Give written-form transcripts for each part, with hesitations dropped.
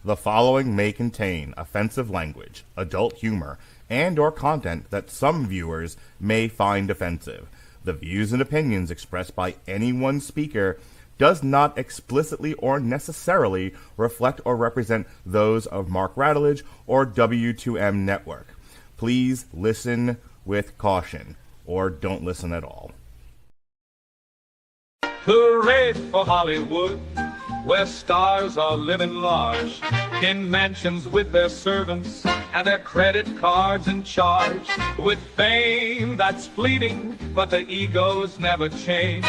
The following may contain offensive language, adult humor, and or content that some viewers may find offensive. The views and opinions expressed by any one speaker does not explicitly or necessarily reflect or represent those of Mark Radulich or W2M Network. Please listen with caution, or don't listen at all. Hooray for Hollywood, where stars are living large, in mansions with their servants and their credit cards in charge, with fame that's fleeting, but the egos never change,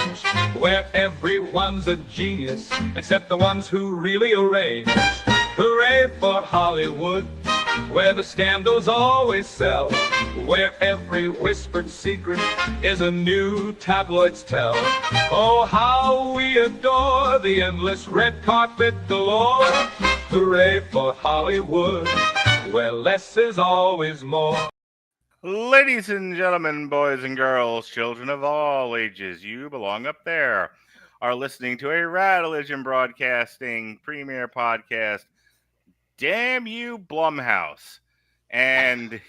where everyone's a genius, except the ones who really arrange. Hooray for Hollywood, where the scandals always sell, where every whispered secret is a new tabloid's tell. Oh, how we adore the endless red carpet galore. Hooray for Hollywood, where less is always more. Ladies and gentlemen, boys and girls, children of all ages, you belong up there, are listening to a Radulich Broadcasting premiere podcast. Damn you, Blumhouse. And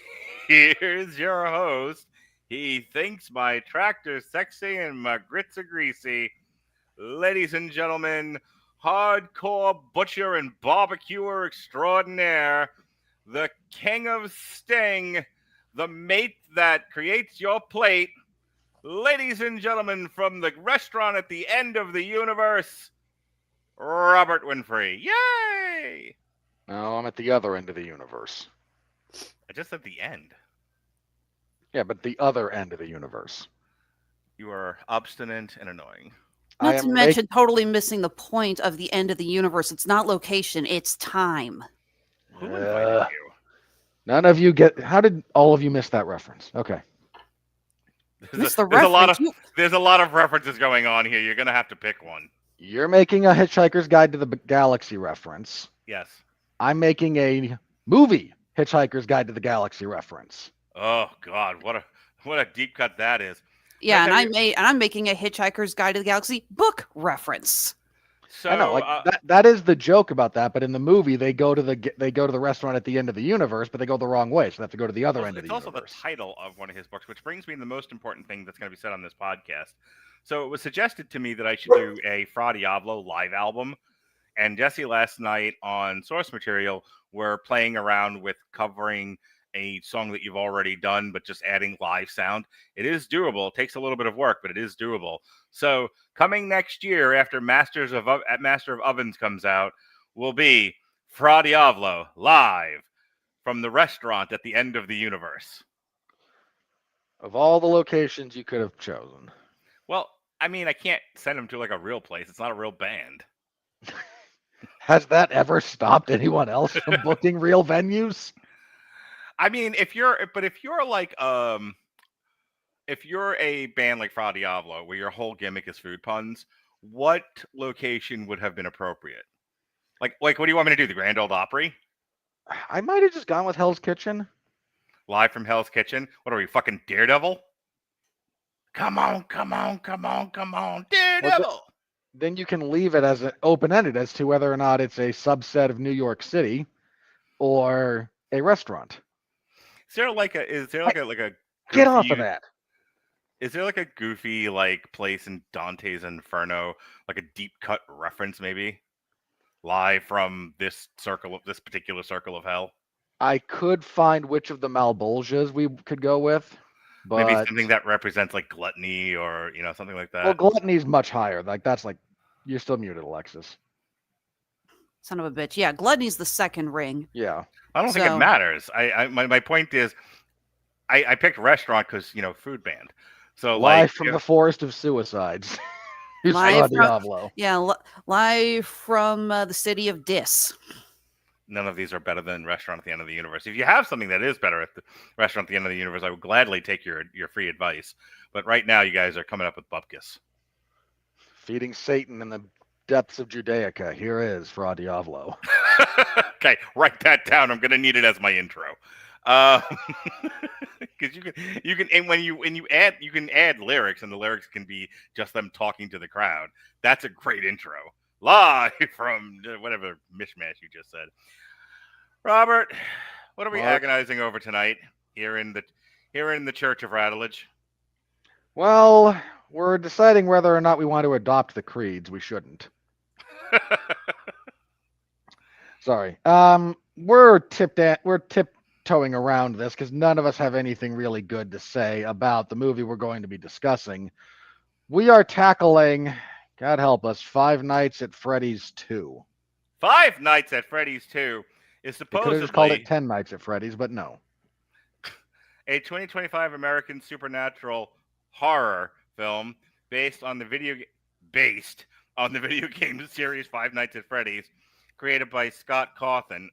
here's your host. He thinks my tractor's sexy and my grits are greasy. Ladies and gentlemen, hardcore butcher and barbecuer extraordinaire, the king of sting, the mate that creates your plate. Ladies and gentlemen, from the restaurant at the end of the universe, Robert Winfrey. Yay! No, I'm at the other end of the universe. I just said the end. Yeah, but the other end of the universe. You are obstinate and annoying. Not to mention totally missing the point of the end of the universe. It's not location, it's time. Who invited you? None of you get... How did all of you miss that reference? Okay. There's a lot of references going on here. You're going to have to pick one. You're making a Hitchhiker's Guide to the Galaxy reference. Yes. I'm making a movie Hitchhiker's Guide to the Galaxy reference. Oh God, what a deep cut that is. Yeah, and I'm making a Hitchhiker's Guide to the Galaxy book reference. So I know, that is the joke about that. But in the movie, they go to the restaurant at the end of the universe, but they go the wrong way, so they have to go to the other end of the universe. It's also the title of one of his books, which brings me to the most important thing that's going to be said on this podcast. So it was suggested to me that I should do a Fra Diavolo live album. And Jesse last night on Source Material were playing around with covering a song that you've already done, but just adding live sound. It is doable. It takes a little bit of work, but it is doable. So coming next year after Master of Ovens comes out will be Fra Diavolo live from the restaurant at the end of the universe. Of all the locations you could have chosen. Well, I mean, I can't send him to like a real place. It's not a real band. Has that ever stopped anyone else from booking real venues? I mean, if you're a band like Fra Diavolo, where your whole gimmick is food puns, what location would have been appropriate? Like, what do you want me to do? The Grand Ole Opry? I might have just gone with Hell's Kitchen. Live from Hell's Kitchen? What are we, fucking Daredevil? Come on, Daredevil! Well, then you can leave it as an open-ended as to whether or not it's a subset of New York City or a restaurant. Is there like a goofy, get off of that? Is there like a goofy like place in Dante's Inferno, like a deep cut reference maybe, live from this particular circle of hell? I could find which of the Malbolgias we could go with, but maybe something that represents like gluttony or something like that. Well, gluttony's much higher. Like that's like you're still muted, Alexis. Son of a bitch. Yeah, gluttony's the second ring. Yeah. I don't think it matters. My point is, I picked restaurant because food band. So live from the forest of suicides. Live from the city of Dis. None of these are better than Restaurant at the End of the Universe. If you have something that is better at the Restaurant at the End of the Universe, I would gladly take your free advice. But right now, you guys are coming up with bupkis. Feeding Satan in the depths of Judaica. Here is Fra Diavolo. Okay, write that down. I'm going to need it as my intro. Because you can and when you add, you can add lyrics, and the lyrics can be just them talking to the crowd. That's a great intro. live from whatever mishmash you just said. Robert, what are we Mark? agonizing over tonight here in the Church of Rattledge? Well, we're deciding whether or not we want to adopt the creeds. We shouldn't. Sorry. We're tiptoeing around this because none of us have anything really good to say about the movie we're going to be discussing. We are tackling, God help us, Five Nights at Freddy's 2. Five Nights at Freddy's 2 is They could have just called supposedly it 10 Nights at Freddy's, but no. a 2025 American supernatural horror film based on the video game series Five Nights at Freddy's, created by Scott Cawthon,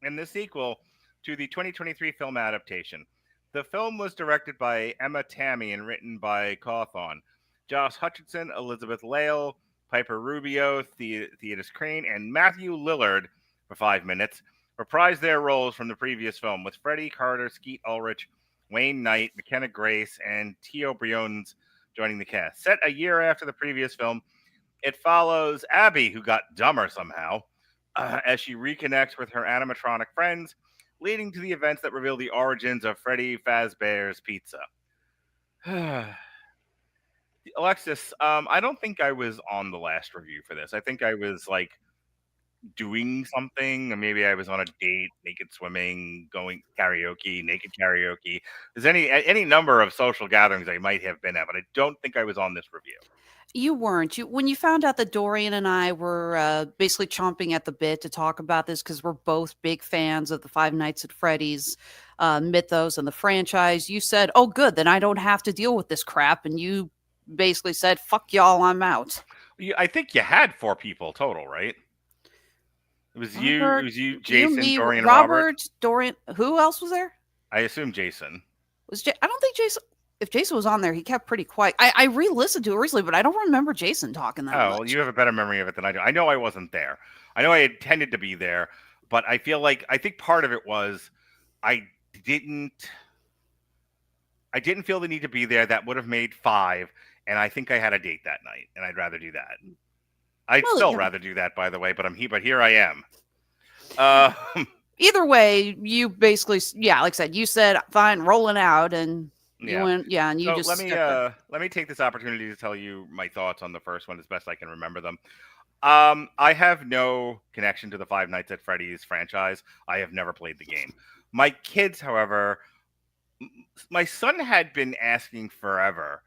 and the sequel to the 2023 film adaptation. The film was directed by Emma Tammi and written by Cawthon. Josh Hutcherson, Elizabeth Lail, Piper Rubio, Theodus Crane, and Matthew Lillard, for 5 minutes, reprised their roles from the previous film, with Freddy Carter, Skeet Ulrich, Wayne Knight, Mckenna Grace, and Teo Briones joining the cast. Set a year after the previous film, it follows Abby, who got dumber somehow, as she reconnects with her animatronic friends, leading to the events that reveal the origins of Freddy Fazbear's Pizza. Alexis, I don't think I was on the last review for this. I think I was like doing something, or maybe I was on a date, naked swimming, going karaoke, naked karaoke. There's any number of social gatherings I might have been at, but I don't think I was on this review. You weren't. When you found out that Dorian and I were basically chomping at the bit to talk about this because we're both big fans of the Five Nights at Freddy's mythos and the franchise, you said, "Oh, good, then I don't have to deal with this crap," and you basically said, "Fuck y'all, I'm out." I think you had 4 people total, right? It was you, Jason, me, Dorian, Robert, Dorian. Who else was there? I assume Jason. I don't think Jason. If Jason was on there, he kept pretty quiet. I re-listened to it recently, but I don't remember Jason talking that much. Well, you have a better memory of it than I do. I know I wasn't there. I know I intended to be there, but I think part of it was I didn't feel the need to be there. That would have made 5, and I think I had a date that night, and I'd rather do that. I'd still rather do that, by the way, but here I am. Either way, you basically, like I said, you said fine, rolling out, and you went, and you so just let me take this opportunity to tell you my thoughts on the first one as best I can remember them. I have no connection to the Five Nights at Freddy's franchise. I have never played the game. My kids, however, my son had been asking forever,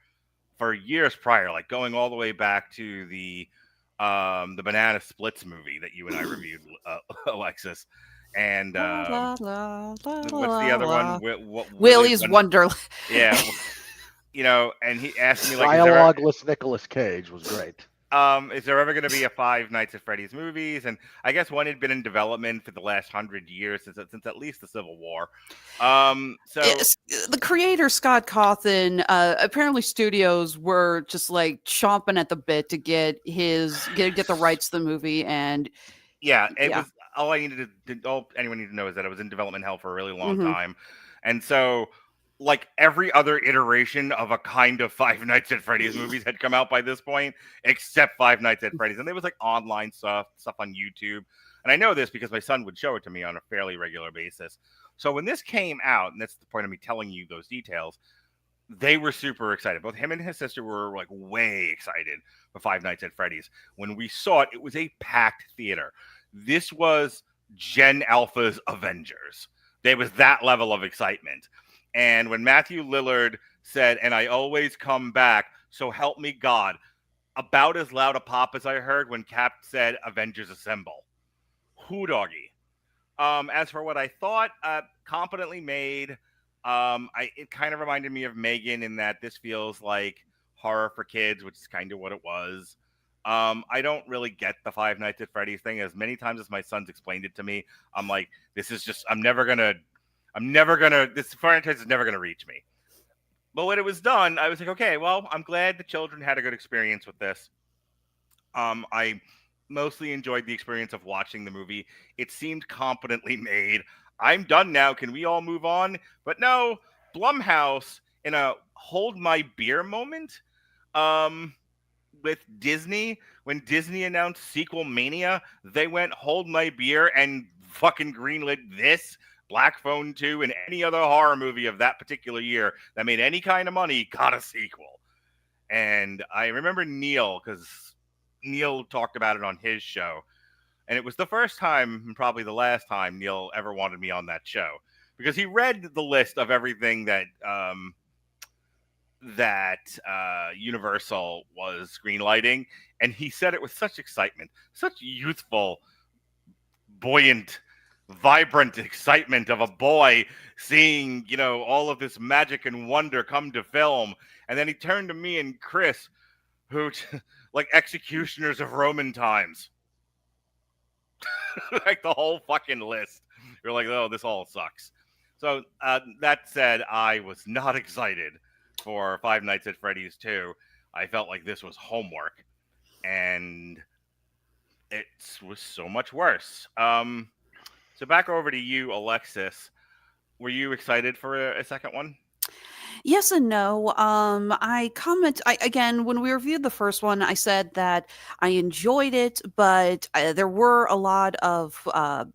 for years prior, like going all the way back to the Banana Splits movie that you and I reviewed, Alexis. And what's the other one? Willy's Wonderland. Yeah, and he asked me, like, Dialogueless Nicolas Cage was great. Is there ever going to be a Five Nights at Freddy's movies? And I guess one had been in development for the last 100 years, since at least the Civil War. So the creator, Scott Cawthon, apparently studios were just like chomping at the bit to get the rights to the movie, and it was all anyone needed to know is that it was in development hell for a really long time, and so, like, every other iteration of a kind of Five Nights at Freddy's movies had come out by this point, except Five Nights at Freddy's. And there was like online stuff on YouTube. And I know this because my son would show it to me on a fairly regular basis. So when this came out, and that's the point of me telling you those details, they were super excited. Both him and his sister were like way excited for Five Nights at Freddy's. When we saw it, it was a packed theater. This was Gen Alpha's Avengers. There was that level of excitement. And when Matthew Lillard said, "And I always come back, so help me God," about as loud a pop as I heard when Cap said, "Avengers Assemble." Hoo doggy. As for what I thought, competently made. It kind of reminded me of Megan in that this feels like horror for kids, which is kind of what it was. I don't really get the Five Nights at Freddy's thing. As many times as my son's explained it to me, I'm like, this franchise is never gonna reach me. But when it was done, I was like, okay, well, I'm glad the children had a good experience with this. I mostly enjoyed the experience of watching the movie. It seemed competently made. I'm done now. Can we all move on? But no, Blumhouse, in a hold my beer moment, with Disney, when Disney announced Sequel Mania, they went hold my beer and fucking greenlit this, Black Phone 2, and any other horror movie of that particular year that made any kind of money got a sequel. And I remember Neil, because Neil talked about it on his show. And it was the first time, and probably the last time, Neil ever wanted me on that show. Because he read the list of everything that Universal was greenlighting, and he said it with such excitement, such youthful, buoyant, vibrant excitement of a boy seeing, all of this magic and wonder come to film. And then he turned to me and Chris, who, like executioners of Roman times. Like the whole fucking list. You're like, oh, this all sucks. So that said, I was not excited for Five Nights at Freddy's 2. I felt like this was homework, and it was so much worse. So back over to you, Alexis. Were you excited for a second one? Yes and no. Again, when we reviewed the first one, I said that I enjoyed it, but there were a lot of, I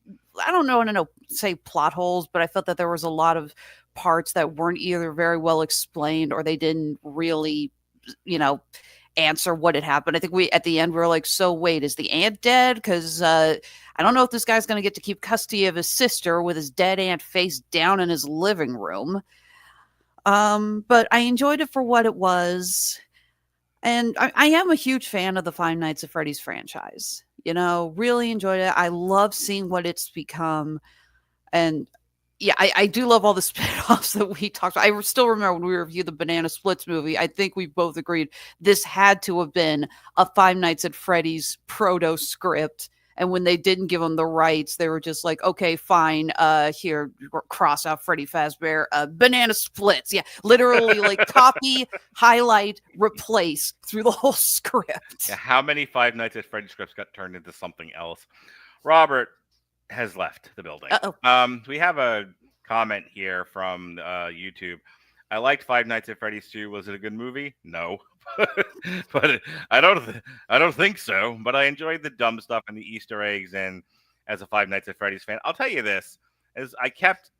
don't say plot holes, but I felt that there was a lot of parts that weren't either very well explained or they didn't really, answer what had happened. I think at the end, we were like, so wait, is the aunt dead? Because I don't know if this guy's going to get to keep custody of his sister with his dead aunt face down in his living room. But I enjoyed it for what it was. And I am a huge fan of the Five Nights at Freddy's franchise. Really enjoyed it. I love seeing what it's become. And yeah, I do love all the spin-offs that we talked about. I still remember when we reviewed the Banana Splits movie, I think we both agreed this had to have been a Five Nights at Freddy's proto script. And when they didn't give them the rights, they were just like, okay, fine. Here, cross out Freddy Fazbear. Banana Splits. Yeah, literally like copy, highlight, replace through the whole script. Yeah, how many Five Nights at Freddy's scripts got turned into something else? Robert has left the building. Uh-oh. We have a comment here from YouTube. I liked Five Nights at Freddy's 2. Was it a good movie? No. But I don't think so. But I enjoyed the dumb stuff and the Easter eggs. And as a Five Nights at Freddy's fan, I'll tell you this: as I kept,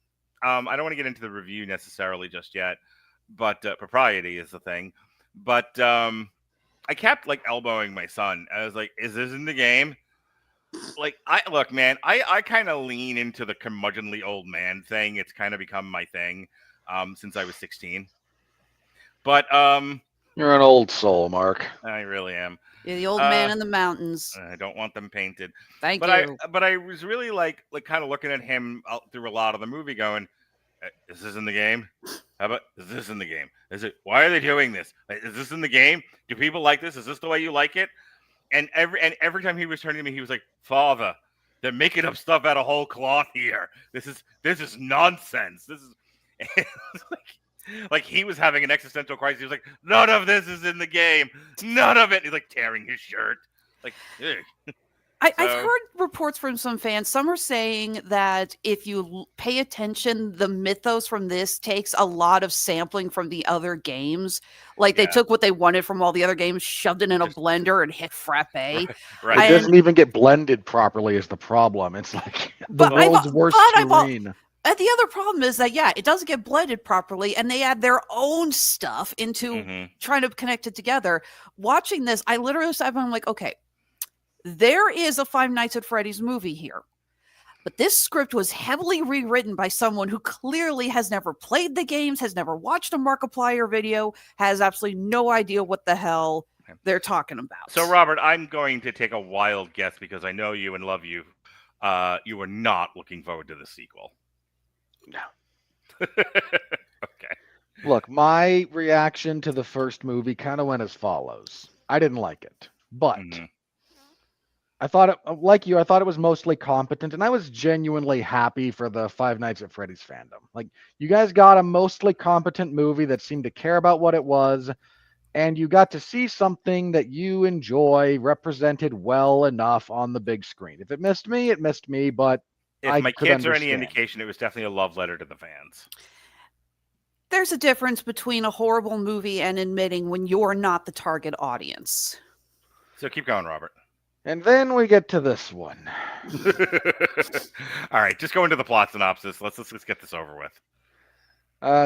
I don't want to get into the review necessarily just yet, but propriety is the thing. But I kept like elbowing my son. I was like, "Is this in the game?" Like, I kind of lean into the curmudgeonly old man thing. It's kind of become my thing since I was 16. But you're an old soul, Mark. I really am. You're the old man in the mountains. I don't want them painted. Thank you. But I was really like kind of looking at him through a lot of the movie, going, "Is this in the game? How about is this in the game? Is it? Why are they doing this? Is this in the game? Do people like this? Is this the way you like it?" And every time he was turning to me, he was like, "Father, they're making up stuff out of whole cloth here. This is nonsense. This is like he was having an existential crisis. He was like, none of this is in the game. None of it." He's like tearing his shirt. Like, ugh. I've heard reports from some fans. Some are saying that if you pay attention, the mythos from this takes a lot of sampling from the other games. Like they took what they wanted from all the other games, shoved it in a blender, and hit frappe. Right. It doesn't even get blended properly is the problem. It's like the world's worst terrain. The other problem is that, it doesn't get blended properly, and they add their own stuff into trying to connect it together. Watching this, I literally sat there and I'm like, okay, there is a Five Nights at Freddy's movie here. But this script was heavily rewritten by someone who clearly has never played the games, has never watched a Markiplier video, has absolutely no idea what the hell they're talking about. So, Robert, I'm going to take a wild guess because I know you and love you. You are not looking forward to the sequel. No. Okay. Look, my reaction to the first movie kind of went as follows. I didn't like it, but I thought it was mostly competent, and I was genuinely happy for the Five Nights at Freddy's fandom. Like, you guys got a mostly competent movie that seemed to care about what it was, and you got to see something that you enjoy represented well enough on the big screen. If it missed me, it missed me, but if my kids are any indication, it was definitely a love letter to the fans. There's a difference between a horrible movie and admitting when you're not the target audience. So keep going, Robert. And then we get to this one. All right, just go into the plot synopsis. Let's get this over with.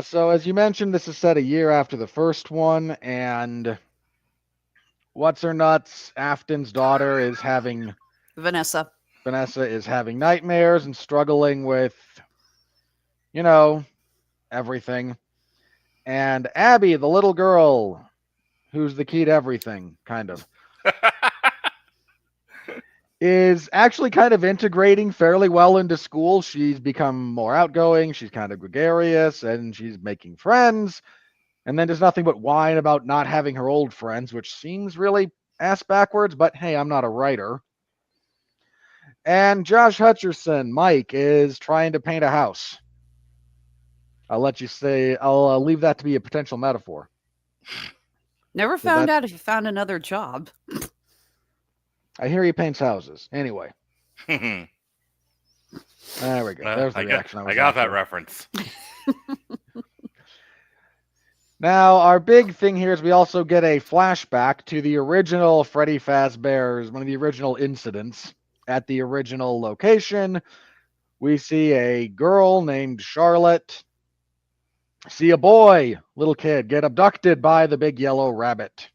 So as you mentioned, this is set a year after the first one, and what's her nuts? Afton's daughter is having Vanessa is having nightmares and struggling with, everything. And Abby, the little girl, who's the key to everything, kind of, is actually kind of integrating fairly well into school. She's become more outgoing. She's kind of gregarious, and she's making friends. And then there's nothing but whine about not having her old friends, which seems really ass backwards, but hey, I'm not a writer. And Josh Hutcherson, Mike, is trying to paint a house. I'll leave that to be a potential metaphor. never found out if you found another job. I hear he paints houses. Anyway. There we go. There's the reaction. I got that reference. Now, our big thing here is we also get a flashback to the original Freddy Fazbear's, one of the original incidents at the original location. We see a girl named Charlotte see a boy, little kid, get abducted by the big yellow rabbit.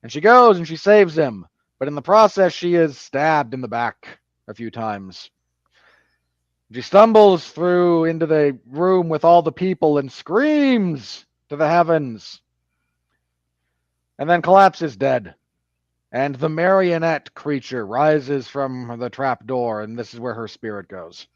And she goes and she saves him. But in the process, she is stabbed in the back a few times. She stumbles through into the room with all the people and screams to the heavens. And then collapses dead. And the marionette creature rises from the trap door, and this is where her spirit goes.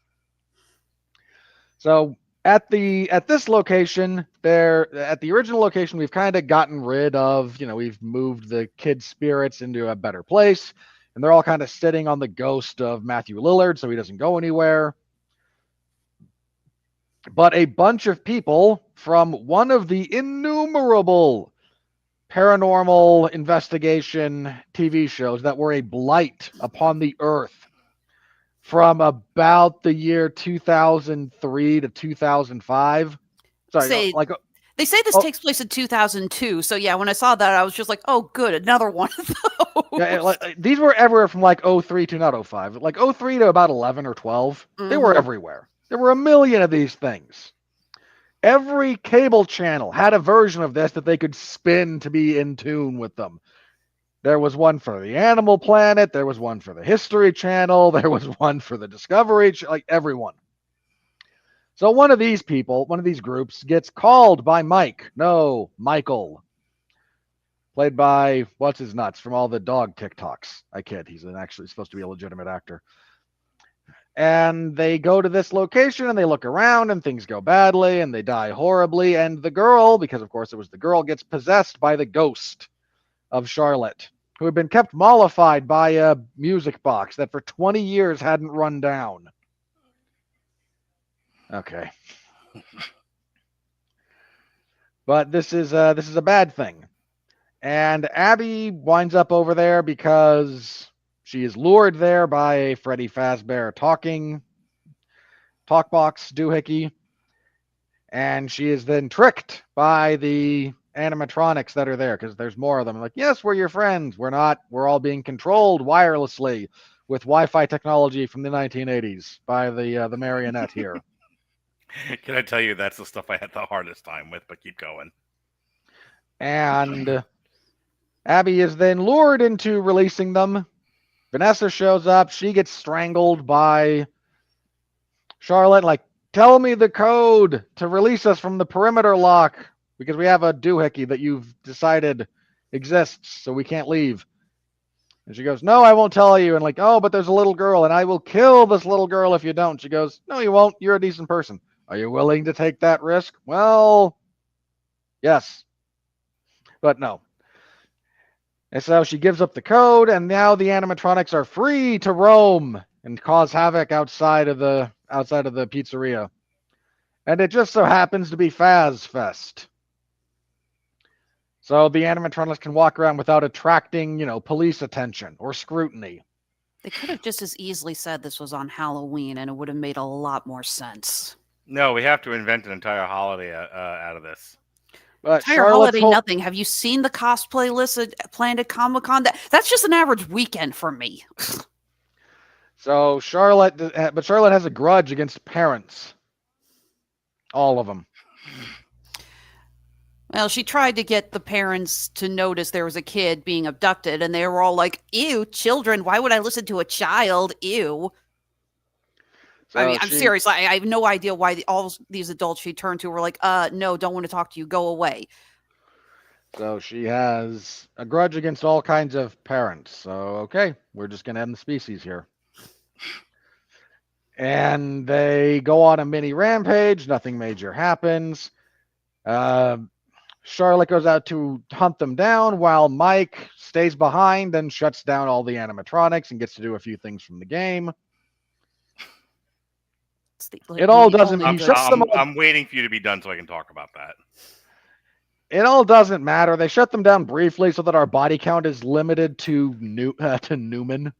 So at this location, at the original location, we've kind of gotten rid of, we've moved the kids' spirits into a better place, and they're all kind of sitting on the ghost of Matthew Lillard, so he doesn't go anywhere. But a bunch of people from one of the innumerable paranormal investigation TV shows that were a blight upon the earth from about the year 2003 to 2005. Sorry, they say this takes place in 2002. So yeah, when I saw that, I was just like, "Oh, good, another one of those." Yeah, these were everywhere from 03 to not 05, 03 to about 11 or 12. Mm-hmm. They were everywhere. There were a million of these things. Every cable channel had a version of this that they could spin to be in tune with them. There was one for the Animal Planet. There was one for the History Channel. There was one for the Discovery, everyone. So one of these groups gets called by Michael. Played by, what's his nuts, from all the dog TikToks. I kid, he's actually supposed to be a legitimate actor. And they go to this location and they look around and things go badly and they die horribly. And the girl, because of course it was the girl, gets possessed by the ghost of Charlotte, who had been kept mollified by a music box that for 20 years hadn't run down. Okay. But this is a bad thing. And Abby winds up over there because she is lured there by a Freddy Fazbear talkbox doohickey. And she is then tricked by the animatronics that are there, because there's more of them. Like, yes, we're your friends. We're not. We're all being controlled wirelessly with Wi-Fi technology from the 1980s by the marionette here. Can I tell you that's the stuff I had the hardest time with, but keep going. And Abby is then lured into releasing them. Vanessa shows up. She gets strangled by Charlotte, tell me the code to release us from the perimeter lock, because we have a doohickey that you've decided exists, so we can't leave. And she goes, no, I won't tell you. And oh, but there's a little girl, and I will kill this little girl if you don't. She goes, no, you won't. You're a decent person. Are you willing to take that risk? Well, yes. But no. And so she gives up the code, and now the animatronics are free to roam and cause havoc outside of the pizzeria. And it just so happens to be Faz Fest. So the animatronics can walk around without attracting, police attention or scrutiny. They could have just as easily said this was on Halloween, and it would have made a lot more sense. No, we have to invent an entire holiday out of this. But Entire Charlotte's holiday nothing. Have you seen the cosplay list planned at Comic-Con? That's just an average weekend for me. So Charlotte has a grudge against parents. All of them. Well, she tried to get the parents to notice there was a kid being abducted, and they were all like, ew, children, why would I listen to a child? Ew. So I mean, I'm serious. I have no idea why all these adults she turned to were like, no, don't want to talk to you. Go away. So she has a grudge against all kinds of parents. So, okay, we're just going to end the species here. And they go on a mini rampage. Nothing major happens. Charlotte goes out to hunt them down while Mike stays behind and shuts down all the animatronics and gets to do a few things from the game. It all doesn't. I'm waiting for you to be done so I can talk about that. It all doesn't matter. They shut them down briefly so that our body count is limited to Newman,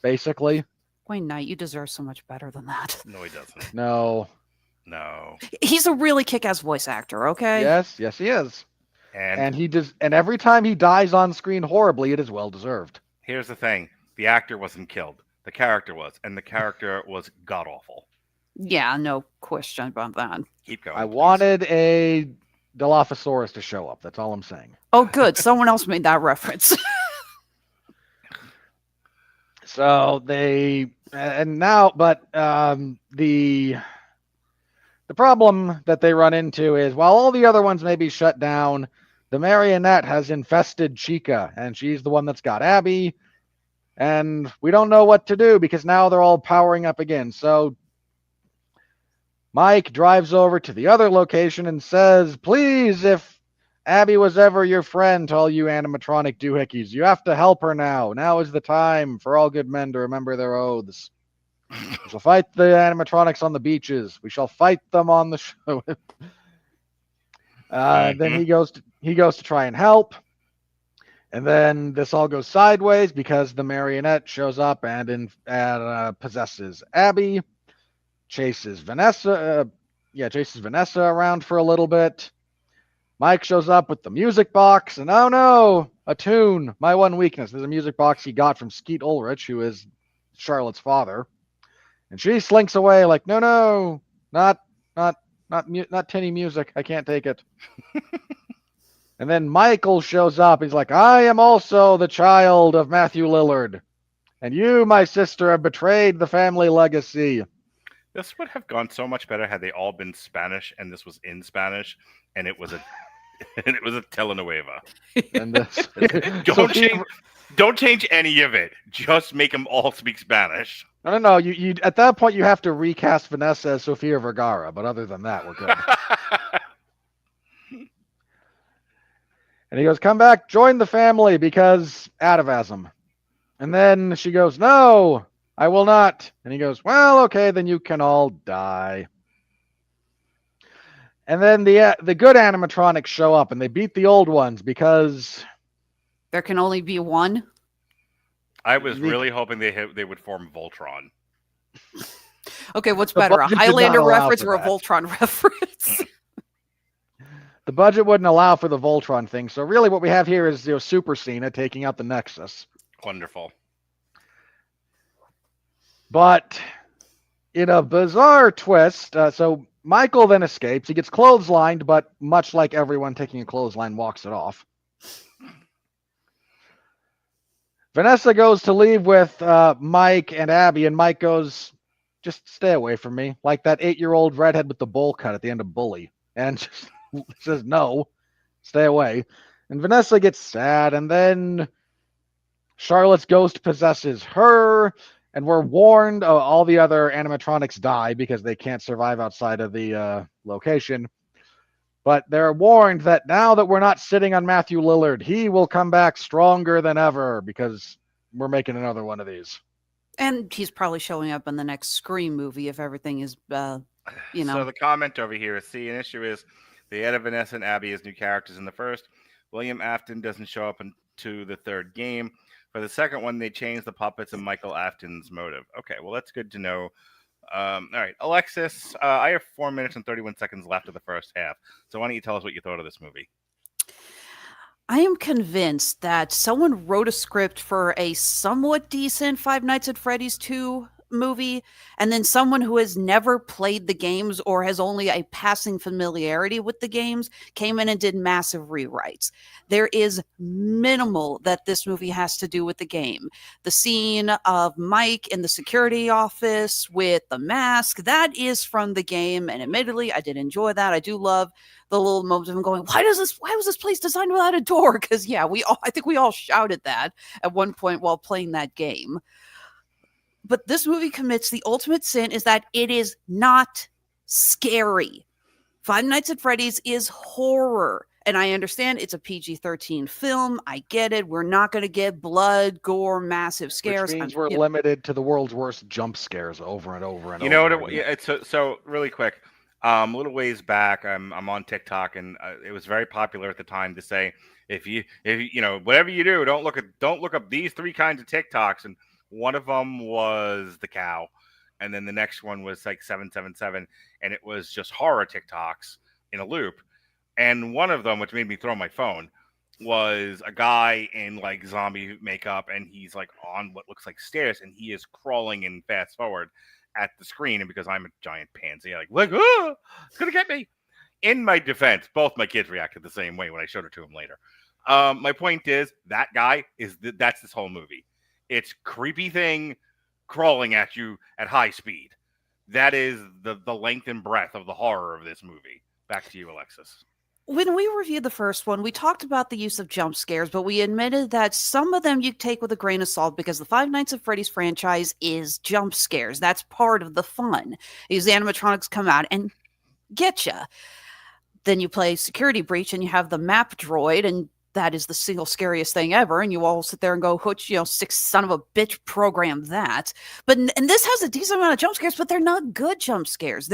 basically. Wayne Knight, you deserve so much better than that. No, he doesn't. No. He's a really kick-ass voice actor, okay? Yes, he is. And he does. And every time he dies on screen horribly, it is well deserved. Here's the thing: the actor wasn't killed. The character was, and the character was god awful. Yeah, no question about that. Keep going. I wanted a Dilophosaurus to show up. That's all I'm saying. Oh, good. Someone else made that reference. So the problem that they run into is while all the other ones may be shut down, the marionette has infested Chica, and she's the one that's got Abby, and we don't know what to do because now they're all powering up again. So Mike drives over to the other location and says, please, if Abby was ever your friend, to all you animatronic doohickeys, you have to help her now. Now is the time for all good men to remember their oaths. We shall fight the animatronics on the beaches. We shall fight them on the show. Then he goes to try and help. And then this all goes sideways because the marionette shows up and possesses Abby. Chases Vanessa around for a little bit. Mike shows up with the music box, and oh no, a tune. My one weakness. There's a music box he got from Skeet Ulrich, who is Charlotte's father, and she slinks away like, no, not tinny music. I can't take it. And then Michael shows up. He's like, I am also the child of Matthew Lillard, and you, my sister, have betrayed the family legacy. This would have gone so much better had they all been Spanish and this was in Spanish and it was a telenovela. And don't change any of it. Just make them all speak Spanish. No. You at that point you have to recast Vanessa as Sofia Vergara, but other than that, we're good. And he goes, come back, join the family because atavism. And then she goes, no, I will not. And he goes, well, okay, then you can all die. And then the good animatronics show up and they beat the old ones because there can only be one. I was really hoping they would form Voltron. Okay, what's better, a Highlander reference or a Voltron reference? The budget wouldn't allow for the Voltron thing. So really what we have here is Super Cena taking out the Nexus. Wonderful. But in a bizarre twist, so Michael then escapes. He gets clotheslined, but much like everyone taking a clothesline, walks it off. Vanessa goes to leave with Mike and Abby, and Mike goes, just stay away from me. Like that 8-year-old redhead with the bowl cut at the end of Bully. And just says, no, stay away. And Vanessa gets sad, and then Charlotte's ghost possesses her. And we're warned all the other animatronics die because they can't survive outside of the location. But they're warned that now that we're not sitting on Matthew Lillard, he will come back stronger than ever because we're making another one of these. And he's probably showing up in the next Scream movie if everything is, So the comment over here is, an issue is they added Vanessa and Abby as new characters in the first. William Afton doesn't show up into the third game. For the second one, they changed the puppets and Michael Afton's motive. Okay, well, that's good to know. All right, Alexis, I have 4 minutes and 31 seconds left of the first half. So why don't you tell us what you thought of this movie? I am convinced that someone wrote a script for a somewhat decent Five Nights at Freddy's 2 movie, and then someone who has never played the games or has only a passing familiarity with the games came in and did massive rewrites. There is minimal that this movie has to do with the game. The scene of Mike in the security office with the mask, that is from the game, and admittedly, I did enjoy that. I do love the little moments of him going, why was this place designed without a door? Because I think we all shouted that at one point while playing that game. But this movie commits the ultimate sin is that it is not scary. Five Nights at Freddy's is horror. And I understand it's a PG-13 film. I get it. We're not going to get blood, gore, massive scares. Which means we're limited to the world's worst jump scares over and over and over. You know what? It's so really quick. A little ways back, I'm on TikTok, and it was very popular at the time to say, if you whatever you do, don't look up these 3 kinds of TikToks. And one of them was the cow, and then the next one was like 777, and it was just horror TikToks in a loop. And one of them, which made me throw my phone, was a guy in like zombie makeup, and he's like on what looks like stairs, and he is crawling in fast forward at the screen. And because I'm a giant pansy, oh, it's gonna get me. In my defense, both my kids reacted the same way when I showed it to them later. My point is that guy that's this whole movie. It's creepy thing crawling at you at high speed. That is the length and breadth of the horror of this movie. Back to you, Alexis. When we reviewed the first one, we talked about the use of jump scares, but we admitted that some of them you take with a grain of salt because the Five Nights at Freddy's franchise is jump scares. That's part of the fun. These animatronics come out and get you. Then you play Security Breach and you have the map droid, and that is the single scariest thing ever. And you all sit there and go, Hutch, sick son of a bitch, program that. And this has a decent amount of jump scares, but they're not good jump scares.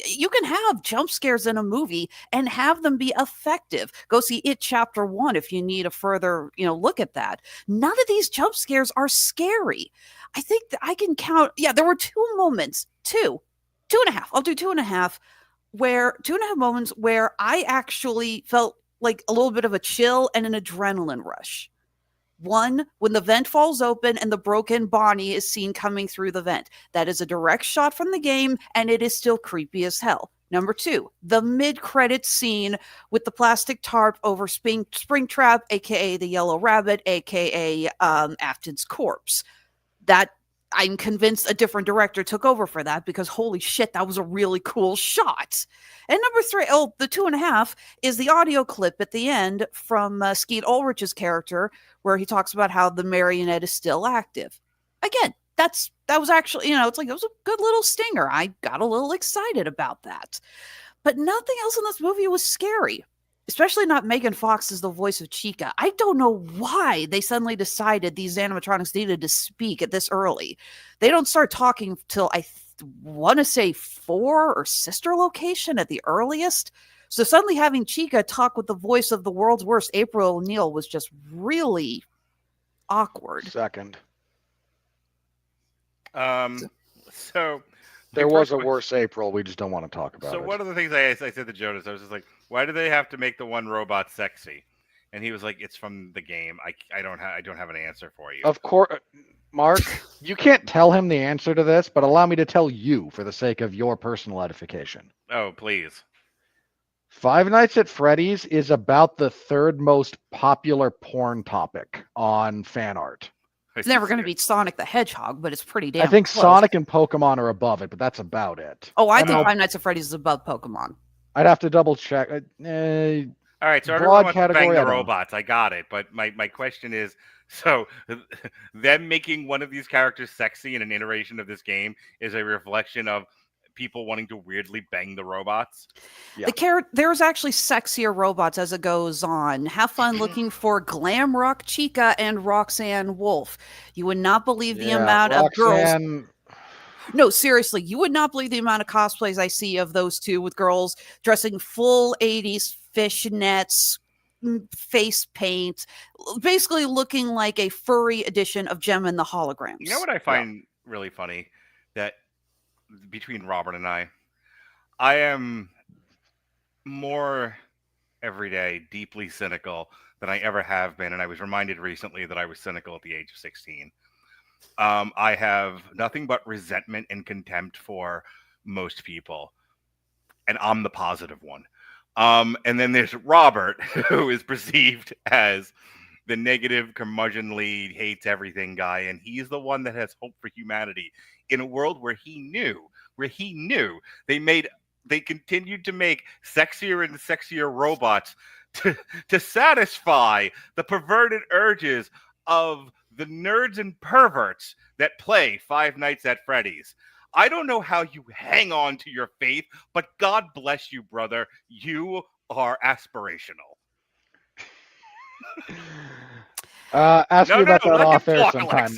You can have jump scares in a movie and have them be effective. Go see It Chapter 1 if you need a further, look at that. None of these jump scares are scary. I think that I can count. Yeah, there were 2 moments, 2.5. I'll do 2.5 2.5 moments where I actually felt like a little bit of a chill and an adrenaline rush. One, when the vent falls open and the broken Bonnie is seen coming through the vent. That is a direct shot from the game, and it is still creepy as hell. Number 2, the mid-credits scene with the plastic tarp over Springtrap, a.k.a. the Yellow Rabbit, a.k.a. Afton's corpse. That I'm convinced a different director took over for that because holy shit, that was a really cool shot. And number 3, the 2.5 is the audio clip at the end from Skeet Ulrich's character where he talks about how the marionette is still active. Again, that was actually, it's like, it was a good little stinger. I got a little excited about that. But nothing else in this movie was scary. Especially not Megan Fox as the voice of Chica. I don't know why they suddenly decided these animatronics needed to speak at this early. They don't start talking till I want to say 4 or sister location at the earliest. So suddenly having Chica talk with the voice of the world's worst April O'Neil was just really awkward. Second. So there was a worse April. We just don't want to talk about it. So one of the things I said to Jonas, I was just like, why do they have to make the one robot sexy? And he was like, it's from the game. I don't have an answer for you. Of course, Mark, you can't tell him the answer to this, but allow me to tell you for the sake of your personal edification. Oh, please. Five Nights at Freddy's is about the 3rd most popular porn topic on fan art. It's never going to beat Sonic the Hedgehog, but it's pretty damn I think close. Sonic and Pokemon are above it, but that's about it. Oh, I think Five Nights at Freddy's is above Pokemon. I'd have to double check. All right, so broad everyone category, bang the robots. I got it. But my question is, so them making one of these characters sexy in an iteration of this game is a reflection of people wanting to weirdly bang the robots? Yeah. There's actually sexier robots as it goes on. Have fun looking for Glam Rock Chica and Roxanne Wolf. You would not believe the amount of girls. No, seriously, you would not believe the amount of cosplays I see of those two with girls dressing full 80s fishnets, face paint, basically looking like a furry edition of Gem and the Holograms. You know what I find really funny? That between Robert and I am more every day deeply cynical than I ever have been, and I was reminded recently that I was cynical at the age of 16. I have nothing but resentment and contempt for most people, and I'm the positive one. And then there's Robert, who is perceived as the negative, curmudgeonly, hates everything guy, and he's the one that has hope for humanity in a world where he knew they continued to make sexier and sexier robots to satisfy the perverted urges of the nerds and perverts that play Five Nights at Freddy's. I don't know how you hang on to your faith, but God bless you, brother. You are aspirational. Ask me about that off air sometime.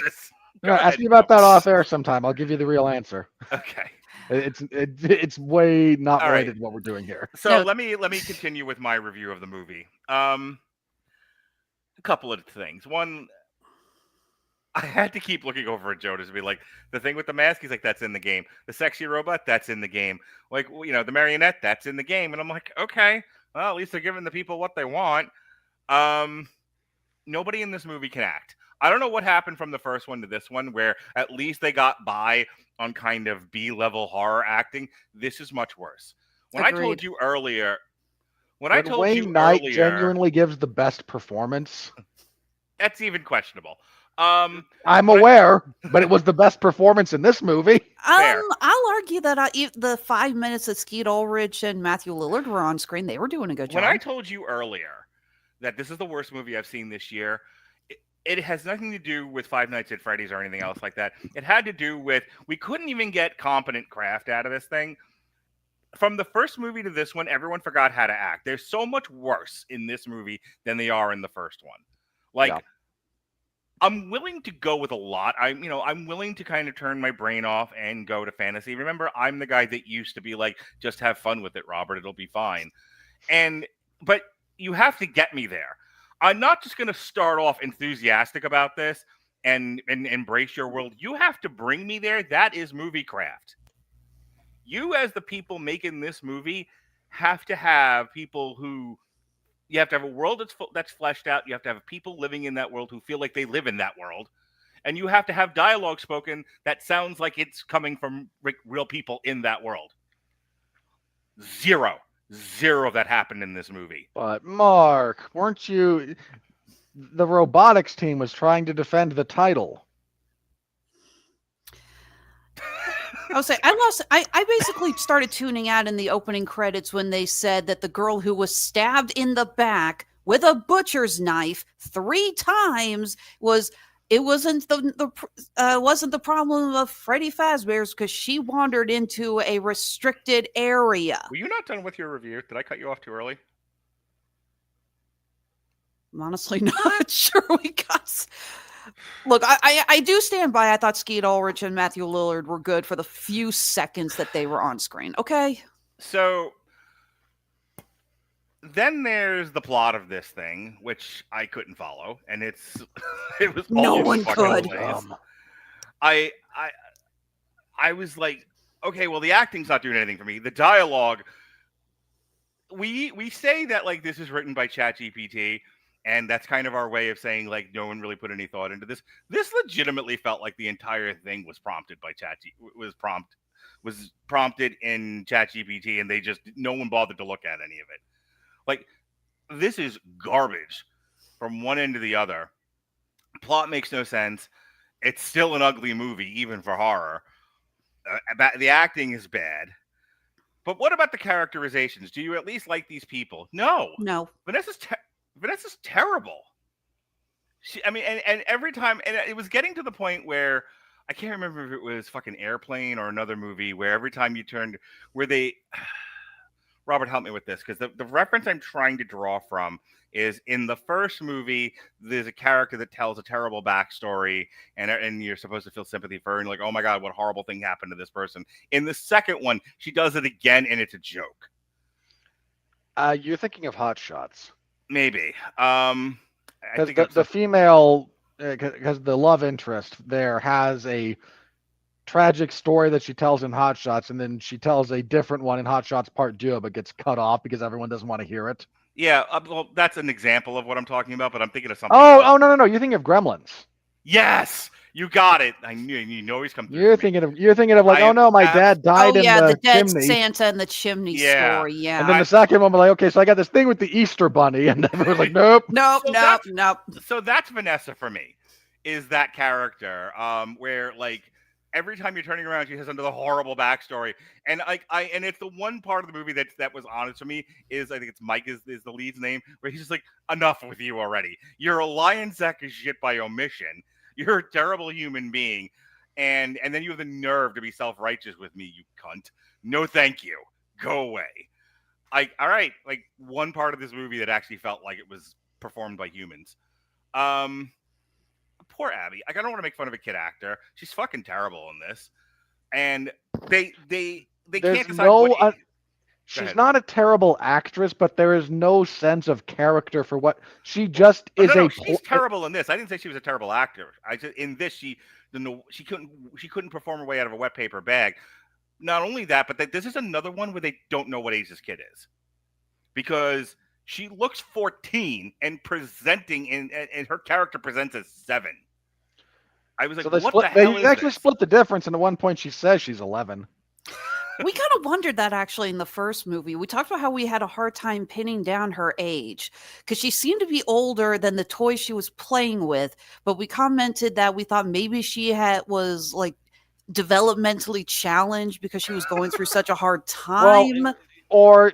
Ask me about that off air sometime. I'll give you the real answer. Okay. It's way not related to what we're doing here. So let me continue with my review of the movie. A couple of things. One, I had to keep looking over at Joe to be like, the thing with the mask, he's like, that's in the game. The sexy robot, that's in the game. Like, you know, the marionette, that's in the game. And I'm like, okay, well, at least they're giving the people what they want. Nobody in this movie can act. I don't know what happened from the first one to this one, where at least they got by on kind of B-level horror acting. This is much worse. When Agreed. I told you earlier, Wayne Knight genuinely gives the best performance. That's even questionable. I'm aware, but it was the best performance in this movie. I'll argue that the 5 minutes that Skeet Ulrich and Matthew Lillard were on screen, they were doing a good job. When I told you earlier that this is the worst movie I've seen this year, it has nothing to do with Five Nights at Freddy's or anything else like that. It had to do with, we couldn't even get competent craft out of this thing. From the first movie to this one, everyone forgot how to act. They're so much worse in this movie than they are in the first one. Like, yeah. I'm willing to go with a lot. I'm willing to kind of turn my brain off and go to fantasy. Remember, I'm the guy that used to be like, just have fun with it, Robert. It'll be fine. But you have to get me there. I'm not just going to start off enthusiastic about this and embrace your world. You have to bring me there. That is movie craft. You, as the people making this movie, have to have people who... You have to have a world that's fleshed out. You have to have people living in that world who feel like they live in that world. And you have to have dialogue spoken that sounds like it's coming from real people in that world. Zero of that happened in this movie. But Mark, weren't you... The robotics team was trying to defend the title. I was saying, I basically started tuning out in the opening credits when they said that the girl who was stabbed in the back with a butcher's knife 3 times wasn't the problem of Freddy Fazbear's, because she wandered into a restricted area. Were you not done with your review? Did I cut you off too early? I'm honestly not sure we got... Look, I do stand by. I thought Skeet Ulrich and Matthew Lillard were good for the few seconds that they were on screen. Okay? So then there's the plot of this thing, which I couldn't follow, and it was no one could. I was like, okay, well, the acting's not doing anything for me. The dialogue, we say that like this is written by ChatGPT. And that's kind of our way of saying, like, no one really put any thought into this. This legitimately felt like the entire thing was prompted by was prompted in ChatGPT, and no one bothered to look at any of it. Like, this is garbage from one end to the other. Plot makes no sense. It's still an ugly movie, even for horror. The acting is bad. But what about the characterizations? Do you at least like these people? No. Vanessa's terrible. And every time, and it was getting to the point where I can't remember if it was fucking Airplane or another movie where every time you turned, Robert, help me with this, because the reference I'm trying to draw from is in the first movie, there's a character that tells a terrible backstory, and you're supposed to feel sympathy for her, and like, oh my God, what horrible thing happened to this person. In the second one, she does it again, and it's a joke. You're thinking of Hot Shots. Maybe. Because the female, because the love interest there has a tragic story that she tells in Hot Shots, and then she tells a different one in Hot Shots Part 2, but gets cut off because everyone doesn't want to hear it. Yeah, well, that's an example of what I'm talking about, but I'm thinking of something else. No. You're thinking of Gremlins. Yes, you got it. I knew you know he's come through. You're thinking of like, oh no, my dad died in the dead chimney. Santa and the chimney story. Yeah. And then the second one was like, okay, so I got this thing with the Easter Bunny, and everyone's like, nope. Nope. So that's Vanessa for me, is that character, where like every time you're turning around, she has under the horrible backstory, and and it's the one part of the movie that was honest for me is I think it's Mike is the lead's name, where he's just like, enough with you already. You're a lion sack of shit by omission. You're a terrible human being, and then you have the nerve to be self-righteous with me, you cunt. No, thank you. Go away. All right, like one part of this movie that actually felt like it was performed by humans. Poor Abby. Like, I don't want to make fun of a kid actor. She's fucking terrible in this, and they can't decide. She's not a terrible actress, but there is no sense of character for what she just is. She's terrible in this. I didn't say she was a terrible actor. I said in this she couldn't perform her way out of a wet paper bag. Not only that, but this is another one where they don't know what age this kid is, because she looks 14 and presenting and her character presents as 7. I was like, what the hell is this? They actually split the difference, and at one point she says she's 11. We kind of wondered that actually in the first movie. We talked about how we had a hard time pinning down her age because she seemed to be older than the toys she was playing with. But we commented that we thought maybe she was like developmentally challenged because she was going through such a hard time. Well, or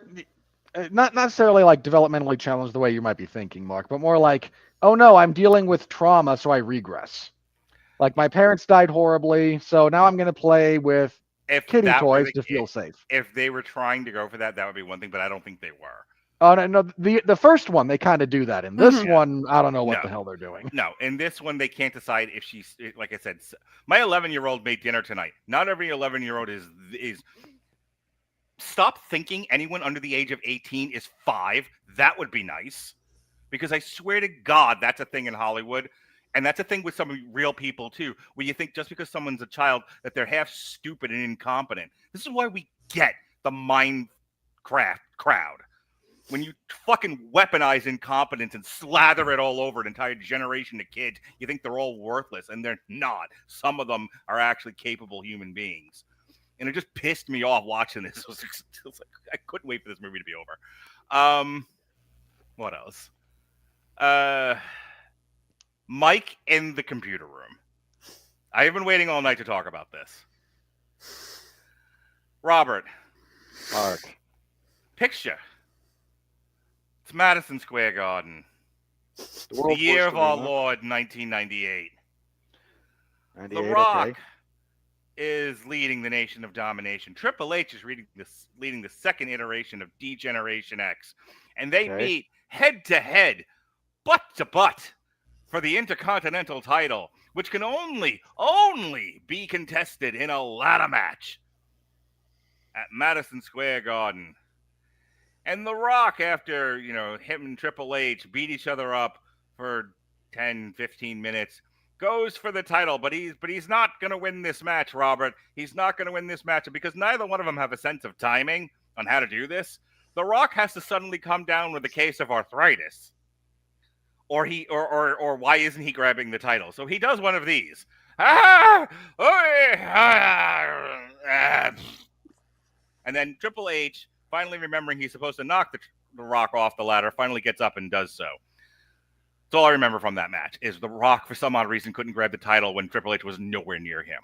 not necessarily like developmentally challenged the way you might be thinking, Mark, but more like, oh no, I'm dealing with trauma, so I regress. Like my parents died horribly, so now I'm going to play with kitty toys to feel safe. If they were trying to go for that, that would be one thing, but I don't think they were. Oh no, the first one they kind of do that. In this one, I don't know what the hell they're doing. No, in this one they can't decide if she's, like I said, my 11-year-old made dinner tonight. Not every 11-year-old is. Stop thinking anyone under the age of 18 is 5. That would be nice, because I swear to God that's a thing in Hollywood. And that's a thing with some real people, too, where you think just because someone's a child that they're half stupid and incompetent. This is why we get the Minecraft crowd. When you fucking weaponize incompetence and slather it all over an entire generation of kids, you think they're all worthless, and they're not. Some of them are actually capable human beings. And it just pissed me off watching this. It was like, I couldn't wait for this movie to be over. What else? Mike in the computer room. I have been waiting all night to talk about this. Robert. Mark. Picture. It's Madison Square Garden. The year of our Lord, 1998. The Rock is leading the Nation of Domination. Triple H is leading the second iteration of D-Generation X. And they meet head-to-head, butt-to-butt, for the Intercontinental title, which can only be contested in a ladder match at Madison Square Garden. And The Rock, after, him and Triple H beat each other up for 10, 15 minutes, goes for the title, but he's not going to win this match, Robert. He's not going to win this match because neither one of them have a sense of timing on how to do this. The Rock has to suddenly come down with a case of arthritis. Or why isn't he grabbing the title? So he does one of these. And then Triple H, finally remembering he's supposed to knock the Rock off the ladder, finally gets up and does so. That's all I remember from that match, is The Rock, for some odd reason, couldn't grab the title when Triple H was nowhere near him.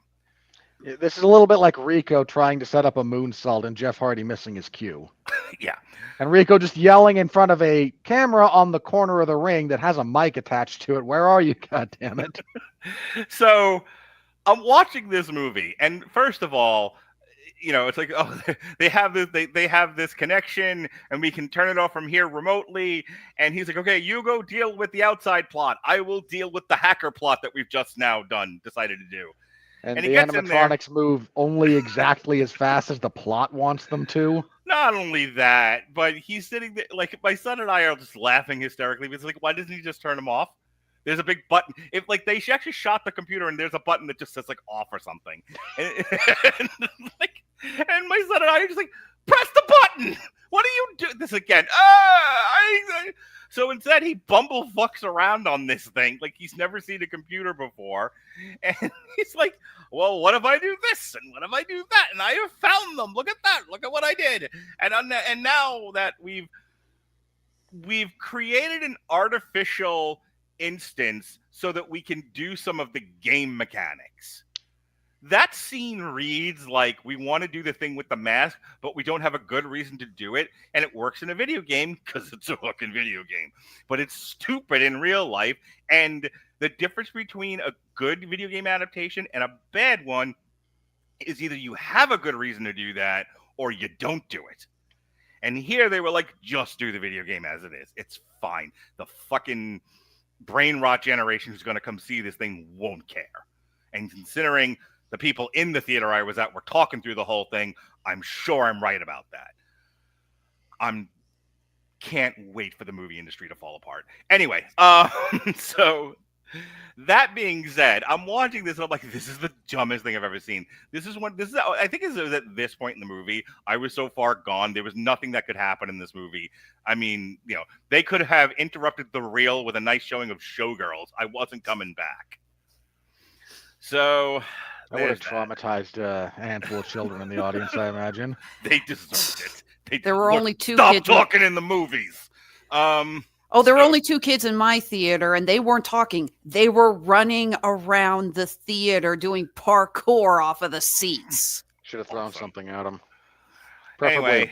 This is a little bit like Rico trying to set up a moonsault and Jeff Hardy missing his cue. Yeah. And Rico just yelling in front of a camera on the corner of the ring that has a mic attached to it. Where are you, goddammit? So I'm watching this movie, and first of all, it's like, oh, they have this connection, and we can turn it off from here remotely. And he's like, okay, you go deal with the outside plot. I will deal with the hacker plot that we've just now decided to do. And the animatronics move only exactly as fast as the plot wants them to. Not only that, but he's sitting there, like, my son and I are just laughing hysterically. It's like, why doesn't he just turn them off? There's a big button. If like they actually shot the computer and there's a button that just says like off or something, and my son and I are just like, press the button. What do you do? This again. So instead, he bumblefucks around on this thing like he's never seen a computer before, and he's like, "Well, what if I do this and what if I do that? And I have found them. Look at that. Look at what I did." And now that we've created an artificial instance so that we can do some of the game mechanics. That scene reads like we want to do the thing with the mask, but we don't have a good reason to do it, and it works in a video game because it's a fucking video game. But it's stupid in real life, and the difference between a good video game adaptation and a bad one is either you have a good reason to do that, or you don't do it. And here they were like, just do the video game as it is. It's fine. The fucking brain rot generation who's going to come see this thing won't care. And considering the people in the theater I was at were talking through the whole thing, I'm sure I'm right about that. Can't wait for the movie industry to fall apart. Anyway, so that being said, I'm watching this and I'm like, this is the dumbest thing I've ever seen. I think it was at this point in the movie, I was so far gone. There was nothing that could happen in this movie. I mean, they could have interrupted the reel with a nice showing of Showgirls. I wasn't coming back. So that would have traumatized a handful of children in the audience, I imagine. They deserved it. There were only two kids. Stop talking in the movies. There were only 2 kids in my theater, and they weren't talking. They were running around the theater doing parkour off of the seats. Should have thrown something at them. Anyway,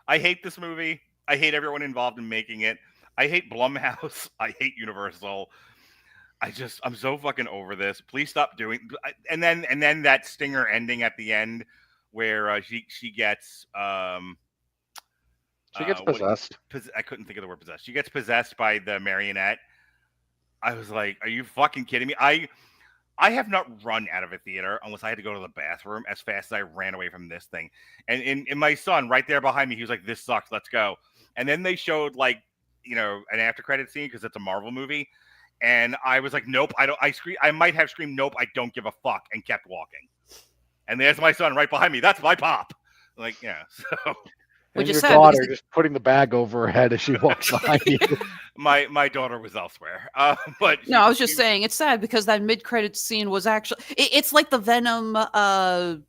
I hate this movie. I hate everyone involved in making it. I hate Blumhouse. I hate Universal. I'm so fucking over this. Please stop doing. And then that stinger ending at the end where she gets possessed. I couldn't think of the word possessed. She gets possessed by the marionette. I was like, are you fucking kidding me? I have not run out of a theater unless I had to go to the bathroom as fast as I ran away from this thing. And in my son right there behind me, he was like, this sucks, let's go. And then they showed like, an after credit scene because it's a Marvel movie. And I was like, nope, I might have screamed, nope, I don't give a fuck, and kept walking. And there's my son right behind me. That's my pop. Like, yeah, so. And your daughter just putting the bag over her head as she walks behind you. My daughter was elsewhere. But no, I was just saying it's sad because that mid-credit scene was actually it's like the Venom the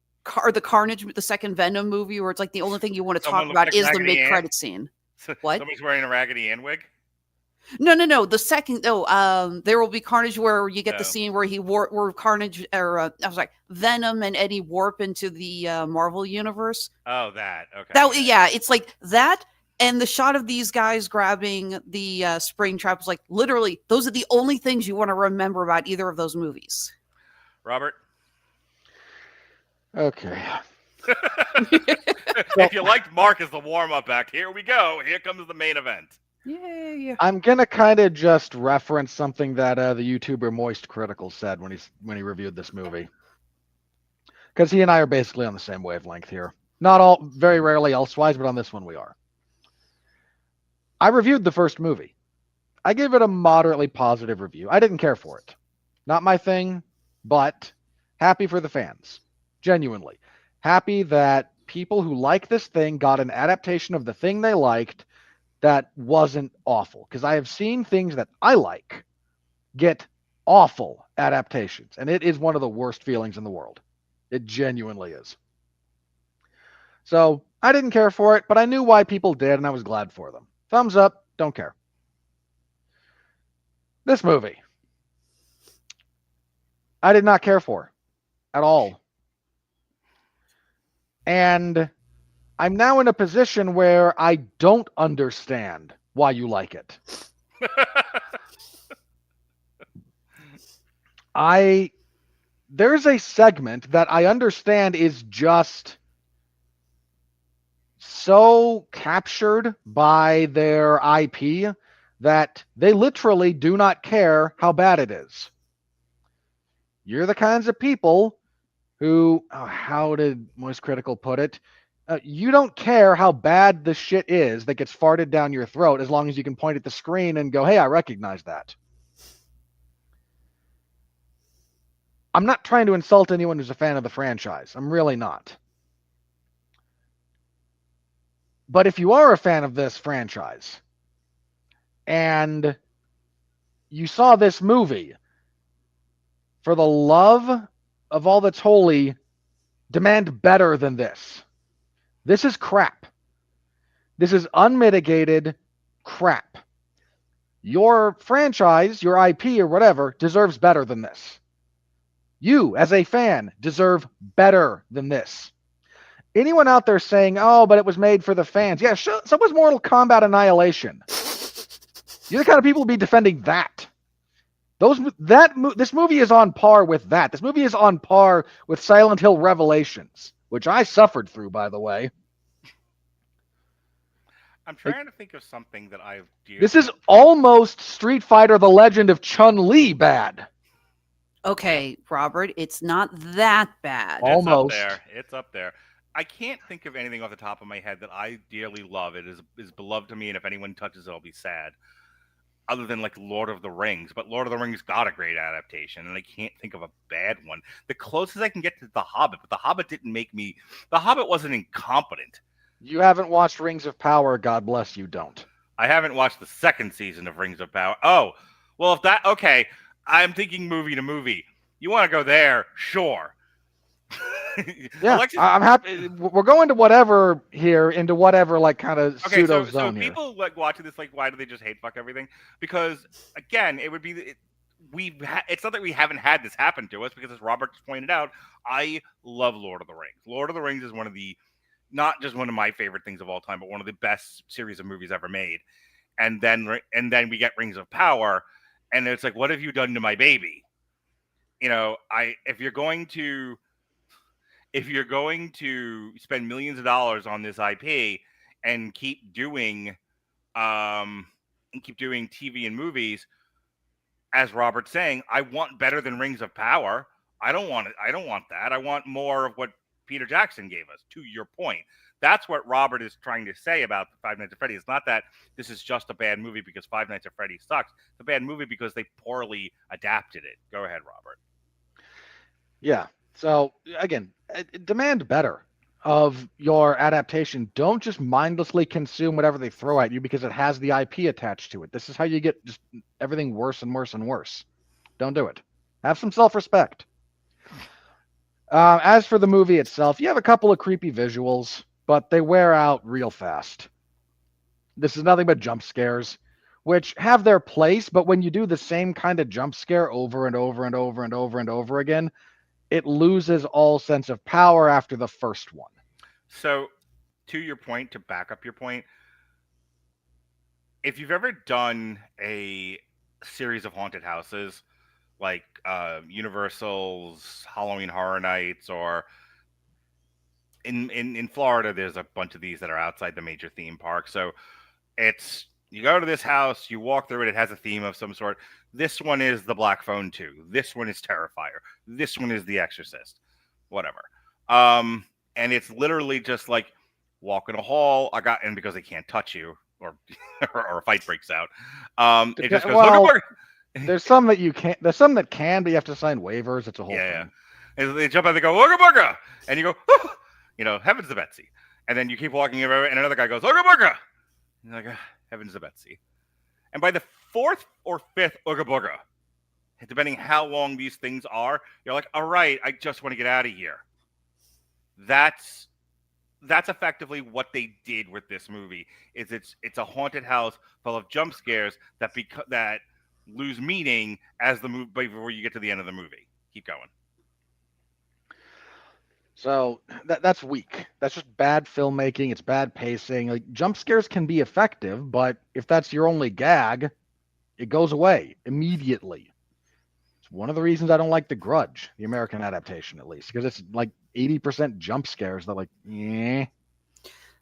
Carnage, the second Venom movie, where it's like the only thing you want to talk about is the mid-credit scene. What? Somebody's wearing a Raggedy Ann wig? No. The second, There Will Be Carnage, where you get the scene where where Carnage, or Venom and Eddie warp into the Marvel universe. Oh, that okay. It's like that, and the shot of these guys grabbing the spring trap was like literally those are the only things you want to remember about either of those movies. Robert. Okay. If you liked Mark as the warm-up act, here we go. Here comes the main event. Yeah. I'm gonna kind of just reference something that the YouTuber Moist Critical said when he reviewed this movie, because he and I are basically on the same wavelength here. Not all, very rarely elsewise, but on this one we are. I reviewed the first movie. I gave it a moderately positive review. I didn't care for it. Not my thing, but happy for the fans. Genuinely happy that people who like this thing got an adaptation of the thing they liked that wasn't awful, because I have seen things that I like get awful adaptations, and it is one of the worst feelings in the world. It genuinely is. So I didn't care for it, but I knew why people did, and I was glad for them. Thumbs up, don't care. This movie, I did not care for at all. And I'm now in a position where I don't understand why you like it. There's a segment that I understand is just so captured by their IP that they literally do not care how bad it is. You're the kinds of people who, how did Moist Critical put it? You don't care how bad the shit is that gets farted down your throat as long as you can point at the screen and go, hey, I recognize that. I'm not trying to insult anyone who's a fan of the franchise. I'm really not. But if you are a fan of this franchise and you saw this movie, for the love of all that's holy, demand better than this. This is crap. This is unmitigated crap. Your franchise, your IP or whatever, deserves better than this. You, as a fan, deserve better than this. Anyone out there saying, oh, but it was made for the fans. Yeah, so was Mortal Kombat Annihilation. You're the kind of people who be defending that. This movie is on par with that. This movie is on par with Silent Hill Revelations, which I suffered through, by the way. I'm trying to think of something that I've... This is almost Street Fighter: The Legend of Chun-Li bad. Okay, Robert, it's not that bad. Almost. It's up there. I can't think of anything off the top of my head that I dearly love. It is beloved to me, and if anyone touches it, I'll be sad. Other than like Lord of the Rings, but Lord of the Rings got a great adaptation, and I can't think of a bad one. The closest I can get to The Hobbit, but The Hobbit didn't make me... The Hobbit wasn't incompetent. You haven't watched Rings of Power, God bless you, don't. I haven't watched the second season of Rings of Power. Oh, well, if that... Okay, I'm thinking movie to movie. You want to go there? Sure. Yeah, Alexis... I'm happy. We're going to whatever here, into whatever like kind of pseudo zone here. So people like watching this, like, why do they just hate fuck everything? Because again, it would be it's not that we haven't had this happen to us, because as Robert pointed out, I love Lord of the Rings. Lord of the Rings is one of the, not just one of my favorite things of all time, but one of the best series of movies ever made. And then we get Rings of Power, and it's like, what have you done to my baby? You know, if you're going to spend millions of dollars on this IP and keep doing TV and movies, as Robert's saying, I want better than Rings of Power. I don't want that. I want more of what Peter Jackson gave us, to your point. That's what Robert is trying to say about Five Nights at Freddy. It's not that this is just a bad movie because Five Nights at Freddy sucks. It's a bad movie because they poorly adapted it. Go ahead, Robert. Yeah. So again, demand better of your adaptation. Don't just mindlessly consume whatever they throw at you because it has the IP attached to it. This is how you get just everything worse and worse and worse. Don't do it. Have some self-respect. As for the movie itself, you have a couple of creepy visuals, but they wear out real fast. This is nothing but jump scares, which have their place, but when you do the same kind of jump scare over and over and over and over and over again, it loses all sense of power after the first one. So, to your point, to back up your point, if you've ever done a series of haunted houses, like Universal's Halloween Horror Nights, or in Florida, there's a bunch of these that are outside the major theme park. So it's, you go to this house, you walk through it, it has a theme of some sort. This one is The Black Phone 2. This one is Terrifier. This one is The Exorcist. Whatever. And it's literally just like walk in a hall. And because they can't touch you, or or a fight breaks out. It just goes, look. There's some that you can't. There's some that can, but you have to sign waivers. It's a whole thing. Yeah. And they jump out, they go, Ooga Booga! And you go, oh! You know, heavens to Betsy. And then you keep walking over, and another guy goes, Ooga Booga! And you're like, heavens to Betsy. And by the fourth or fifth Ooga Booga, depending how long these things are, you're like, all right, I just want to get out of here. That's effectively what they did with this movie. It's a haunted house full of jump scares that lose meaning as the movie before you get to the end of the movie. Keep going. So that's weak. That's just bad filmmaking. It's bad pacing. Like, jump scares can be effective, but if that's your only gag, it goes away immediately. It's one of the reasons I don't like The Grudge, the American adaptation at least, because it's like 80% jump scares. They're like, yeah.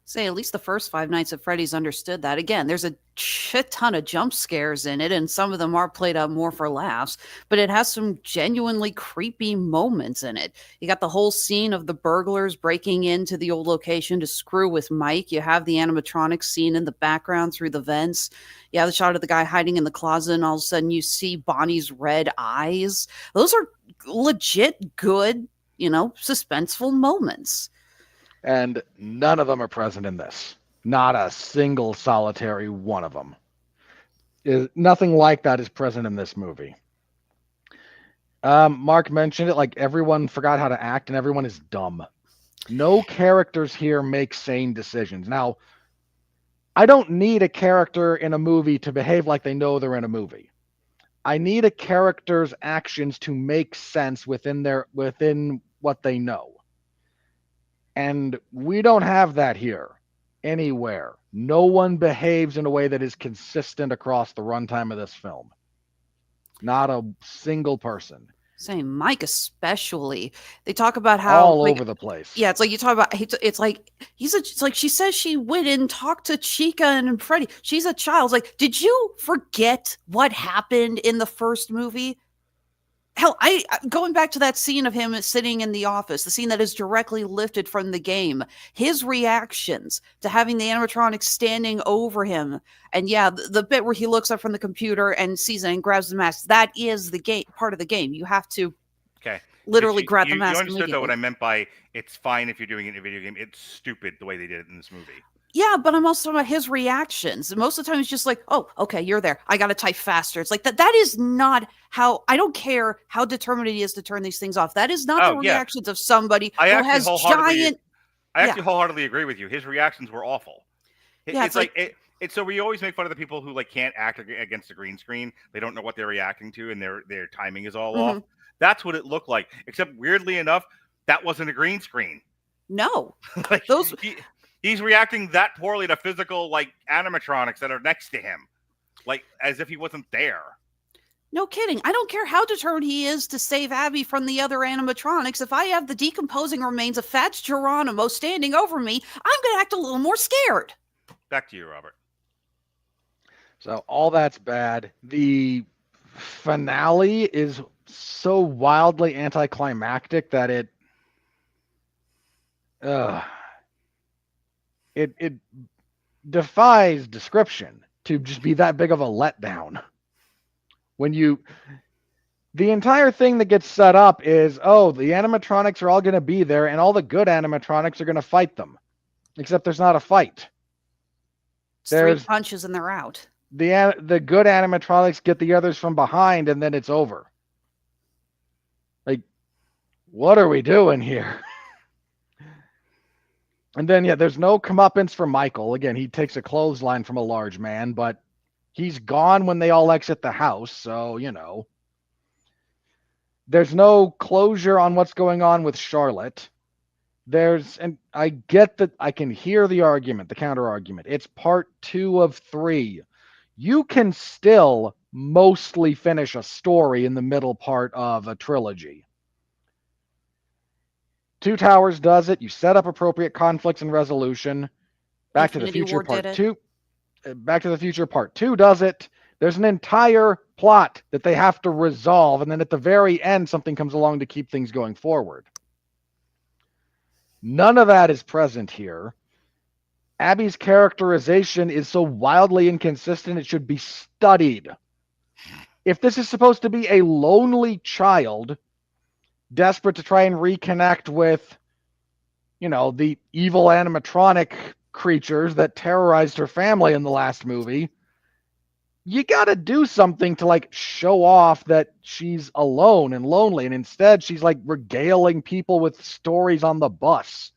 Say at least the first Five Nights at Freddy's understood that. Again, there's a shit ton of jump scares in it, and some of them are played up more for laughs, but it has some genuinely creepy moments in it. You got the whole scene of the burglars breaking into the old location to screw with Mike. You have the animatronic scene in the background through the vents. You have the shot of the guy hiding in the closet, and all of a sudden you see Bonnie's red eyes. Those are legit good, suspenseful moments. And none of them are present in this. Not a single solitary one of them. Nothing like that is present in this movie. Mark mentioned it, like everyone forgot how to act and everyone is dumb. No characters here make sane decisions. Now, I don't need a character in a movie to behave like they know they're in a movie. I need a character's actions to make sense within what they know. And we don't have that here anywhere. No one behaves in a way that is consistent across the runtime of this film. Not a single person. Same, Mike especially. They talk about how all over the place. Yeah, it's like you talk about. It's like it's like she says she went and talked to Chica and Freddy. She's a child. It's like, did you forget what happened in the first movie? Hell, going back to that scene of him sitting in the office, the scene that is directly lifted from the game, his reactions to having the animatronic standing over him, and yeah, the bit where he looks up from the computer and sees it and grabs the mask, that is the game, part of the game. You have to literally grab the mask. You understood though what I meant by it's fine if you're doing it in a video game. It's stupid the way they did it in this movie. Yeah, but I'm also talking about his reactions. Most of the time, it's just like, oh, okay, you're there. I got to type faster. It's like that is not how, I don't care how determined he is to turn these things off. That is not the reactions of somebody who has giant... I actually wholeheartedly agree with you. His reactions were awful. It's like so we always make fun of the people who like can't act against a green screen. They don't know what they're reacting to and their timing is all off. That's what it looked like. Except weirdly enough, that wasn't a green screen. No. Like those... He's reacting that poorly to physical, like, animatronics that are next to him. Like, as if he wasn't there. No kidding. I don't care how determined he is to save Abby from the other animatronics. If I have the decomposing remains of Fats Geronimo standing over me, I'm going to act a little more scared. Back to you, Robert. So, all that's bad. The finale is so wildly anticlimactic that it defies description to just be that big of a letdown. When the entire thing that gets set up is, the animatronics are all going to be there and all the good animatronics are going to fight them. Except there's not a fight. There's 3 punches and they're out. The good animatronics get the others from behind and then it's over. Like, what are we doing here? And then, there's no comeuppance for Michael. Again, he takes a clothesline from a large man, but he's gone when they all exit the house. So, there's no closure on what's going on with Charlotte. And I get that I can hear the argument, the counter argument. It's part 2 of 3. You can still mostly finish a story in the middle part of a trilogy. Two Towers does it. You set up appropriate conflicts and resolution. Back to the Future Part 2. Back to the Future Part 2 does it. There's an entire plot that they have to resolve, and then at the very end, something comes along to keep things going forward. None of that is present here. Abby's characterization is so wildly inconsistent, it should be studied. If this is supposed to be a lonely child desperate to try and reconnect with, the evil animatronic creatures that terrorized her family in the last movie, you got to do something to like show off that she's alone and lonely. And instead she's like regaling people with stories on the bus.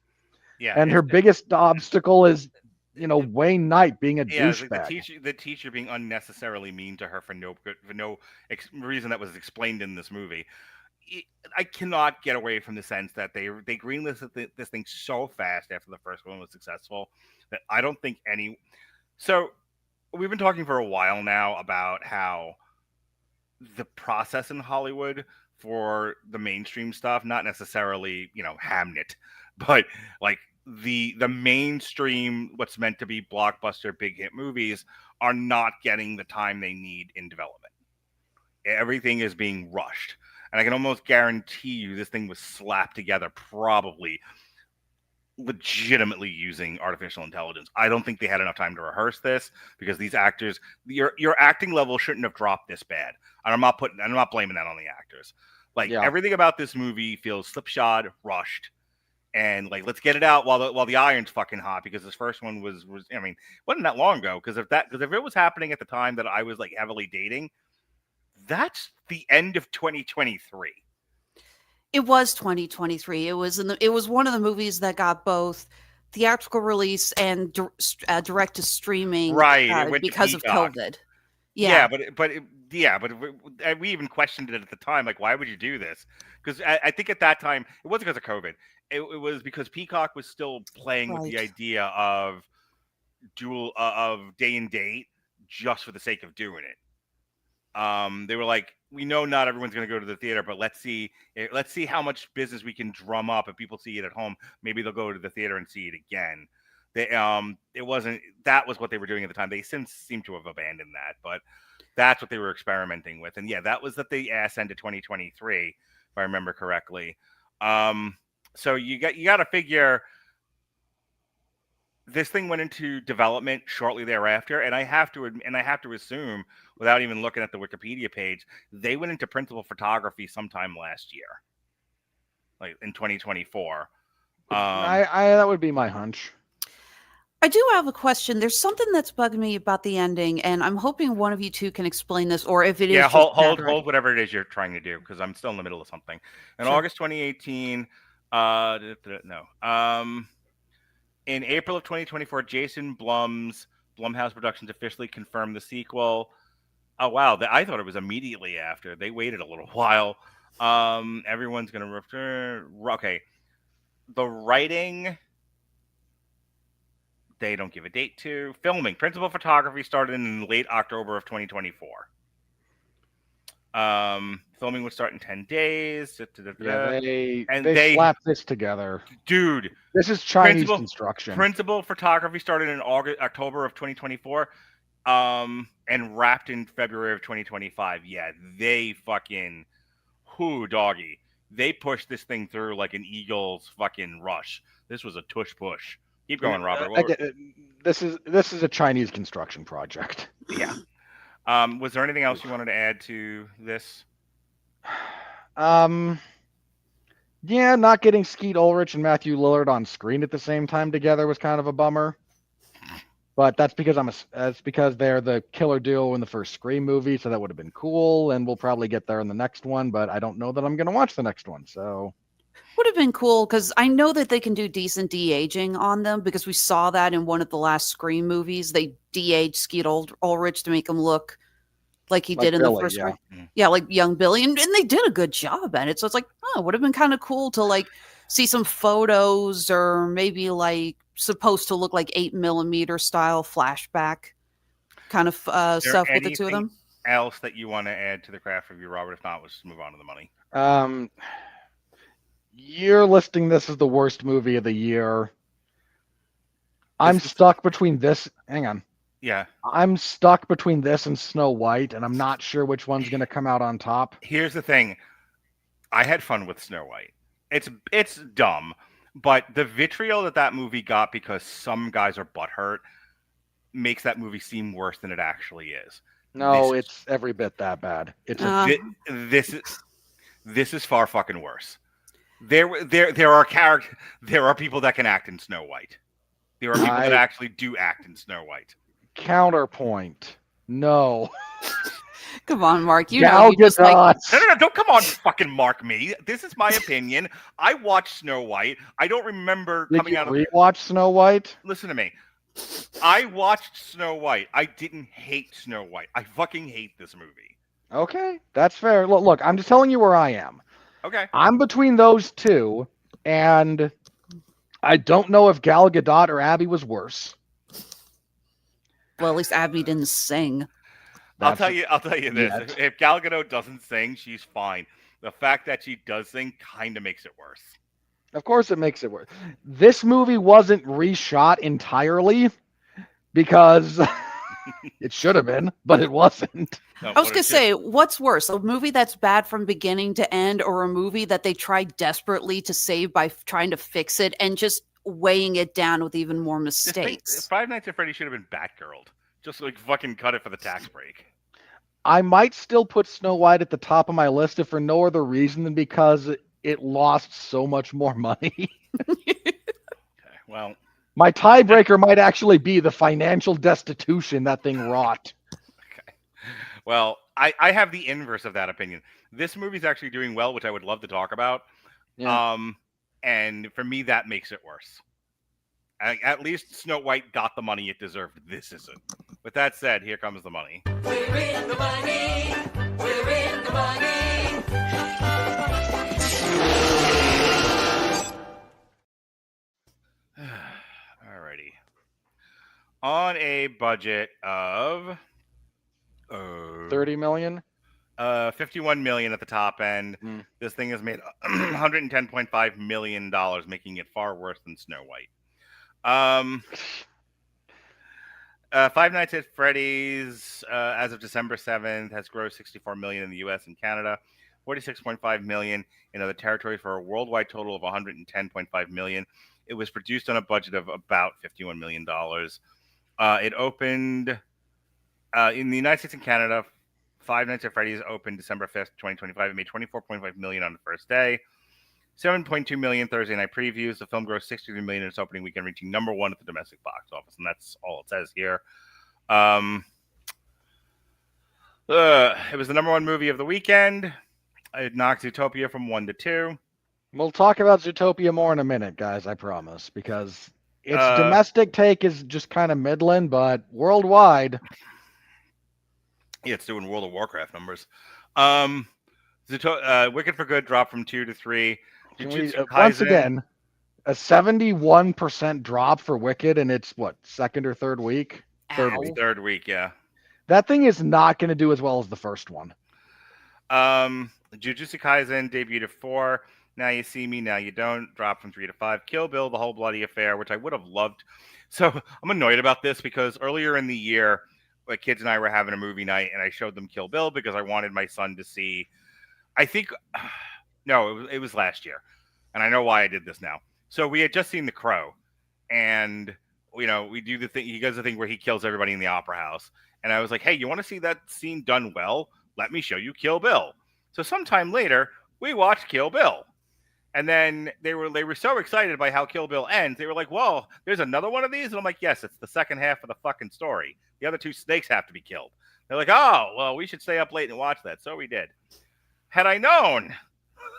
Yeah. And her biggest obstacle is, Wayne Knight being a douchebag. The teacher being unnecessarily mean to her for no reason that was explained in this movie. I cannot get away from the sense that they greenlisted this thing so fast after the first one was successful that I don't think any. So we've been talking for a while now about how the process in Hollywood for the mainstream stuff, not necessarily, Hamnet, but like the mainstream, what's meant to be blockbuster big hit movies, are not getting the time they need in development. Everything is being rushed, and I can almost guarantee you this thing was slapped together probably legitimately using artificial intelligence. I don't think they had enough time to rehearse this, because these actors, your acting level shouldn't have dropped this bad. And I'm not blaming that on the actors. Like, everything about this movie feels slipshod, rushed, and like, let's get it out while the iron's fucking hot, because this first one was I mean, wasn't that long ago, because if it was happening at the time that I was like heavily dating, that's the end of 2023. It was 2023. It was one of the movies that got both theatrical release and direct to streaming, right? Because of COVID. But we even questioned it at the time. Like, why would you do this? Because I think at that time it wasn't because of COVID. It was because Peacock was still playing with the idea of of day and date just for the sake of doing it. They were like, we know not everyone's going to go to the theater, but let's see how much business we can drum up. If people see it at home, maybe they'll go to the theater and see it again. That was what they were doing at the time. They since seem to have abandoned that, but that's what they were experimenting with. And yeah, that was at the ass end of 2023, if I remember correctly. So you got to figure this thing went into development shortly thereafter, and I have to assume, without even looking at the Wikipedia page, they went into principal photography sometime last year, like in 2024. That would be my hunch. I do have a question. There's something that's bugging me about the ending, and I'm hoping one of you two can explain this, or if it is. Yeah, hold whatever it is you're trying to do, because I'm still in the middle of something. In August 2018, in April of 2024, Jason Blumhouse Productions officially confirmed the sequel. Oh, wow. I thought it was immediately after. They waited a little while. Everyone's going to return. Okay. The writing, they don't give a date to. Filming. Principal photography started in late October of 2024. Filming would start in 10 days. They slapped this together. Dude. This is Chinese construction. Principal photography started in October of 2024, and wrapped in February of 2025. Yeah, they fucking, doggy. They pushed this thing through like an eagle's fucking rush. This was a tush push. Keep going, Robert. This is a Chinese construction project. Yeah. Was there anything else you wanted to add to this? Yeah, not getting Skeet Ulrich and Matthew Lillard on screen at the same time together was kind of a bummer. But that's because they're the killer duo in the first Scream movie, so that would have been cool, and we'll probably get there in the next one, but I don't know that I'm going to watch the next one, so... Would have been cool, because I know that they can do decent de-aging on them, because we saw that in one of the last Scream movies. They de-aged Skeet Ulrich to make him look like he did in the first one. Yeah, like young Billy, and they did a good job at it. So it's like, it would have been kind of cool to like see some photos, or maybe like supposed to look like 8mm style flashback kind of stuff with the two of them. Else that you want to add to the craft review, Robert? If not, let's just move on to the money. You're listing this as the worst movie of the year. I'm stuck between this. Hang on. Yeah. I'm stuck between this and Snow White, and I'm not sure which one's going to come out on top. Here's the thing. I had fun with Snow White. It's dumb, but the vitriol that movie got because some guys are butthurt makes that movie seem worse than it actually is. No, it's every bit that bad. This is far fucking worse. There are people that can act in Snow White. There are people that actually do act in Snow White. Counterpoint. No. Come on, Mark. You know, you just like... No, don't come on, fucking mark me. This is my opinion. I watched Snow White. I don't remember coming out of... Did you rewatch Snow White? Listen to me. I watched Snow White. I didn't hate Snow White. I fucking hate this movie. Okay, that's fair. Look, I'm just telling you where I am. Okay. I'm between those two, and I don't know if Gal Gadot or Abby was worse. Well, at least Abby didn't sing. I'll tell you this. Yet. If Gal Gadot doesn't sing, she's fine. The fact that she does sing kind of makes it worse. Of course, it makes it worse. This movie wasn't reshot entirely because it should have been, but it wasn't. No, I was what going it to say, what's worse, a movie that's bad from beginning to end or a movie that they tried desperately to save by trying to fix it and just weighing it down with even more mistakes? Five Nights at Freddy's should have been Batgirled. Just like fucking cut it for the tax break. I might still put Snow White at the top of my list if for no other reason than because it lost so much more money. Okay, well, My tiebreaker might actually be the financial destitution that thing wrought. okay. Well, I have the inverse of that opinion. This movie's actually doing well, which I would love to talk about. Yeah. And for me, that makes it worse. At least Snow White got the money it deserved. This isn't. With that said, here comes the money. We're in the money. We're in the money. Alrighty. On a budget of 30 million? 51 million at the top end. Mm. This thing has made 110.5 million dollars, making it far worse than Snow White. Five Nights at Freddy's, as of December 7th, has grossed 64 million in the US and Canada, 46.5 million in other territories for a worldwide total of 110.5 million. It was produced on a budget of about $51 million. It opened in the United States and Canada. Five Nights at Freddy's opened December 5th, 2025. It made 24.5 million on the first day. 7.2 million Thursday night previews. The film grossed 63 million in its opening weekend, reaching number one at the domestic box office, and that's all it says here. It was the number one movie of the weekend. It knocked Zootopia from 1 to 2. We'll talk about Zootopia more in a minute, guys, I promise, because its domestic take is just kind of middling, but worldwide. Yeah, it's doing World of Warcraft numbers. Wicked for Good dropped from 2 to 3. Once again, a 71% drop for Wicked in its, second or third week? Third week, yeah. That thing is not going to do as well as the first one. Jujutsu Kaisen debuted at 4. Now You See Me, Now You Don't dropped from 3 to 5. Kill Bill, The Whole Bloody Affair, which I would have loved. So I'm annoyed about this because earlier in the year, my kids and I were having a movie night, and I showed them Kill Bill because I wanted my son to see. It was last year, and I know why I did this now. So we had just seen The Crow, and we do the thing. He does the thing where he kills everybody in the opera house, and I was like, "Hey, you want to see that scene done well? Let me show you Kill Bill." So sometime later, we watched Kill Bill, and then they were so excited by how Kill Bill ends. They were like, "Whoa, there's another one of these?" And I'm like, "Yes, it's the second half of the fucking story. The other two snakes have to be killed." They're like, "Oh, well, we should stay up late and watch that." So we did. Had I known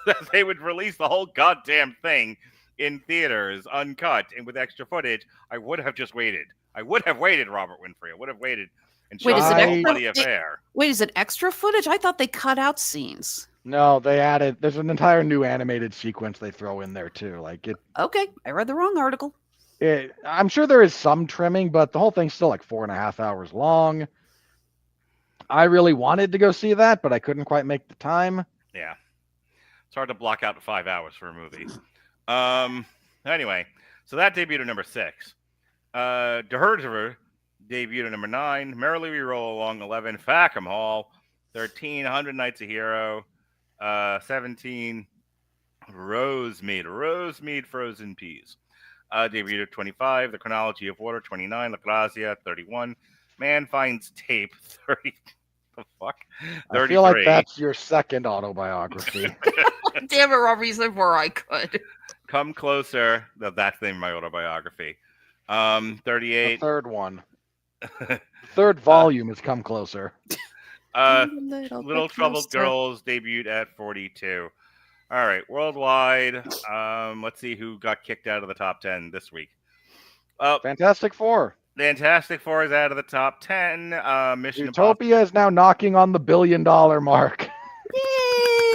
that they would release the whole goddamn thing in theaters, uncut, and with extra footage, I would have just waited. I would have waited, Robert Winfrey. I would have waited and showed the bloody affair. Wait, is it extra footage? I thought they cut out scenes. No, there's an entire new animated sequence they throw in there, too. Okay, I read the wrong article. I'm sure there is some trimming, but the whole thing's still 4.5 hours long. I really wanted to go see that, but I couldn't quite make the time. Yeah. It's hard to block out 5 hours for a movie. Anyway, so that debuted at number 6. Der Herderer debuted at number 9. Merrily We Roll Along 11. Fackham Hall 13. 100 Nights a Hero 17. Rosemead Frozen Peas debuted at 25. The Chronology of Water 29. La Grazia 31. Man Finds Tape 30. The fuck? 33. I feel like that's your second autobiography. Damn it, Robert, you said where I could. Come Closer. That's the name of my autobiography. 38. The third one. Third volume is Come Closer. Little Troubled Girls debuted at 42. All right, worldwide. Let's see who got kicked out of the top 10 this week. Fantastic Four. Fantastic Four is out of the top 10. Mission Utopia is now knocking on the $1 billion mark.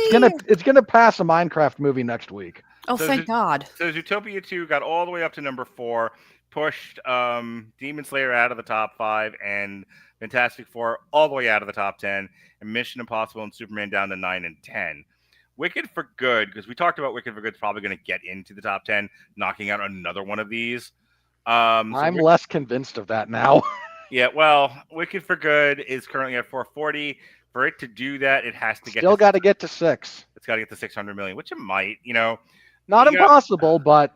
It's gonna pass a Minecraft movie next week. Oh, thank God. So Zootopia 2 got all the way up to number 4, pushed Demon Slayer out of the top 5, and Fantastic Four all the way out of the top 10, and Mission Impossible and Superman down to 9 and 10. Wicked for Good, because we talked about Wicked for Good, is probably going to get into the top 10, knocking out another one of these. I'm less convinced of that now. Yeah, well, Wicked for Good is currently at 440. For it to do that, it has to get Still got to get to 6. It's got to get to 600 million, which it might. You know, Not you impossible, but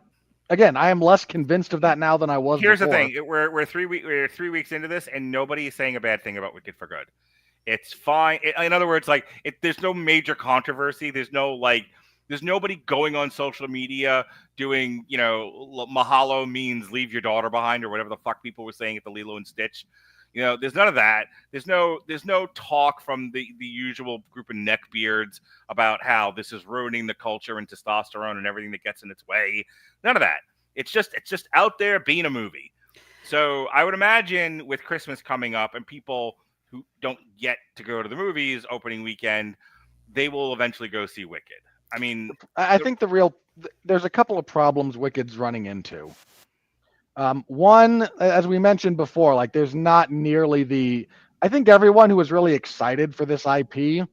again, I am less convinced of that now than I was. Here's before. the thing: we're 3 weeks into this, and nobody is saying a bad thing about Wicked for Good. It's fine. In other words, like there's no major controversy. There's nobody going on social media doing, mahalo means leave your daughter behind or whatever the fuck people were saying at the Lilo and Stitch. There's none of that. There's no talk from the usual group of neckbeards about how this is ruining the culture and testosterone and everything that gets in its way. None of that. It's just out there being a movie. So I would imagine with Christmas coming up and people who don't get to go to the movies opening weekend, they will eventually go see Wicked. I mean, I think there's a couple of problems Wicked's running into. One, as we mentioned before, like there's not nearly I think everyone who was really excited for this IP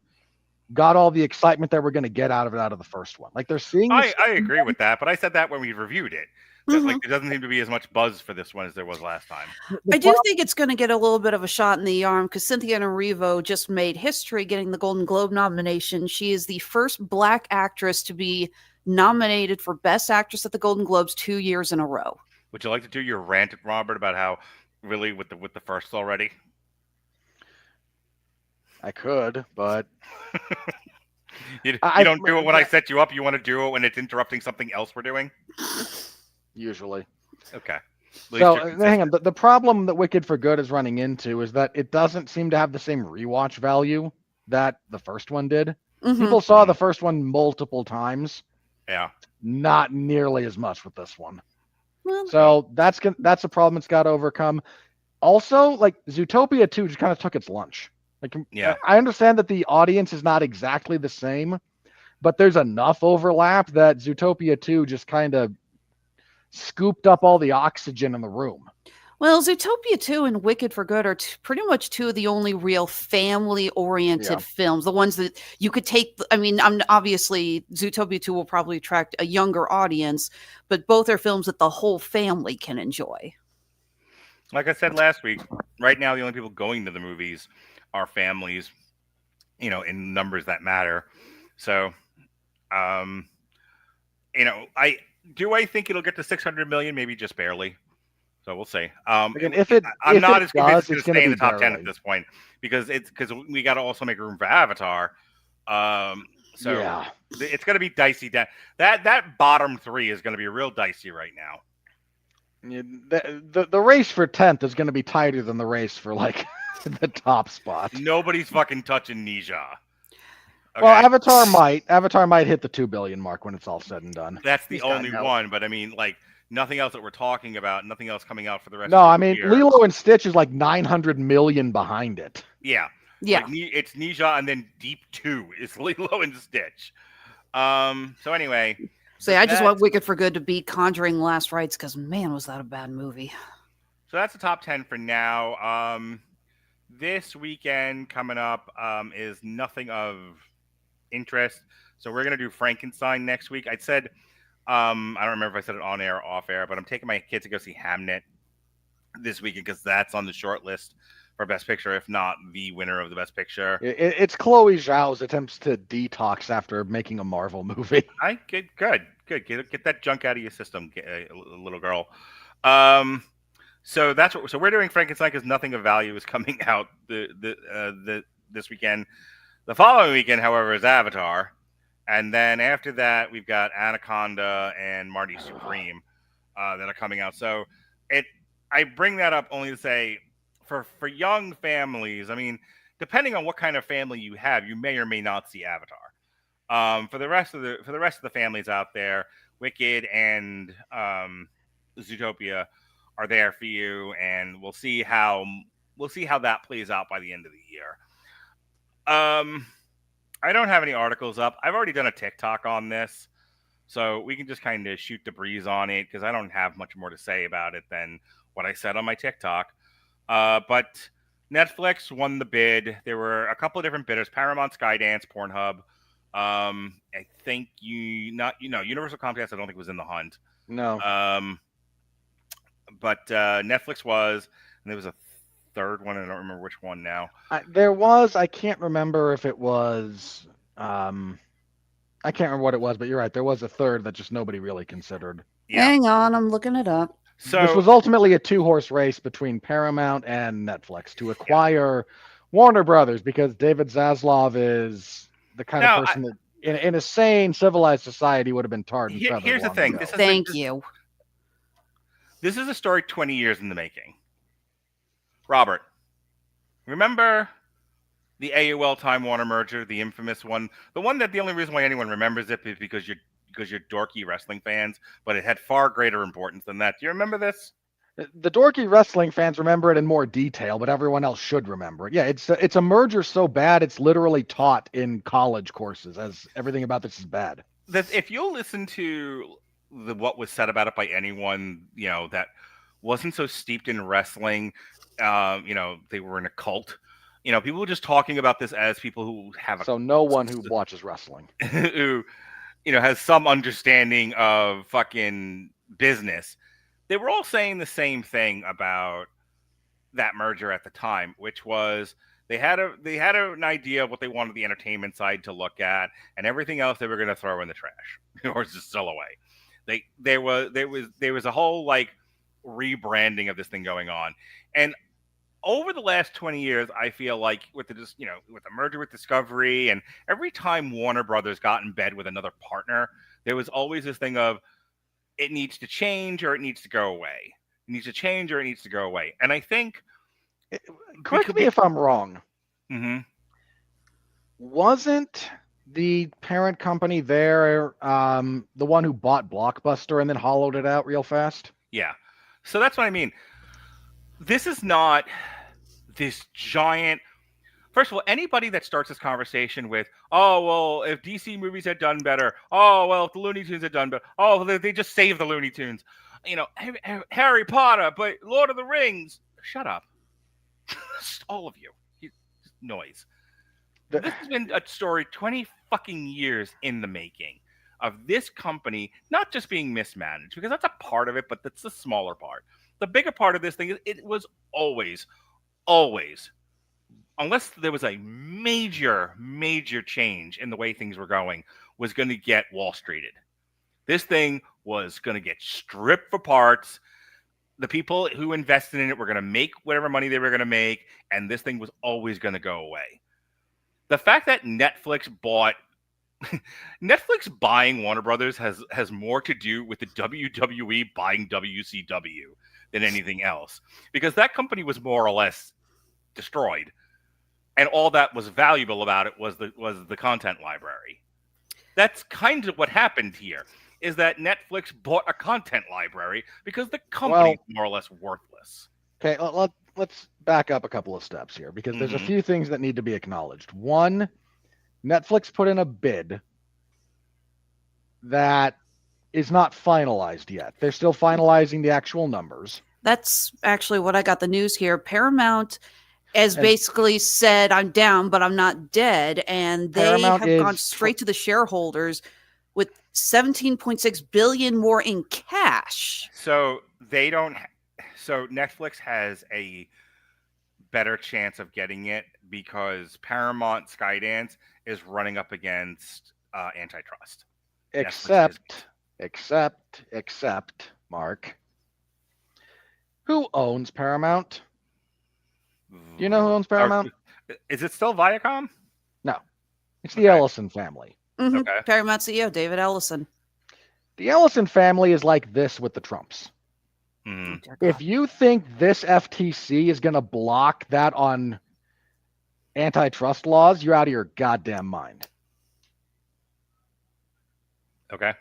got all the excitement that we're going to get out of the first one. Like they're seeing. I agree with that, but I said that when we reviewed it. That, like, there doesn't seem to be as much buzz for this one as there was last time. I do think it's going to get a little bit of a shot in the arm because Cynthia Erivo just made history getting the Golden Globe nomination. She is the first Black actress to be nominated for Best Actress at the Golden Globes 2 years in a row. Would you like to do your rant, Robert, about how really with the first already? I could, but you don't do it when I set you up. You want to do it when it's interrupting something else we're doing? Usually. Okay. So hang on. The problem that Wicked for Good is running into is that it doesn't seem to have the same rewatch value that the first one did. People saw the first one multiple times. Yeah. Not nearly as much with this one. So that's a problem it's got to overcome. Also, like Zootopia 2 just kind of took its lunch. Like, yeah, I understand that the audience is not exactly the same, but there's enough overlap that Zootopia 2 just kind of scooped up all the oxygen in the room. Well, Zootopia 2 and Wicked for Good are pretty much two of the only real family-oriented films. The ones that you could take. I mean, obviously, Zootopia 2 will probably attract a younger audience, but both are films that the whole family can enjoy. Like I said last week, right now the only people going to the movies are families, in numbers that matter. So, I think it'll get to 600 million, maybe just barely. So we'll see. Again, I'm not as convinced it's going to stay in the top 10 at this point because we got to also make room for Avatar. So it's going to be dicey. That bottom 3 is going to be real dicey right now. The race for 10th is going to be tighter than the race for like the top spot. Nobody's fucking touching Nisha. Okay. Well, Avatar might hit the 2 billion mark when it's all said and done. That's the only one, but I mean, like, nothing else that we're talking about, nothing else coming out for the rest of the year. No, I mean, Lilo and Stitch is like 900 million behind it. Yeah. Yeah. Like, it's Nisha, and then Deep 2 is Lilo and Stitch. So anyway. So I just want Wicked for Good to beat Conjuring Last Rites because, man, was that a bad movie. So that's the top 10 for now. This weekend coming up is nothing of interest. So we're going to do Frankenstein next week. I said, I don't remember if I said it on air or off air, but I'm taking my kids to go see Hamnet this weekend because that's on the short list for Best Picture, if not the winner of the Best Picture. It's Chloe Zhao's attempts to detox after making a Marvel movie. Good. Get that junk out of your system, little girl. So that's what. So we're doing Frankenstein because nothing of value is coming out this weekend. The following weekend, however, is Avatar. And then after that, we've got Anaconda and Marty Supreme that are coming out. So I bring that up only to say for young families, I mean, depending on what kind of family you have, you may or may not see Avatar. For the rest of the families out there, Wicked and Zootopia are there for you, and we'll see how that plays out by the end of the year. I don't have any articles up. I've already done a TikTok on this, so we can just kind of shoot the breeze on it because I don't have much more to say about it than what I said on my TikTok. But Netflix won the bid. There were a couple of different bidders: Paramount, Skydance, Pornhub, I think Universal Comcast. I don't think was in the hunt. No. But Netflix was, and there was a third one. I don't remember which one now. There was. I can't remember if it was. I can't remember what it was, but you're right. There was a third that just nobody really considered. Yeah. Hang on, I'm looking it up. So This was ultimately a two-horse race between Paramount and Netflix to acquire Warner Brothers, because David Zaslav is the kind of person that, in a sane, civilized society, would have been tarred and feathered. Here's the long thing. ago. Thank you. This is a story 20 years in the making. Robert, remember the AOL Time Warner merger, the infamous one, the one that the only reason why anyone remembers it is because you're dorky wrestling fans, but it had far greater importance than that. Do you remember this? The dorky wrestling fans remember it in more detail, but everyone else should remember it. Yeah, it's a merger so bad it's literally taught in college courses as everything about this is bad. If you'll listen to what was said about it by anyone, that wasn't so steeped in wrestling, they were in a cult. People were just talking about this as people who have So no one who watches wrestling who has some understanding of fucking business. They were all saying the same thing about that merger at the time, which was they had an idea of what they wanted the entertainment side to look at, and everything else they were going to throw in the trash or just sell away. There was a whole like rebranding of this thing going on, and over the last 20 years, I feel like with the merger with Discovery, and every time Warner Brothers got in bed with another partner, there was always this thing of it needs to change or it needs to go away. It needs to change or it needs to go away. And I think, correct me if I'm wrong. Mm-hmm. Wasn't the parent company there the one who bought Blockbuster and then hollowed it out real fast? Yeah. So that's what I mean. This is not this giant. First of all, anybody that starts this conversation with, oh, well, if DC movies had done better, oh, well, if the Looney Tunes had done better, oh, they just saved the Looney Tunes. Harry Potter, but Lord of the Rings. Shut up. All of you. Noise. This has been a story 20 fucking years in the making of this company not just being mismanaged, because that's a part of it, but that's the smaller part. The bigger part of this thing is it was always, unless there was a major change in the way things were going, was going to get Wall Streeted. This thing was going to get stripped for parts. The people who invested in it were going to make whatever money they were going to make, and this thing was always going to go away. The fact that Netflix buying Warner Brothers has more to do with the WWE buying WCW than anything else, because that company was more or less destroyed, and all that was valuable about it was the content library. That's kind of what happened here, is that Netflix bought a content library because the company is more or less worthless. Okay, let's back up a couple of steps here, because there's a few things that need to be acknowledged. One, Netflix put in a bid that is not finalized yet. They're still finalizing the actual numbers. That's actually what I got the news here. Paramount has basically said, I'm down, but I'm not dead. And they Paramount have gone straight to the shareholders with $17.6 billion more in cash. So Netflix has a better chance of getting it because Paramount Skydance is running up against antitrust. Except, Mark, who owns Paramount? Do you know who owns Paramount? Is it still Viacom? No, it's the Ellison family. Mm-hmm. Okay. Paramount CEO David Ellison. The Ellison family is like this with the Trumps. Mm-hmm. If you think this FTC is going to block that on antitrust laws, you're out of your goddamn mind. Okay.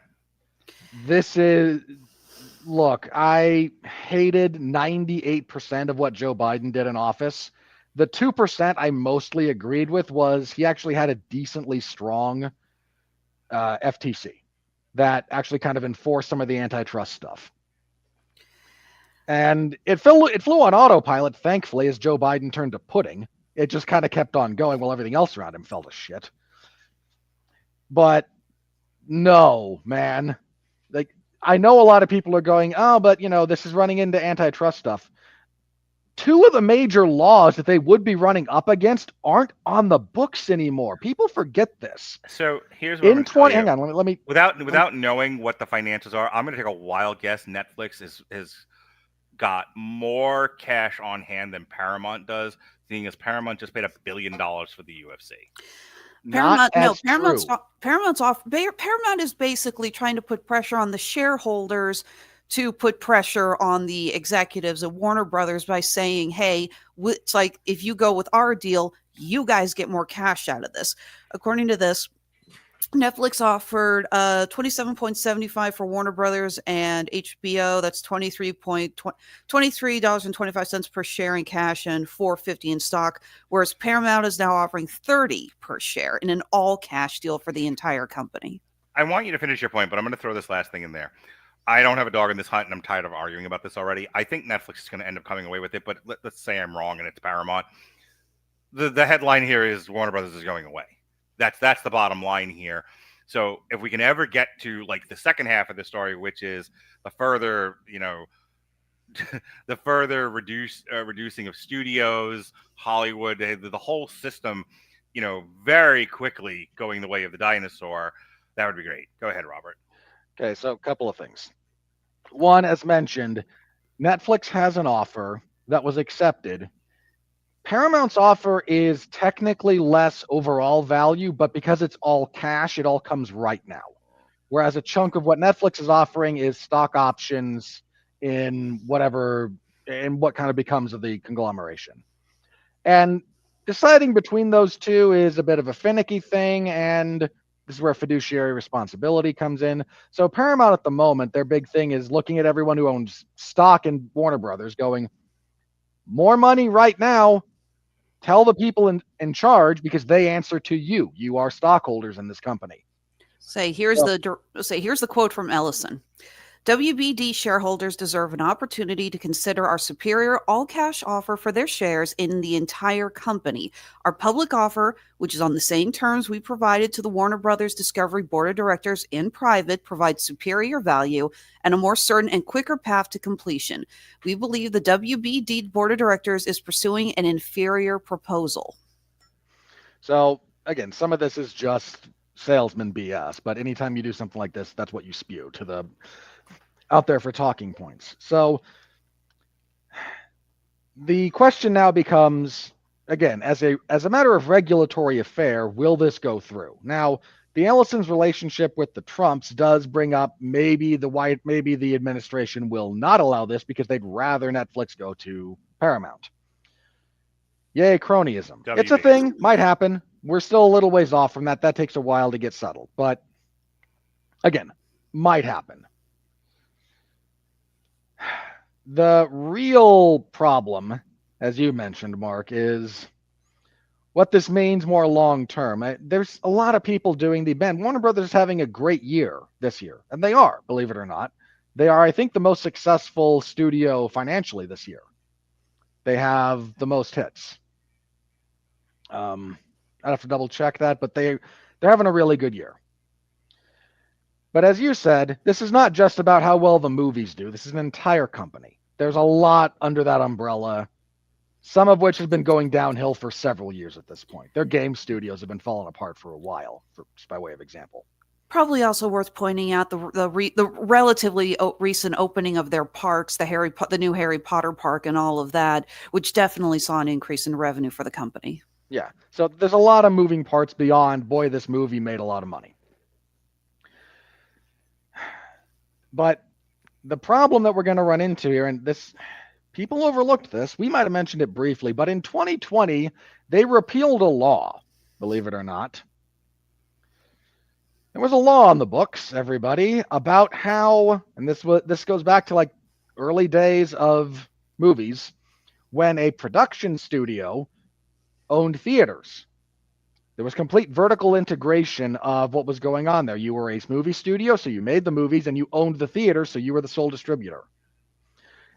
Look, I hated 98% of what Joe Biden did in office. The 2% I mostly agreed with was he actually had a decently strong FTC that actually kind of enforced some of the antitrust stuff. And it flew on autopilot, thankfully, as Joe Biden turned to pudding. It just kind of kept on going while everything else around him fell to shit. But no, man. Like, I know a lot of people are going, oh, but this is running into antitrust stuff. Two of the major laws that they would be running up against aren't on the books anymore. People forget this. So here's what I'm In going to tell 20, you. hang on, let me Without knowing what the financials are, I'm going to take a wild guess. Netflix has got more cash on hand than Paramount does, seeing as Paramount just paid $1 billion for the UFC. not as Paramount's true. Paramount is basically trying to put pressure on the shareholders to put pressure on the executives of Warner Brothers by saying, hey, it's like, if you go with our deal, you guys get more cash out of this. According to this, Netflix offered $27.75 for Warner Brothers and HBO. That's $23.25 per share in cash and $4.50 in stock. Whereas Paramount is now offering $30 per share in an all cash deal for the entire company. I want you to finish your point, but I'm going to throw this last thing in there. I don't have a dog in this hunt, and I'm tired of arguing about this already. I think Netflix is going to end up coming away with it, but let's say I'm wrong and it's Paramount. The headline here is Warner Brothers is going away. That's the bottom line here. So if we can ever get to like the second half of the story, which is the further, the further reducing of studios, Hollywood, the whole system, very quickly going the way of the dinosaur, that would be great. Go ahead, Robert. Okay, so a couple of things. One, as mentioned, Netflix has an offer that was accepted. Paramount's offer is technically less overall value, but because it's all cash, it all comes right now. Whereas a chunk of what Netflix is offering is stock options in what kind of becomes of the conglomeration. And deciding between those two is a bit of a finicky thing, and this is where fiduciary responsibility comes in. So Paramount at the moment, their big thing is looking at everyone who owns stock in Warner Brothers going, more money right now. Tell the people in charge because they answer to you. You are stockholders in this company. Here's the quote from Ellison. WBD shareholders deserve an opportunity to consider our superior all-cash offer for their shares in the entire company. Our public offer, which is on the same terms we provided to the Warner Brothers Discovery Board of Directors in private, provides superior value and a more certain and quicker path to completion. We believe the WBD Board of Directors is pursuing an inferior proposal. So, again, some of this is just salesman BS, but anytime you do something like this, that's what you spew to the out there for talking points. So the question now becomes, again, as a matter of regulatory affair, will this go through? Now, the Ellison's relationship with the Trumps does bring up maybe the administration will not allow this because they'd rather Netflix go to Paramount. Yay, cronyism. WB. It's a thing, might happen. We're still a little ways off from that. That takes a while to get settled. But again, might happen. The real problem, as you mentioned, Mark, is what this means more long term. There's a lot of people doing the band. Warner Brothers is having a great year this year, and they are, believe it or not. They are, I think, the most successful studio financially this year. They have the most hits. I'd have to double check that, but they're having a really good year. But as you said, this is not just about how well the movies do. This is an entire company. There's a lot under that umbrella, some of which has been going downhill for several years at this point. Their game studios have been falling apart for a while, just by way of example. Probably also worth pointing out the relatively recent opening of their parks, the new Harry Potter park and all of that, which definitely saw an increase in revenue for the company. Yeah, so there's a lot of moving parts beyond, boy, this movie made a lot of money. But the problem that we're going to run into here, and this, people overlooked this, we might have mentioned it briefly, but in 2020, they repealed a law, believe it or not. There was a law on the books, everybody, about how, and this goes back to like early days of movies, when a production studio owned theaters. There was complete vertical integration of what was going on there. You were a movie studio, so you made the movies, and you owned the theater, so you were the sole distributor.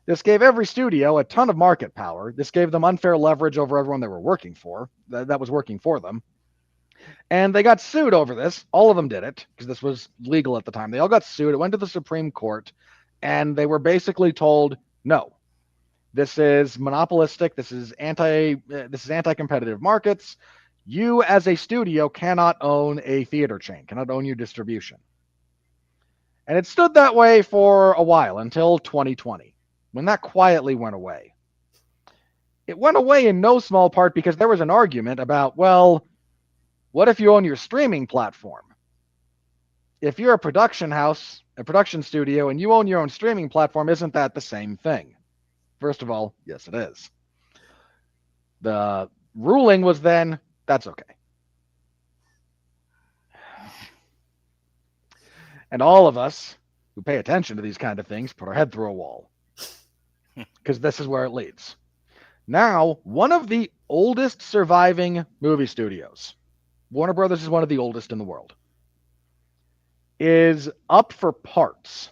This gave every studio a ton of market power. This gave them unfair leverage over everyone they were working for, that was working for them. And they got sued over this. All of them did it because this was legal at the time. They all got sued. It went to the Supreme Court, and they were basically told, no, this is monopolistic. This is anti-competitive markets. You as a studio cannot own a theater chain, cannot own your distribution. And it stood that way for a while until 2020, when that quietly went away. It went away in no small part because there was an argument about, well, what if you own your streaming platform? If you're a production house, a production studio, and you own your own streaming platform, isn't that the same thing? First of all, yes, it is. The ruling was then, that's okay. And all of us who pay attention to these kind of things put our head through a wall because this is where it leads. Now, one of the oldest surviving movie studios, Warner Brothers is one of the oldest in the world, is up for parts.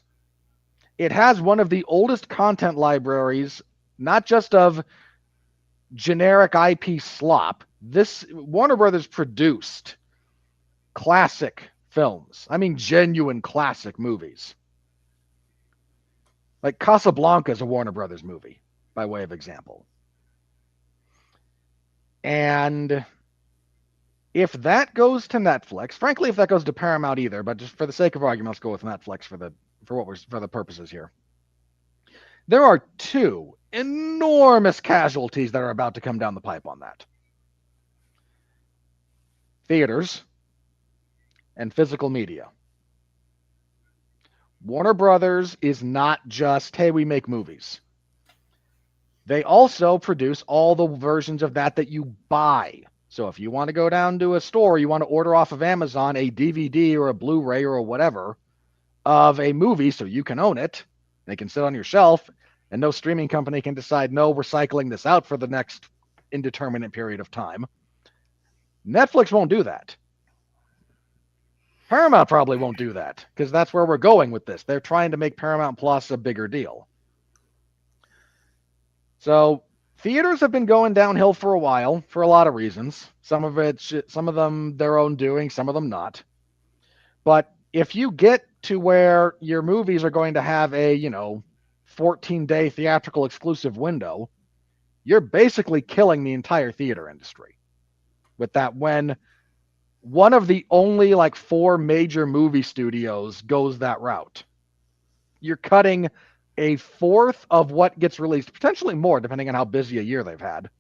It has one of the oldest content libraries, not just of generic IP slop. This Warner Brothers produced classic films. I mean, genuine classic movies. Like Casablanca is a Warner Brothers movie, by way of example. And if that goes to Netflix, frankly, if that goes to Paramount either, but just for the sake of argument, let's go with Netflix for the purposes here. There are two enormous casualties that are about to come down the pipe on that. Theaters and physical media. Warner Brothers is not just, hey, we make movies. They also produce all the versions of that you buy. So if you want to go down to a store, you want to order off of Amazon a DVD or a Blu-ray or whatever of a movie so you can own it. They can sit on your shelf, and no streaming company can decide, no, we're cycling this out for the next indeterminate period of time. Netflix won't do that. Paramount probably won't do that because that's where we're going with this. They're trying to make Paramount Plus a bigger deal. So theaters have been going downhill for a while for a lot of reasons. Some of them their own doing, some of them not. But if you get to where your movies are going to have a, 14-day theatrical exclusive window, you're basically killing the entire theater industry. With that, when one of the only 4 major movie studios goes that route, you're cutting a fourth of what gets released, potentially more, depending on how busy a year they've had.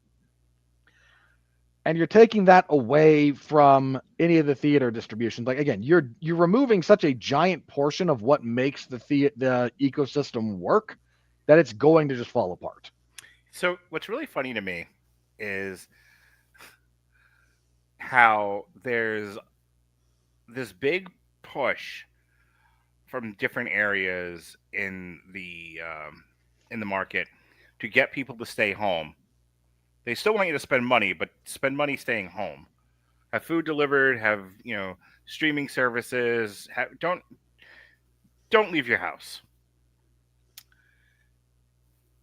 And you're taking that away from any of the theater distributions. Like, again, you're removing such a giant portion of what makes the ecosystem work that it's going to just fall apart. So what's really funny to me is how there's this big push from different areas in the market to get people to stay home. They still want you to spend money, but spend money staying home. Have food delivered. Have streaming services. Don't leave your house.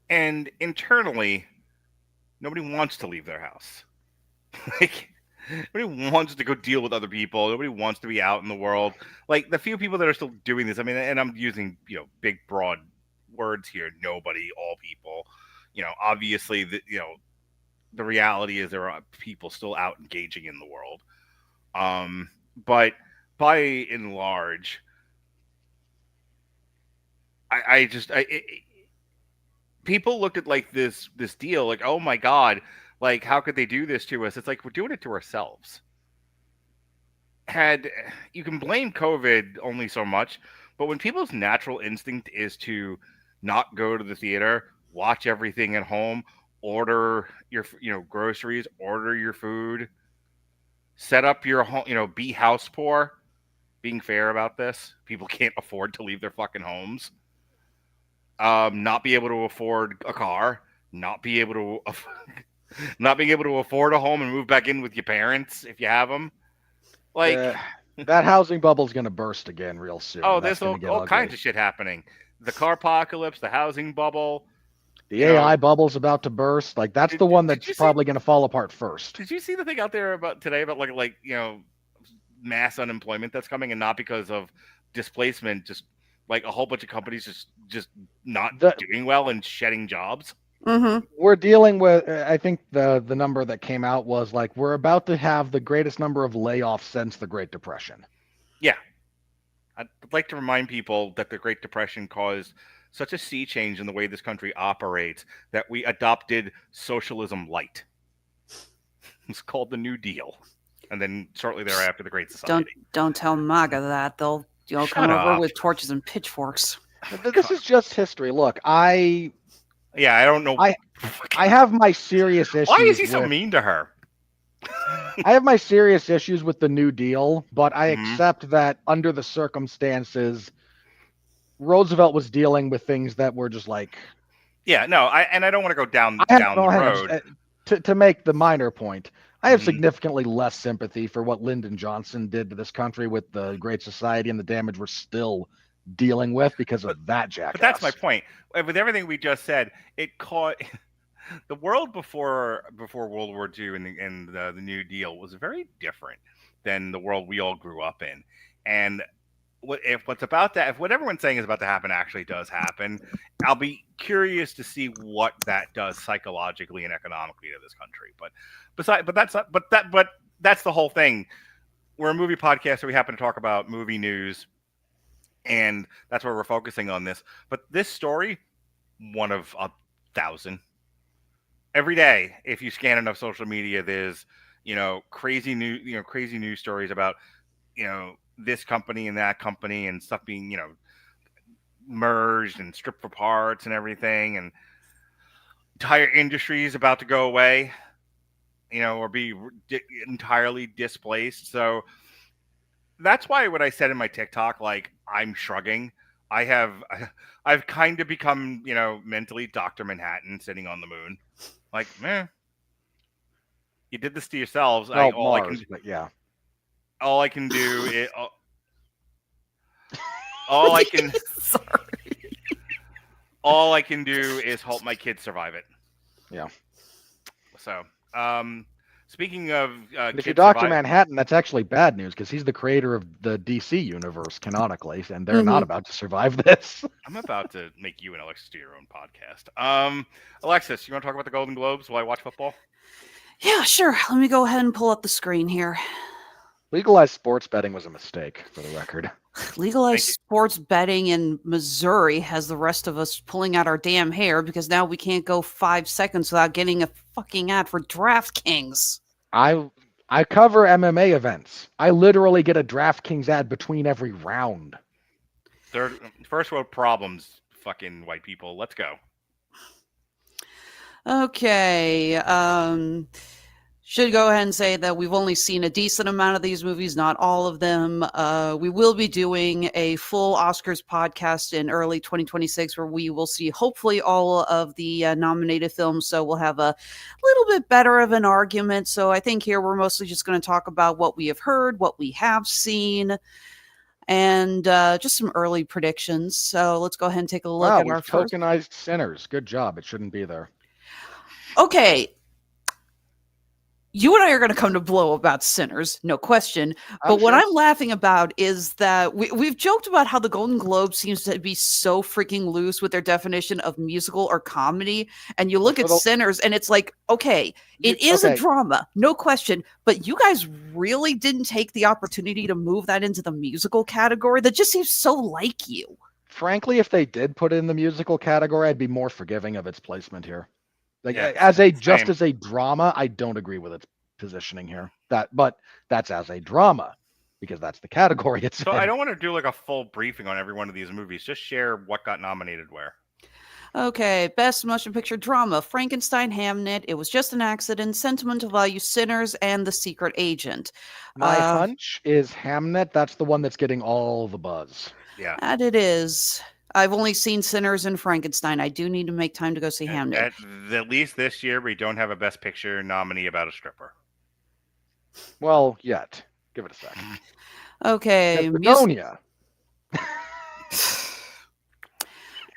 And internally, nobody wants to leave their house. Nobody wants to go deal with other people. Nobody wants to be out in the world. Like, the few people that are still doing this, I mean, and I'm using, big, broad words here. Nobody, all people. Obviously, the reality is there are people still out engaging in the world. But by and large, people look at this deal like, oh my God, like, how could they do this to us? It's like, we're doing it to ourselves. You can blame COVID only so much, but when people's natural instinct is to not go to the theater, watch everything at home, order your groceries, order your food, set up your home, be house poor. Being fair about this, people can't afford to leave their fucking homes. Not be able to afford a car, not being able to afford a home and move back in with your parents if you have them. Like, that housing bubble is going to burst again real soon. Oh, there's all kinds of shit happening. The car apocalypse, the housing bubble. The AI bubble's about to burst. Like, that's the one that's probably going to fall apart first. Did you see the thing out there today about like mass unemployment that's coming, and not because of displacement. Just like a whole bunch of companies just not doing well and shedding jobs. Mm-hmm. We're dealing with, I think the number that came out was like, we're about to have the greatest number of layoffs since the Great Depression. Yeah. I'd like to remind people that the Great Depression caused such a sea change in the way this country operates that we adopted socialism light. It's called the New Deal. And then shortly thereafter, the Great Society. Don't tell MAGA that. They'll come over with torches and pitchforks. This is just history. Look, I don't know. I have my serious issues. Why is he so mean to her? I have my serious issues with the New Deal, but I accept that under the circumstances, Roosevelt was dealing with things that were just like. Yeah, no, I don't want to go down the road. To make the minor point, I have significantly less sympathy for what Lyndon Johnson did to this country with the Great Society and the damage we're still dealing with because of that jackass. But that's my point. With everything we just said, it caught the world before World War II and the New Deal was very different than the world we all grew up in. And if what everyone's saying is about to happen actually does happen, I'll be curious to see what that does psychologically and economically to this country. But that's the whole thing. We're a movie podcast, so we happen to talk about movie news, and that's where we're focusing on this. But this story, one of 1,000. Every day, if you scan enough social media, there's crazy news stories about this company and that company and stuff being merged and stripped for parts and everything, and entire industries about to go away, or be entirely displaced. So that's why what I said in my TikTok, like, I'm shrugging. I've kind of become, mentally Dr. Manhattan sitting on the moon. Like, you did this to yourselves. All I can do is all I can do is help my kids survive it. Yeah. So, speaking of if you're Dr. Manhattan, that's actually bad news because he's the creator of the DC universe canonically, and they're not about to survive this. I'm about to make you and Alexis do your own podcast. Alexis, you want to talk about the Golden Globes while I watch football? Yeah, sure. Let me go ahead and pull up the screen here. Legalized sports betting was a mistake, for the record. Legalized sports betting in Missouri has the rest of us pulling out our damn hair because now we can't go 5 seconds without getting a fucking ad for DraftKings. I cover MMA events. I literally get a DraftKings ad between every round. First world problems, fucking white people. Let's go. Okay. Should go ahead and say that we've only seen a decent amount of these movies, not all of them. We will be doing a full Oscars podcast in early 2026 where we will see hopefully all of the nominated films. So we'll have a little bit better of an argument. So I think here we're mostly just going to talk about what we have heard, what we have seen, and just some early predictions. So let's go ahead and take a look at our first. Tokenized Sinners. Good job. It shouldn't be there. Okay. You and I are going to come to blow about Sinners, no question. But what I'm laughing about is that we've joked about how the Golden Globe seems to be so freaking loose with their definition of musical or comedy. And you look at Sinners and it's like, okay, it is a drama, no question. But you guys really didn't take the opportunity to move that into the musical category. That just seems so like you. Frankly, if they did put it in the musical category, I'd be more forgiving of its placement here. Like as a drama, I don't agree with its positioning here. But that's as a drama because that's the category it's in. I don't want to do like a full briefing on every one of these movies. Just share what got nominated where. Okay, Best Motion Picture Drama: Frankenstein, Hamnet, It Was Just an Accident, Sentimental Value, Sinners, and The Secret Agent. My hunch is Hamnet. That's the one that's getting all the buzz. Yeah, and it is. I've only seen Sinners and Frankenstein. I do need to make time to go see Hamnet. At least this year, we don't have a Best Picture nominee about a stripper. Well, yet. Give it a second. Okay. Begonia.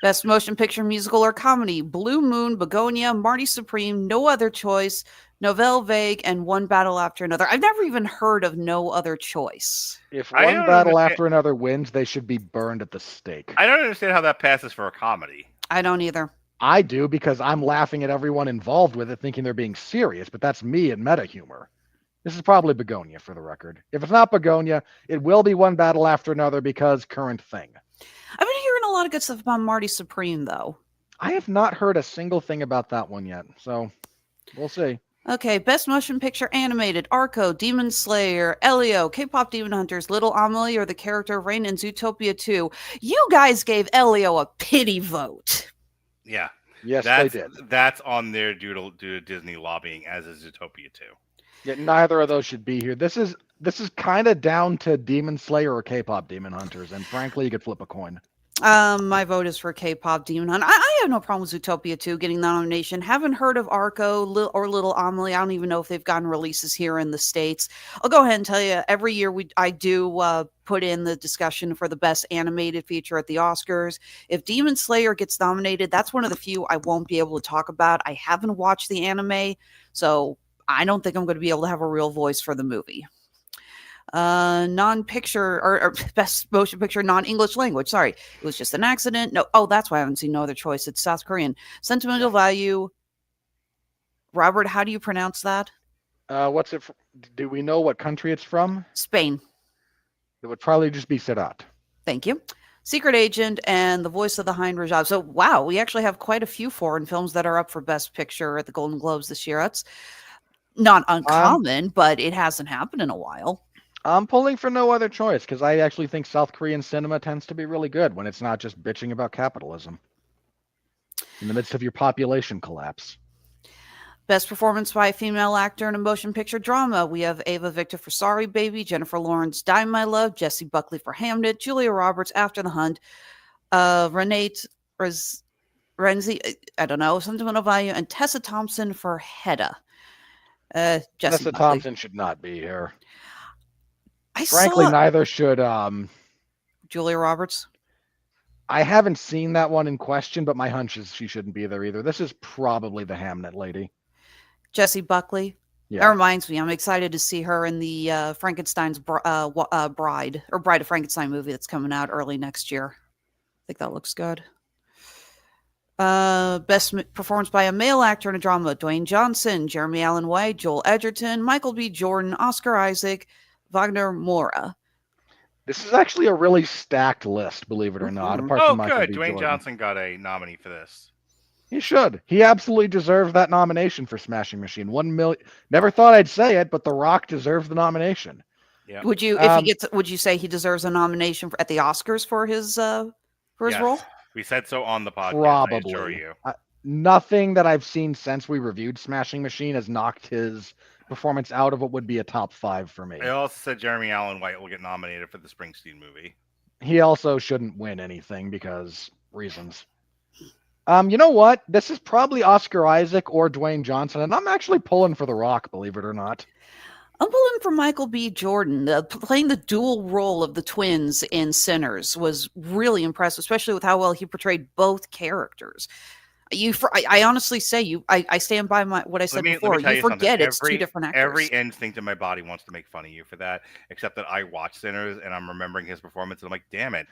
Best Motion Picture Musical or Comedy: Blue Moon, Begonia, Marty Supreme, No Other Choice, Nouvelle Vague, and One Battle After Another. I've never even heard of No Other Choice. If I one don't battle understand- after another wins, they should be burned at the stake. I don't understand how that passes for a comedy. I don't either. I do because I'm laughing at everyone involved with it, thinking they're being serious, but that's me in meta humor. This is probably Begonia for the record. If it's not Begonia, it will be One Battle After Another because current thing. I've been hearing a lot of good stuff about Marty Supreme, though. I have not heard a single thing about that one yet, so we'll see. Okay, Best Motion Picture Animated, Arco, Demon Slayer, Elio, K-Pop Demon Hunters, Little Amelie, or the character Rain in Zootopia 2. You guys gave Elio a pity vote. Yeah. Yes, That's, they did. That's on their due to Disney lobbying, as is Zootopia 2. Yet neither of those should be here. This is kind of down to Demon Slayer or K-Pop Demon Hunters, and frankly, you could flip a coin. My vote is for K-Pop Demon Hunt. I have no problem with Zootopia 2 getting the nomination. Haven't heard of Arco or Little Amelie. I don't even know if they've gotten releases here in the States. I'll go ahead and tell you, every year I do put in the discussion for the best animated feature at the Oscars. If Demon Slayer gets nominated, that's one of the few I won't be able to talk about. I haven't watched the anime, so I don't think I'm going to be able to have a real voice for the movie. Non-picture or best motion picture non-English language. Sorry, it was just an accident. No, that's why I haven't seen No Other Choice. It's South Korean. Sentimental Value. Robert, how do you pronounce that? What's it? Do we know what country it's from? Spain. It would probably just be Sedat. Thank you. Secret Agent and The Voice of the Hind Rajab. So, wow, we actually have quite a few foreign films that are up for Best Picture at the Golden Globes this year. That's not uncommon, but it hasn't happened in a while. I'm pulling for No Other Choice because I actually think South Korean cinema tends to be really good when it's not just bitching about capitalism in the midst of your population collapse. Best performance by a female actor in a motion picture drama. We have Ava Victor for Sorry Baby, Jennifer Lawrence, Die My Love, Jessie Buckley for Hamnet, Julia Roberts, After the Hunt, Renee Renzi, I don't know, Sentimental Value, and Tessa Thompson for Hedda. Tessa Thompson should not be here. I Frankly, saw neither should Julia Roberts. I haven't seen that one in question, but my hunch is she shouldn't be there either. This is probably the Hamnet lady. Jessie Buckley. Yeah. That reminds me, I'm excited to see her in the Frankenstein's Bride or Bride of Frankenstein movie that's coming out early next year. I think that looks good. Best performance by a male actor in a drama: Dwayne Johnson, Jeremy Allen White, Joel Edgerton, Michael B. Jordan, Oscar Isaac, Wagner Moura. This is actually a really stacked list, believe it or not. Apart from Michael good. B. Dwayne Jordan. Johnson got a nominee for this. He should. He absolutely deserved that nomination for Smashing Machine. 1 million. Never thought I'd say it, but The Rock deserves the nomination. Yeah. Would you, if he gets, would you say he deserves a nomination at the Oscars for his Yes. role? We said so on the podcast. Probably. I assure you. Nothing that I've seen since we reviewed Smashing Machine has knocked his performance out of what would be a top 5 for me. I also said Jeremy Allen White will get nominated for the Springsteen movie. He also shouldn't win anything because reasons. You know what? This is probably Oscar Isaac or Dwayne Johnson, and I'm actually pulling for The Rock, believe it or not. I'm pulling for Michael B. Jordan. Playing the dual role of the twins in Sinners was really impressive, especially with how well he portrayed both characters. I honestly say I stand by what I said before. You forget it's two different actors. Every instinct in my body wants to make fun of you for that, except that I watched Sinners and I'm remembering his performance and I'm like, damn it,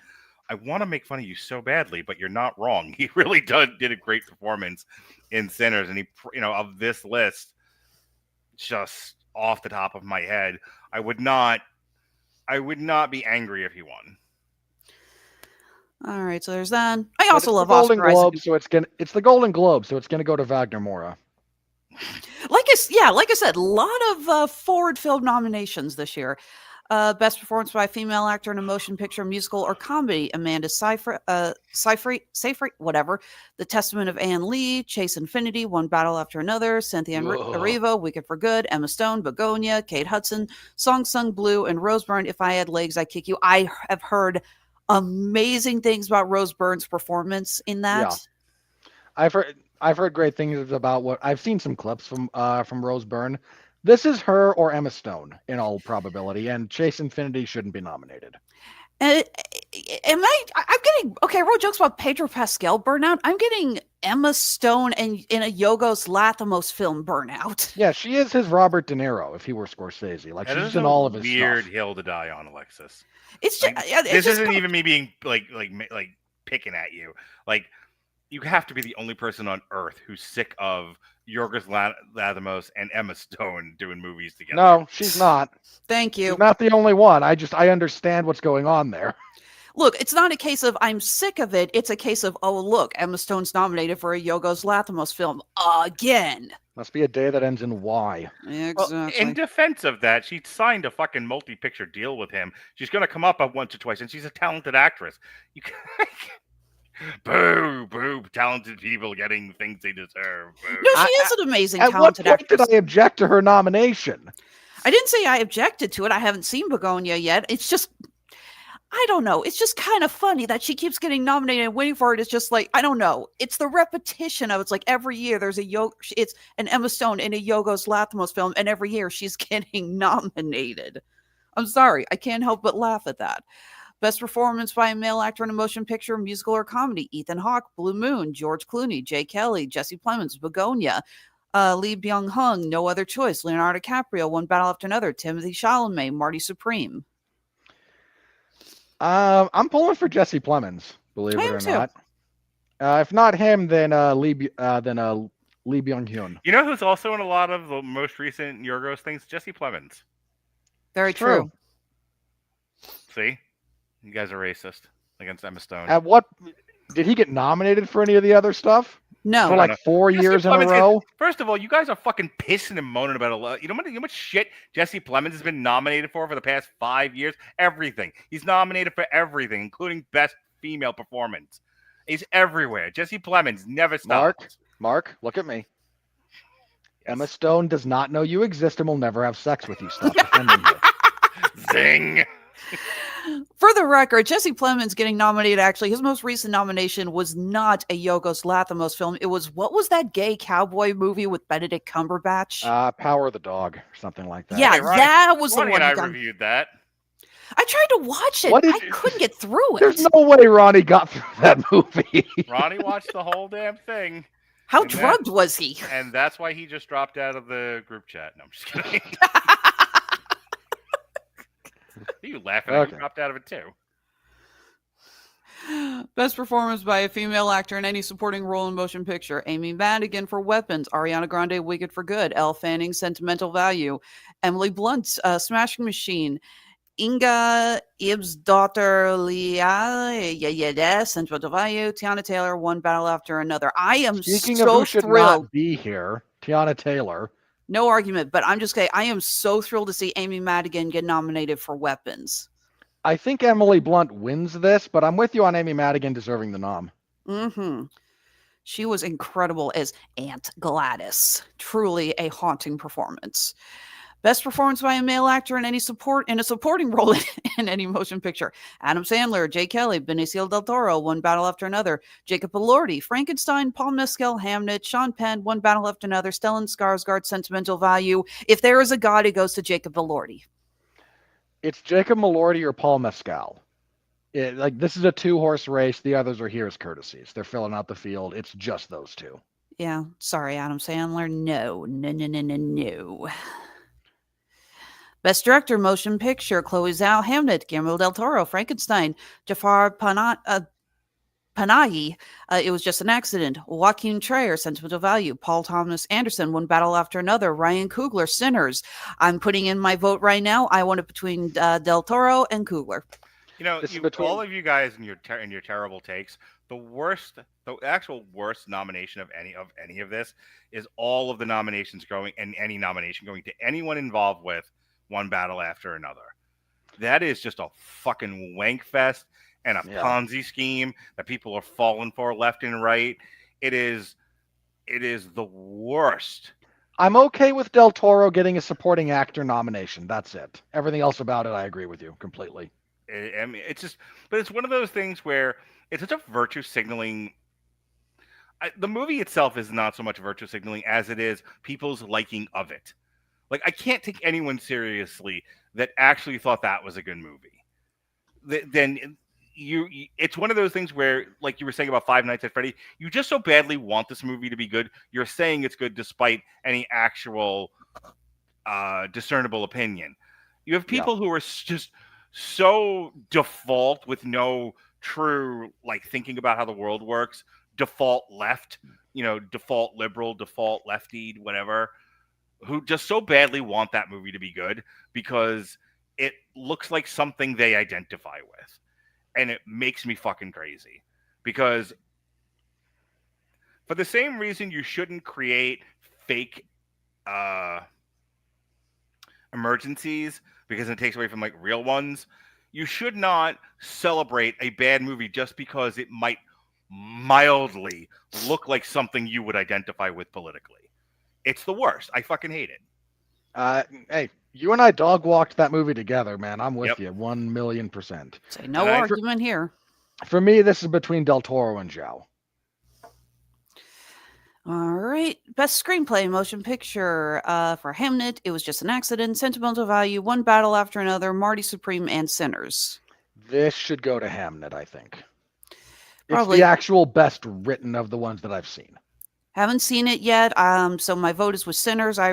I want to make fun of you so badly, but you're not wrong. He really did a great performance in Sinners, and he, of this list, just off the top of my head, I would not be angry if he won. All right, so there's that. I also love Golden Oscar Globe, Isaac. so it's the Golden Globe, so it's gonna go to Wagner Moura. Like I said, a lot of forward film nominations this year. Best performance by a female actor in a motion picture, musical, or comedy: Amanda Seyfried, whatever. The Testament of Anne Lee, Chase Infinity, One Battle After Another, Cynthia Erivo, Wicked for Good, Emma Stone, Begonia, Kate Hudson, Song Sung Blue, and Rose Byrne. If I Had Legs, I'd Kick You. I have heard amazing things about Rose Byrne's performance in that. Yeah. I've heard great things about what I've seen some clips from Rose Byrne. This is her or Emma Stone in all probability, and Chase Infinity shouldn't be nominated. I'm getting, okay, I wrote jokes about Pedro Pascal burnout. I'm getting Emma Stone in a Yorgos Lanthimos film, Burnout. Yeah, she is his Robert De Niro if he were Scorsese. Like, That she's is in a all of his weird stuff. hill to die on, Alexis. It's just, Like, it's this just isn't even me being like picking at you. Like, you have to be the only person on earth who's sick of Yorgos Lanthimos and Emma Stone doing movies together. No, she's not. Thank you. She's not the only one. I understand what's going on there. Look, it's not a case of I'm sick of it. It's a case of, oh, look, Emma Stone's nominated for a Yorgos Lanthimos film again. Must be a day that ends in Y. Exactly. Well, in defense of that, she signed a fucking multi-picture deal with him. She's going to come up once or twice, and she's a talented actress. You boo, talented people getting things they deserve. Boo. No, she is an amazing, At what talented point actress. did I object to her nomination? I didn't say I objected to it. I haven't seen Begonia yet. It's just, I don't know. It's just kind of funny that she keeps getting nominated and waiting for it. It's just like, I don't know. It's the repetition of it's like every year there's it's an Emma Stone in a Yorgos Lanthimos film, and every year she's getting nominated. I'm sorry. I can't help but laugh at that. Best performance by a male actor in a motion picture, musical, or comedy: Ethan Hawke, Blue Moon, George Clooney, Jay Kelly, Jesse Plemons, Begonia, Lee Byung-hun, No Other Choice, Leonardo DiCaprio, One Battle After Another, Timothy Chalamet, Marty Supreme. I'm pulling for Jesse Plemons, believe I it am or too. not. If not him, then Lee Byung-hun. You know who's also in a lot of the most recent Yorgos things? Jesse Plemons. Very True. true. See? You guys are racist against Emma Stone. At what did he get nominated for any of the other stuff? No. For like 4 Jesse years in a Plemons row? First of all, you guys are fucking pissing and moaning about a lot. You know how much shit Jesse Plemons has been nominated for the past 5 years? Everything. He's nominated for everything, including Best Female Performance. He's everywhere. Jesse Plemons never stops. Mark, look at me. Emma Stone does not know you exist and will never have sex with you. Stop defending her. Zing. For the record, Jesse Plemons getting nominated, actually, his most recent nomination was not a Yorgos Lanthimos film. It was, what was that gay cowboy movie with Benedict Cumberbatch? Power of the Dog, or something like that. Yeah, Hey, Ronnie- that was the Ronnie one. and I he got- reviewed that. I tried to watch it. What did I you- couldn't get through it. There's no way Ronnie got through that movie. Ronnie watched the whole damn thing, How and drugged was he? and that's why he just dropped out of the group chat. No, I'm just kidding. You laughing? Okay. You dropped out of it too. Best performance by a female actor in any supporting role in motion picture: Amy Madigan for Weapons, Ariana Grande, Wicked for Good, Elle Fanning, Sentimental Value, Emily Blunt, Smashing Machine, Inga Ib's daughter Leah, Sentimental Value, Tiana Taylor, One Battle After Another. I am Speaking of so who should thrilled. not be here, Tiana Taylor. No argument, but I'm just saying, I am so thrilled to see Amy Madigan get nominated for Weapons. I think Emily Blunt wins this, but I'm with you on Amy Madigan deserving the nom. Mm-hmm. She was incredible as Aunt Gladys. Truly a haunting performance. Best performance by a male actor in a supporting role in any motion picture: Adam Sandler, Jay Kelly, Benicio del Toro, One Battle After Another, Jacob Elordi, Frankenstein, Paul Mescal, Hamnet, Sean Penn, One Battle After Another, Stellan Skarsgård, Sentimental Value. If there is a God, it goes to Jacob Elordi. It's Jacob Elordi or Paul Mescal. This is a 2-horse race. The others are here as courtesies. They're filling out the field. It's just those two. Yeah, sorry, Adam Sandler. No. Best Director, Motion Picture: Chloe Zhao, Hamnet, Guillermo del Toro, Frankenstein, Jafar Panahi, It Was Just an Accident, Joaquin Trier, Sentimental Value, Paul Thomas Anderson, One Battle After Another, Ryan Coogler, Sinners. I'm putting in my vote right now. I want it between del Toro and Coogler. You know, all of you guys in your terrible takes, the actual worst nomination of any of this is all of the nominations going, and any nomination going to anyone involved with One Battle After Another. That is just a fucking wank fest and a Ponzi scheme that people are falling for left and right. It is the worst. I'm okay with Del Toro getting a supporting actor nomination. That's it. Everything else about it, I agree with you completely. I mean, but it's one of those things where it's such a virtue signaling. The movie itself is not so much virtue signaling as it is people's liking of it. Like, I can't take anyone seriously that actually thought that was a good movie. Then it's one of those things where, like you were saying about Five Nights at Freddy, you just so badly want this movie to be good. You're saying it's good despite any actual discernible opinion. You have people who are just so default with no true like thinking about how the world works, default left, default liberal, default lefty, whatever, who just so badly want that movie to be good because it looks like something they identify with. And it makes me fucking crazy because for the same reason you shouldn't create fake emergencies because it takes away from like real ones, you should not celebrate a bad movie just because it might mildly look like something you would identify with politically. It's the worst. I fucking hate it. Hey, you and I dog walked that movie together, man. I'm with you 1,000,000%. Say no argument here. For me, this is between Del Toro and Zhao. All right. Best screenplay, motion picture. For Hamnet, It Was Just an Accident, Sentimental Value, One Battle After Another, Marty Supreme, and Sinners. This should go to Hamnet, I think. Probably. It's the actual best written of the ones that I've seen. Haven't seen it yet. So my vote is with Sinners. I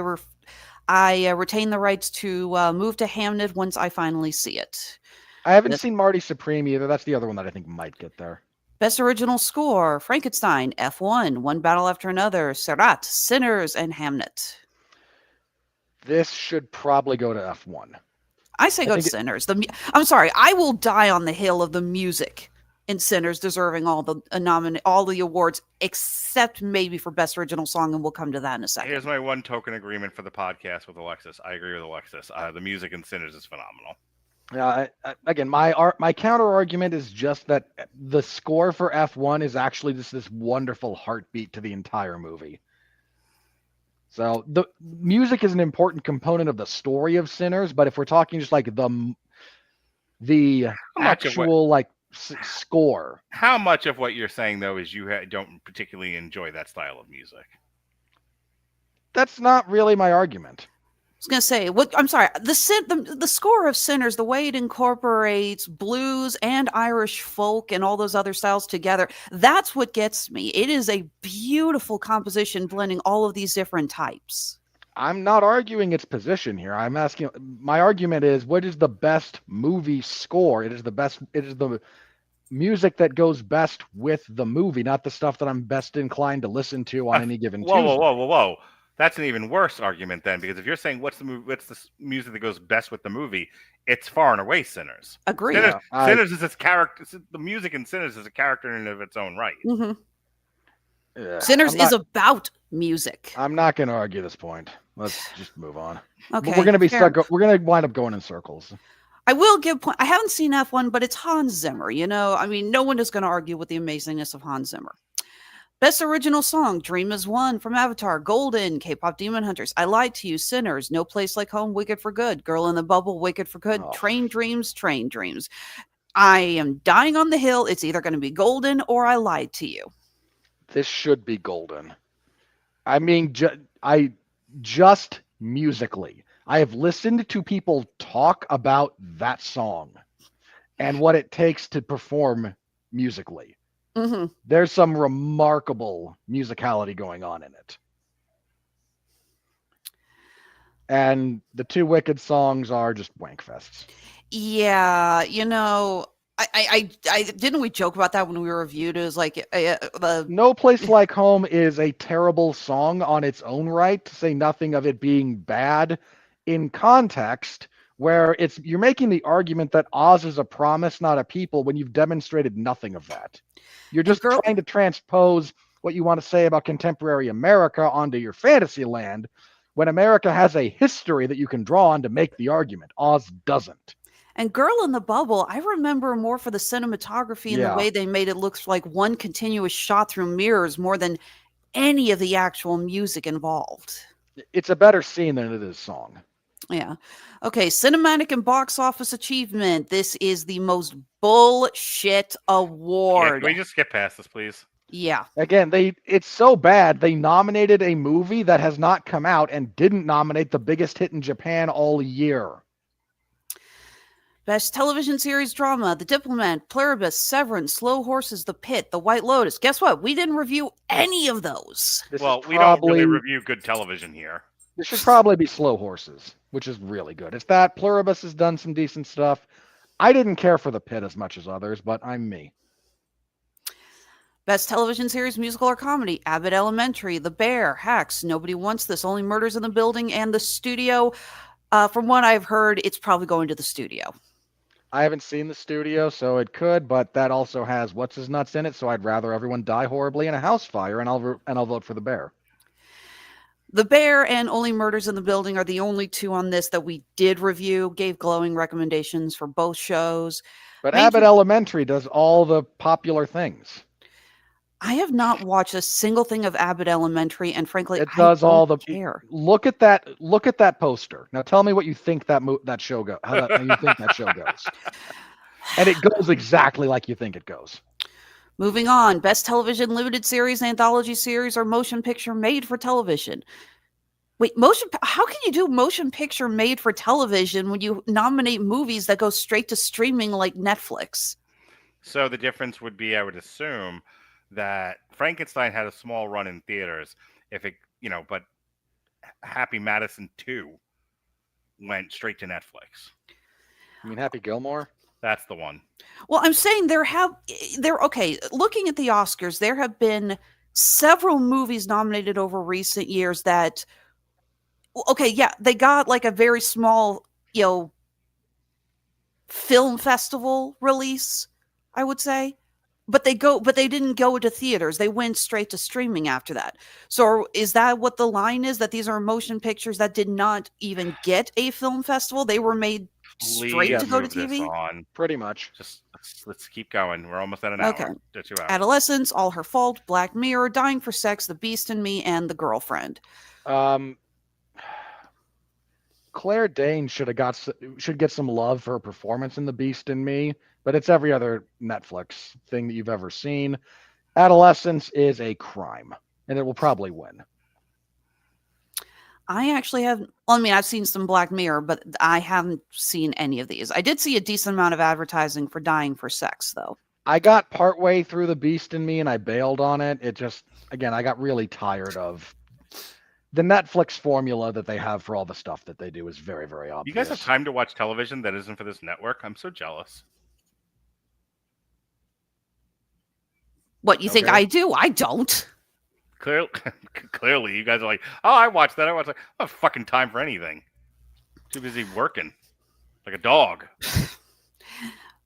retain the rights to move to Hamnet once I finally see it. I haven't seen Marty Supreme either. That's the other one that I think might get there. Best original score, Frankenstein, F1, One Battle After Another, Serrat, Sinners, and Hamnet. This should probably go to F1. I say go to Sinners. I'm sorry, I will die on the hill of the music in Sinners deserving all the awards except maybe for Best Original Song, and we'll come to that in a second. Here's my one token agreement for the podcast with Alexis. I agree with Alexis. The music in Sinners is phenomenal. Again, my counter argument is just that the score for F1 is actually just this wonderful heartbeat to the entire movie. So the music is an important component of the story of Sinners, but if we're talking just like the actual score, how much of what you're saying though is you don't particularly enjoy that style of music? That's not really my argument. I was going to say, the score of Sinners, the way it incorporates blues and Irish folk and all those other styles together, that's what gets me. It is a beautiful composition blending all of these different types. I'm not arguing its position here. I'm asking, my argument is, what is the best movie score? It is the music that goes best with the movie, not the stuff that I'm best inclined to listen to on any given Tuesday. Whoa. That's an even worse argument then, because if you're saying what's the music that goes best with the movie, it's far and away Sinners. Agreed. Sinners is its character. The music in Sinners is a character in and of its own right. Mm-hmm. Sinners is about music. I'm not going to argue this point. Let's just move on. Okay. We're going to be stuck. We're going to wind up going in circles. I will give point. I haven't seen F1, but it's Hans Zimmer. No one is going to argue with the amazingness of Hans Zimmer. Best Original Song, Dream Is One from Avatar, Golden, K-Pop Demon Hunters, I Lied to You, Sinners, No Place Like Home, Wicked for Good, Girl in the Bubble, Wicked for Good, Train Dreams. I am dying on the hill. It's either going to be Golden or I Lied to You. This should be Golden. I mean, just musically, I have listened to people talk about that song and what it takes to perform musically. Mm-hmm. There's some remarkable musicality going on in it. And the two Wicked songs are just wankfests. Yeah, I didn't we joke about that when we reviewed it? It was like No Place Like Home is a terrible song on its own right, to say nothing of it being bad in context, where you're making the argument that Oz is a promise, not a people, when you've demonstrated nothing of that. You're just trying to transpose what you want to say about contemporary America onto your fantasy land, when America has a history that you can draw on to make the argument. Oz doesn't. And Girl in the Bubble, I remember more for the cinematography and the way they made it look like one continuous shot through mirrors more than any of the actual music involved. It's a better scene than it is song. Yeah. Okay, cinematic and box office achievement. This is the most bullshit award. Yeah, can we just skip past this, please? Yeah. Again, it's so bad. They nominated a movie that has not come out and didn't nominate the biggest hit in Japan all year. Best television series drama: The Diplomat, Pluribus, Severance, Slow Horses, The Pit, The White Lotus. Guess what? We didn't review any of those. This Well, is we don't probably, really review good television here. This should probably be Slow Horses, which is really good. It's that Pluribus has done some decent stuff. I didn't care for The Pit as much as others, but I'm me. Best television series, musical or comedy: Abbott Elementary, The Bear, Hacks, Nobody Wants This, Only Murders in the Building, and The Studio. From what I've heard, it's probably going to The Studio. I haven't seen The Studio, so it could, but that also has What's His Nuts in it, so I'd rather everyone die horribly in a house fire, and I'll vote for The Bear. The Bear and Only Murders in the Building are the only two on this that we did review. Gave glowing recommendations for both shows. But Main Abbott con- Elementary does all the popular things. I have not watched a single thing of Abbott Elementary, and frankly, It I does don't all the care. Look at that poster. Now tell me what you think how you think that show goes. And it goes exactly like you think it goes. Moving on, best television limited series, anthology series, or motion picture made for television. Wait, how can you do motion picture made for television when you nominate movies that go straight to streaming like Netflix? So the difference would be, I would assume, that Frankenstein had a small run in theaters. But Happy Madison 2 went straight to Netflix. You mean Happy Gilmore? That's the one. Well, I'm saying okay, looking at the Oscars, there have been several movies nominated over recent years that, okay, yeah, they got like a very small, film festival release, I would say. But they didn't go to theaters. They went straight to streaming after that. So is that what the line is? That these are motion pictures that did not even get a film festival? They were made straight to go to Please move this TV? on. Pretty much. Just let's keep going. We're almost at an Okay. hour to 2 hours. Adolescence, All Her Fault, Black Mirror, Dying for Sex, The Beast in Me, and The Girlfriend. Claire Danes should get some love for her performance in The Beast in Me, but it's every other Netflix thing that you've ever seen. Adolescence is a crime, and it will probably win. I actually I've seen some Black Mirror, but I haven't seen any of these. I did see a decent amount of advertising for Dying for Sex, though. I got partway through The Beast in Me, and I bailed on it. It just, again, I got really tired of the Netflix formula that they have for all the stuff that they do is very, very obvious. You guys have time to watch television that isn't for this network? I'm so jealous. What, you think Okay. I do? I don't. Clearly, you guys are like, oh, I watched that. I don't have fucking time for anything. Too busy working. Like a dog.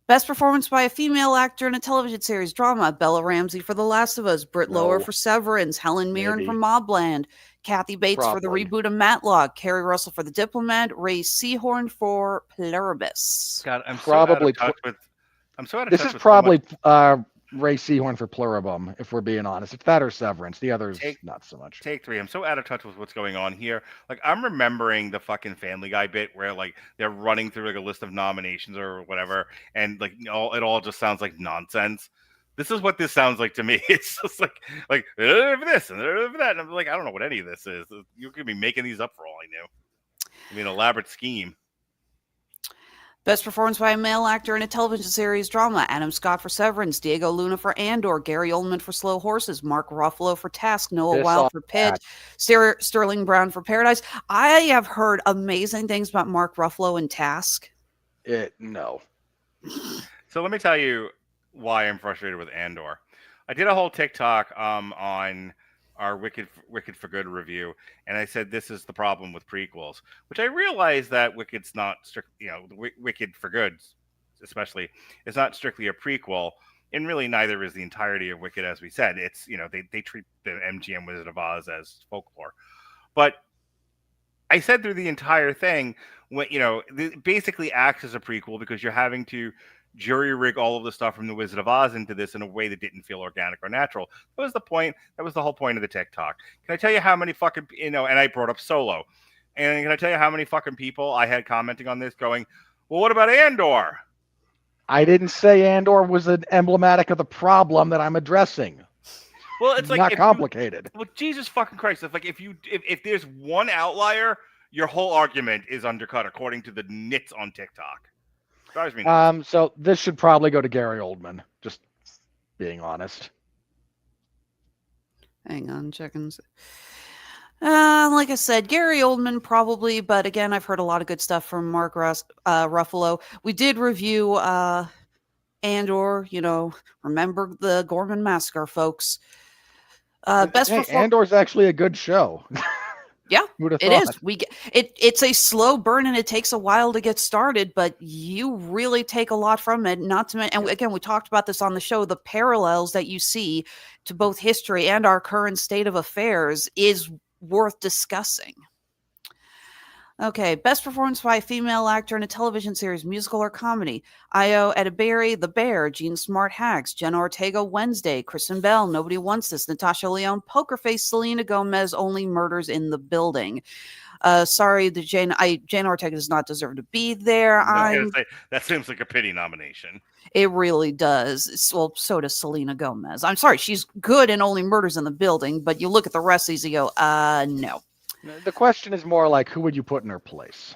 Best performance by a female actor in a television series drama: Bella Ramsey for The Last of Us, Britt Lower No. for Severance, Helen Mirren Maybe. for Mobland, Kathy Bates for the Probably. reboot of Matlock, Carrie Russell for The Diplomat, Ray Seahorn for Pluribus. God, I'm Probably so out of touch with. I'm so out of This touch is with probably Ray Seahorn for Pluribum, if we're being honest. It's that or Severance. The others, not so much. Take 3. I'm so out of touch with what's going on here. Like, I'm remembering the fucking Family Guy bit where like they're running through like a list of nominations or whatever, and like it all just sounds like nonsense. This is what this sounds like to me. It's just like this and that, and I'm like, I don't know what any of this is. You could be making these up for all I knew. I mean, elaborate scheme. Best performance by a male actor in a television series drama: Adam Scott for Severance, Diego Luna for Andor, Gary Oldman for Slow Horses, Mark Ruffalo for Task, Noah Piss Wilde off, for Pitt, Sterling Brown for Paradise. I have heard amazing things about Mark Ruffalo and Task. No. So let me tell you why I'm frustrated with Andor. I did a whole TikTok on our Wicked for Good review, and I said this is the problem with prequels, which I realize that Wicked's not strict. Wicked for Good, especially, is not strictly a prequel, and really neither is the entirety of Wicked. As we said, it's they treat the MGM Wizard of Oz as folklore, but I said through the entire thing, it basically acts as a prequel because you're having to jury rig all of the stuff from the Wizard of Oz into this in a way that didn't feel organic or natural. That was the point. That was the whole point of the TikTok. Can I tell you how many fucking, and I brought up Solo. And can I tell you how many fucking people I had commenting on this going, well, what about Andor? I didn't say Andor was an emblematic of the problem that I'm addressing. Well, it's like not complicated. Well, Jesus fucking Christ! If there's one outlier, your whole argument is undercut according to the nits on TikTok. Drives me nuts. So this should probably go to Gary Oldman. Just being honest. Hang on, checking. Like I said, Gary Oldman probably, but again, I've heard a lot of good stuff from Mark Ruffalo. We did review Andor, remember the Gorman Massacre, folks. Andor's actually a good show. Yeah, it is. It's a slow burn and it takes a while to get started, but you really take a lot from it. Not to mention, and again, we talked about this on the show, the parallels that you see to both history and our current state of affairs is worth discussing. Okay, best performance by a female actor in a television series, musical or comedy. Io Edeberry, The Bear, Jean Smart, Hags, Jenna Ortega, Wednesday, Kristen Bell, Nobody Wants This, Natasha Lyonne, Poker Face, Selena Gomez, Only Murders in the Building. Sorry, Jane Ortega does not deserve to be there. That seems like a pity nomination. It really does. Well, so does Selena Gomez. I'm sorry, she's good in Only Murders in the Building, but you look at the rest of these and you go, no. The question is more like, who would you put in her place?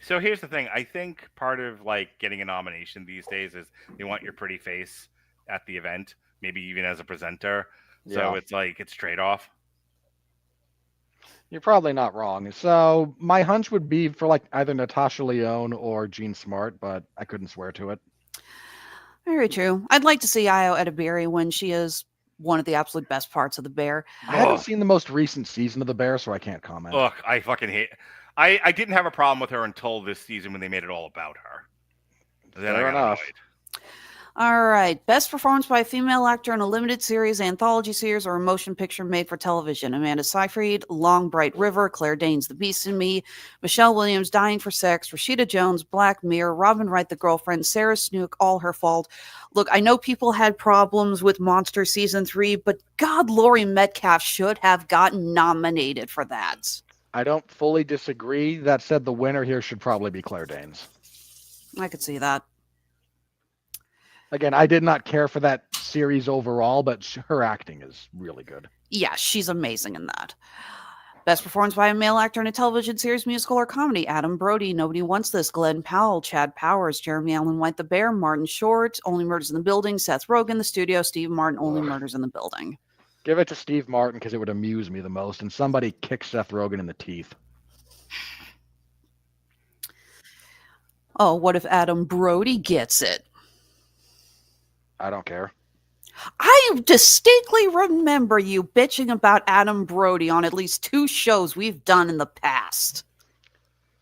So here's the thing. I think part of getting a nomination these days is they want your pretty face at the event, maybe even as a presenter. So it's it's trade-off. You're probably not wrong. So my hunch would be for either Natasha Lyonne or Jean Smart, but I couldn't swear to it. Very true. I'd like to see Io Edeberry when she is one of the absolute best parts of The Bear. I haven't seen the most recent season of The Bear, so I can't comment. Look, I fucking hate. I didn't have a problem with her until this season when they made it all about her. Then Fair enough. All right. Best performance by a female actor in a limited series, anthology series, or a motion picture made for television. Amanda Seyfried, Long Bright River, Claire Danes, The Beast in Me, Michelle Williams, Dying for Sex, Rashida Jones, Black Mirror, Robin Wright, The Girlfriend, Sarah Snook, All Her Fault. Look, I know people had problems with Monster Season 3, but God, Laurie Metcalf should have gotten nominated for that. I don't fully disagree. That said, the winner here should probably be Claire Danes. I could see that. Again, I did not care for that series overall, but her acting is really good. Yeah, she's amazing in that. Best performance by a male actor in a television series, musical, or comedy. Adam Brody, Nobody Wants This, Glenn Powell, Chad Powers, Jeremy Allen White, The Bear, Martin Short, Only Murders in the Building, Seth Rogen, The Studio, Steve Martin, Only Murders in the Building. Give it to Steve Martin because it would amuse me the most, and somebody kick Seth Rogen in the teeth. Oh, what if Adam Brody gets it? I don't care. I distinctly remember you bitching about Adam Brody on at least 2 shows we've done in the past.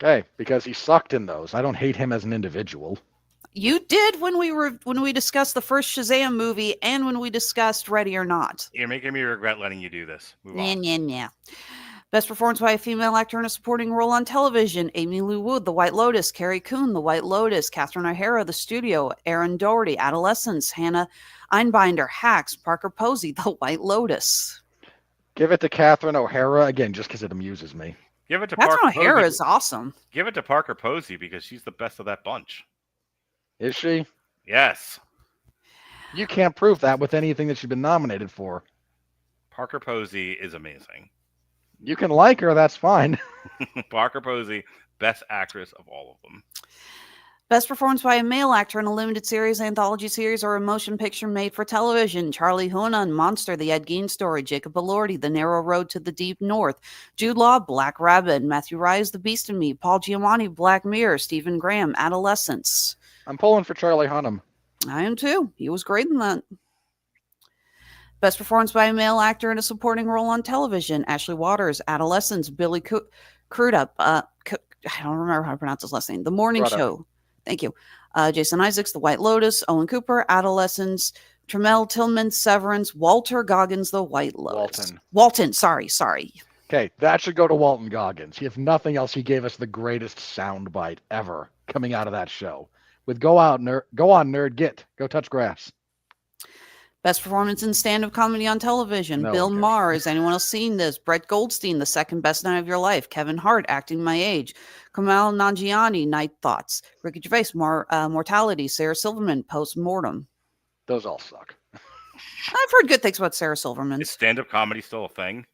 Okay, because he sucked in those. I don't hate him as an individual. You did when we discussed the first Shazam movie and when we discussed Ready or Not. You're making me regret letting you do this. Move on. Yeah. Best performance by a female actor in a supporting role on television. Amy Lou Wood, The White Lotus. Carrie Coon, The White Lotus. Catherine O'Hara, The Studio. Erin Doherty, Adolescence. Hannah Einbinder, Hacks. Parker Posey, The White Lotus. Give it to Catherine O'Hara, again, just because it amuses me. Give it to Catherine Parker O'Hara Posey. is awesome. Give it to Parker Posey because she's the best of that bunch. Is she? Yes. You can't prove that with anything that she's been nominated for. Parker Posey is amazing. You can like her, that's fine. Parker Posey, best actress of all of them. Best performance by a male actor in a limited series, anthology series, or a motion picture made for television. Charlie Hunnam, Monster, The Ed Gein Story. Jacob Elordi, The Narrow Road to the Deep North. Jude Law, Black Rabbit. Matthew Rhys, The Beast in Me. Paul Giamatti, Black Mirror. Stephen Graham, Adolescence. I'm pulling for Charlie Hunnam. I am too. He was great in that. Best performance by a male actor in a supporting role on television. Ashley Waters, Adolescence. Billy Crudup. I don't remember how to pronounce his last name. The Morning Show. Thank you. Jason Isaacs, The White Lotus. Owen Cooper, Adolescence. Tremel Tillman, Severance. Walter Goggins, The White Lotus. Walton. Sorry. Okay, that should go to Walton Goggins. If nothing else, he gave us the greatest soundbite ever coming out of that show. With Go On Nerd, Go Touch Grass. Best performance in stand-up comedy on television. No, Bill okay. Maher. Has anyone else seen this? Brett Goldstein, The Second Best Night of Your Life. Kevin Hart, Acting My Age. Kamal Nanjiani, Night Thoughts. Ricky Gervais, Mortality. Sarah Silverman, Post Mortem. Those all suck. I've heard good things about Sarah Silverman. Is stand-up comedy still a thing?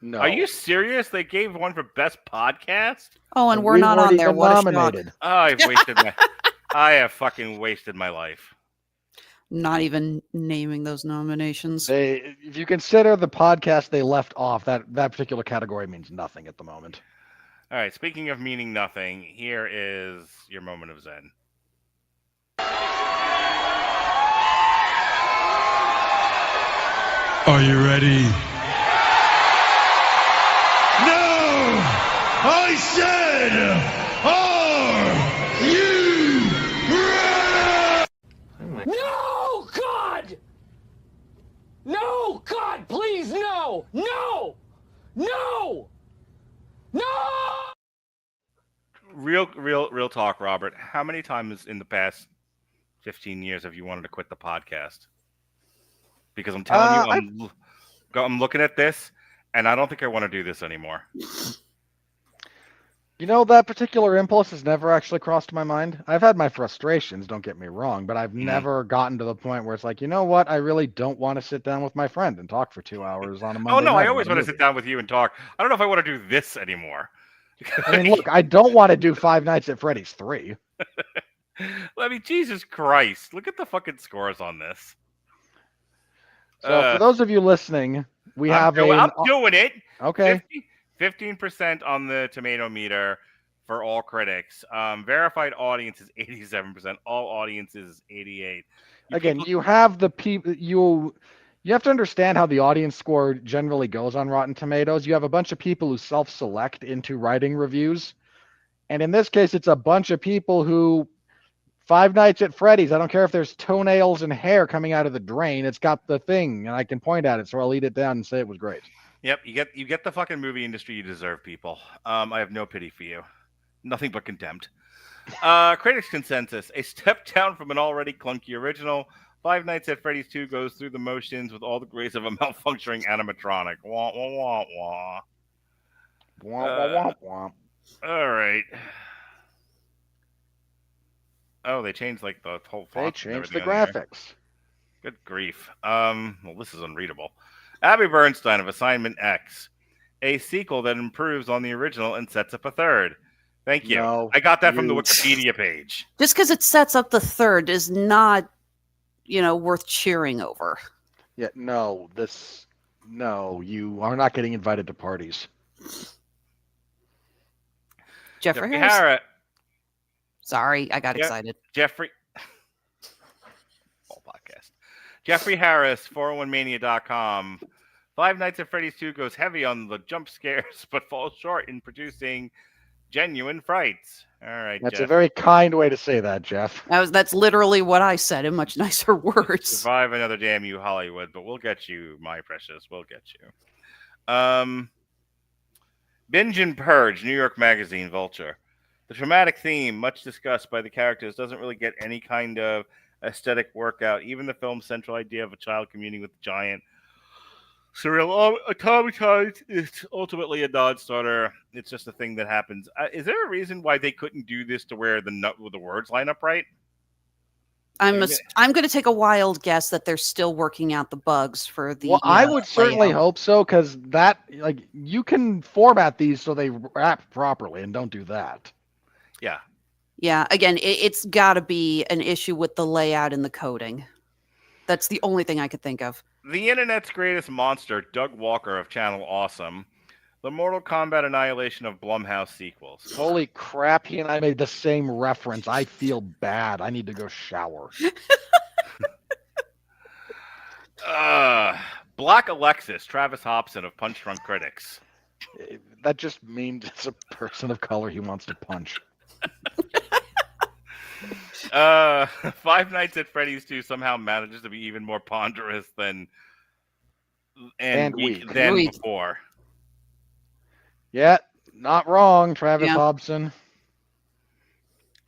No. Are you serious? They gave one for best podcast? Oh, and we're We not weren't on there. even What a shock. nominated. Oh, I've wasted my I have fucking wasted my life. Not even naming those nominations. If you consider the podcast they left off, that particular category means nothing at the moment. All right, speaking of meaning nothing, here is your moment of zen. Are you ready? No! I said, are you ready? No, God! No, God, please, no! No! No! No! Real talk, Robert. How many times in the past 15 years have you wanted to quit the podcast? Because I'm telling you, I'm looking at this, and I don't think I want to do this anymore. You know, that particular impulse has never actually crossed my mind. I've had my frustrations, don't get me wrong, but I've never gotten to the point where it's like, you know what? I really don't want to sit down with my friend and talk for 2 hours on a Monday Oh, no, night I always about a want to sit down with you and talk. I don't know if I want to do this anymore. I mean, look, I don't want to do Five Nights at Freddy's 3. I mean, Jesus Christ. Look at the fucking scores on this. So for those of you listening, we I'm have doing it. Okay. 15% on the tomato meter for all critics. Verified audience is 87%. All audiences is 88%. Again, you have the people you have to understand how the audience score generally goes on Rotten Tomatoes. You have a bunch of people who self-select into writing reviews. And in this case, it's a bunch of people who Five Nights at Freddy's, I don't care if there's toenails and hair coming out of the drain. It's got the thing, and I can point at it, so I'll eat it down and say it was great. Yep, you get the fucking movie industry you deserve, people. I have no pity for you. Nothing but contempt. Critics consensus: a step down from an already clunky original. Five Nights at Freddy's 2 goes through the motions with all the grace of a malfunctioning animatronic. Wah wah wah wah. Wah, wah, wah, wah. All right. Oh, they changed like the whole font. They changed the graphics. Good grief. Well, this is unreadable. Abby Bernstein of Assignment X. A sequel that improves on the original and sets up a third. Thank you. No, I got that from the Wikipedia page. Just because it sets up the third is not, worth cheering over. Yeah, no, you are not getting invited to parties. Jeffrey Harris. Harris. Sorry, I got excited. Jeffrey. Whole podcast. Jeffrey Harris, 401mania.com. Five Nights at Freddy's 2 goes heavy on the jump scares, but falls short in producing genuine frights. All right, That's Jeff. a very kind way to say that, Jeff. That's literally what I said in much nicer words. Survive another damn you, Hollywood, but we'll get you, my precious. We'll get you. Binge and Purge, New York Magazine, Vulture. The traumatic theme, much discussed by the characters, doesn't really get any kind of aesthetic workout. Even the film's central idea of a child communing with a giant surreal automatons is ultimately a non-starter. It's just a thing that happens. Is there a reason why they couldn't do this to where the words line up right? I'm going to take a wild guess that they're still working out the bugs for the. Well, I would certainly hope so, because you can format these so they wrap properly, and don't do that. Yeah. Yeah. Again, it's got to be an issue with the layout and the coding. That's the only thing I could think of. The internet's greatest monster, Doug Walker of Channel Awesome. The Mortal Kombat Annihilation of Blumhouse sequels. Holy crap, he and I made the same reference. I feel bad. I need to go shower. Black Alexis, Travis Hobson of Punch Drunk Critics. That just means it's a person of color he wants to punch. Five Nights at Freddy's 2 somehow manages to be even more ponderous than weak before. Yeah, not wrong, Travis Hobson.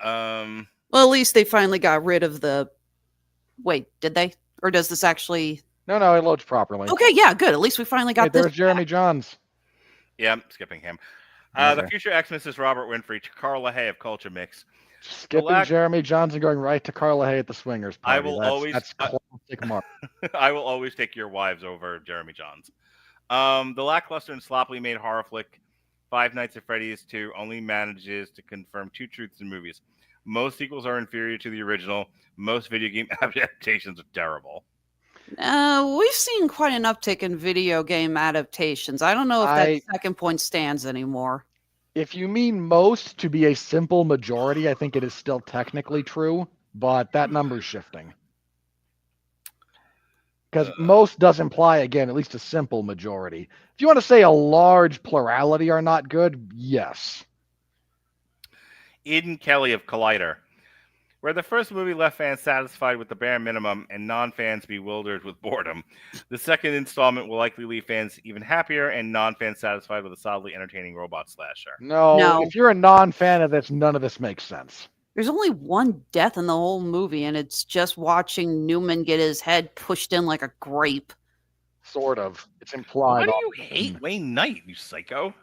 Well, at least they finally got rid of the. Wait, did they? Or does this actually? No, it loads properly. Okay, yeah, good. At least we finally got this. There's Jeremy Johns. Yeah, I'm skipping him. Okay. The future Xmas is Robert Winfrey, Carla Hay of Culture Mix. Skipping Jeremy Johns and going right to Carla Hay at the Swingers Party. That's classic Mark. I will always take your wives over Jeremy Johns. The lackluster and sloppily made horror flick Five Nights at Freddy's 2 only manages to confirm two truths in movies. Most sequels are inferior to the original. Most video game adaptations are terrible. We've seen quite an uptick in video game adaptations. I don't know if that second point stands anymore. If you mean most to be a simple majority, I think it is still technically true, but that number's shifting. Because most does imply, again, at least a simple majority. If you want to say a large plurality are not good, yes. Eden Kelly of Collider. Where the first movie left fans satisfied with the bare minimum and non-fans bewildered with boredom, the second installment will likely leave fans even happier and non-fans satisfied with a solidly entertaining robot slasher. No, if you're a non-fan of this, none of this makes sense. There's only one death in the whole movie, and it's just watching Newman get his head pushed in like a grape. Sort of. It's implied. Why do you hate Wayne Knight, you psycho?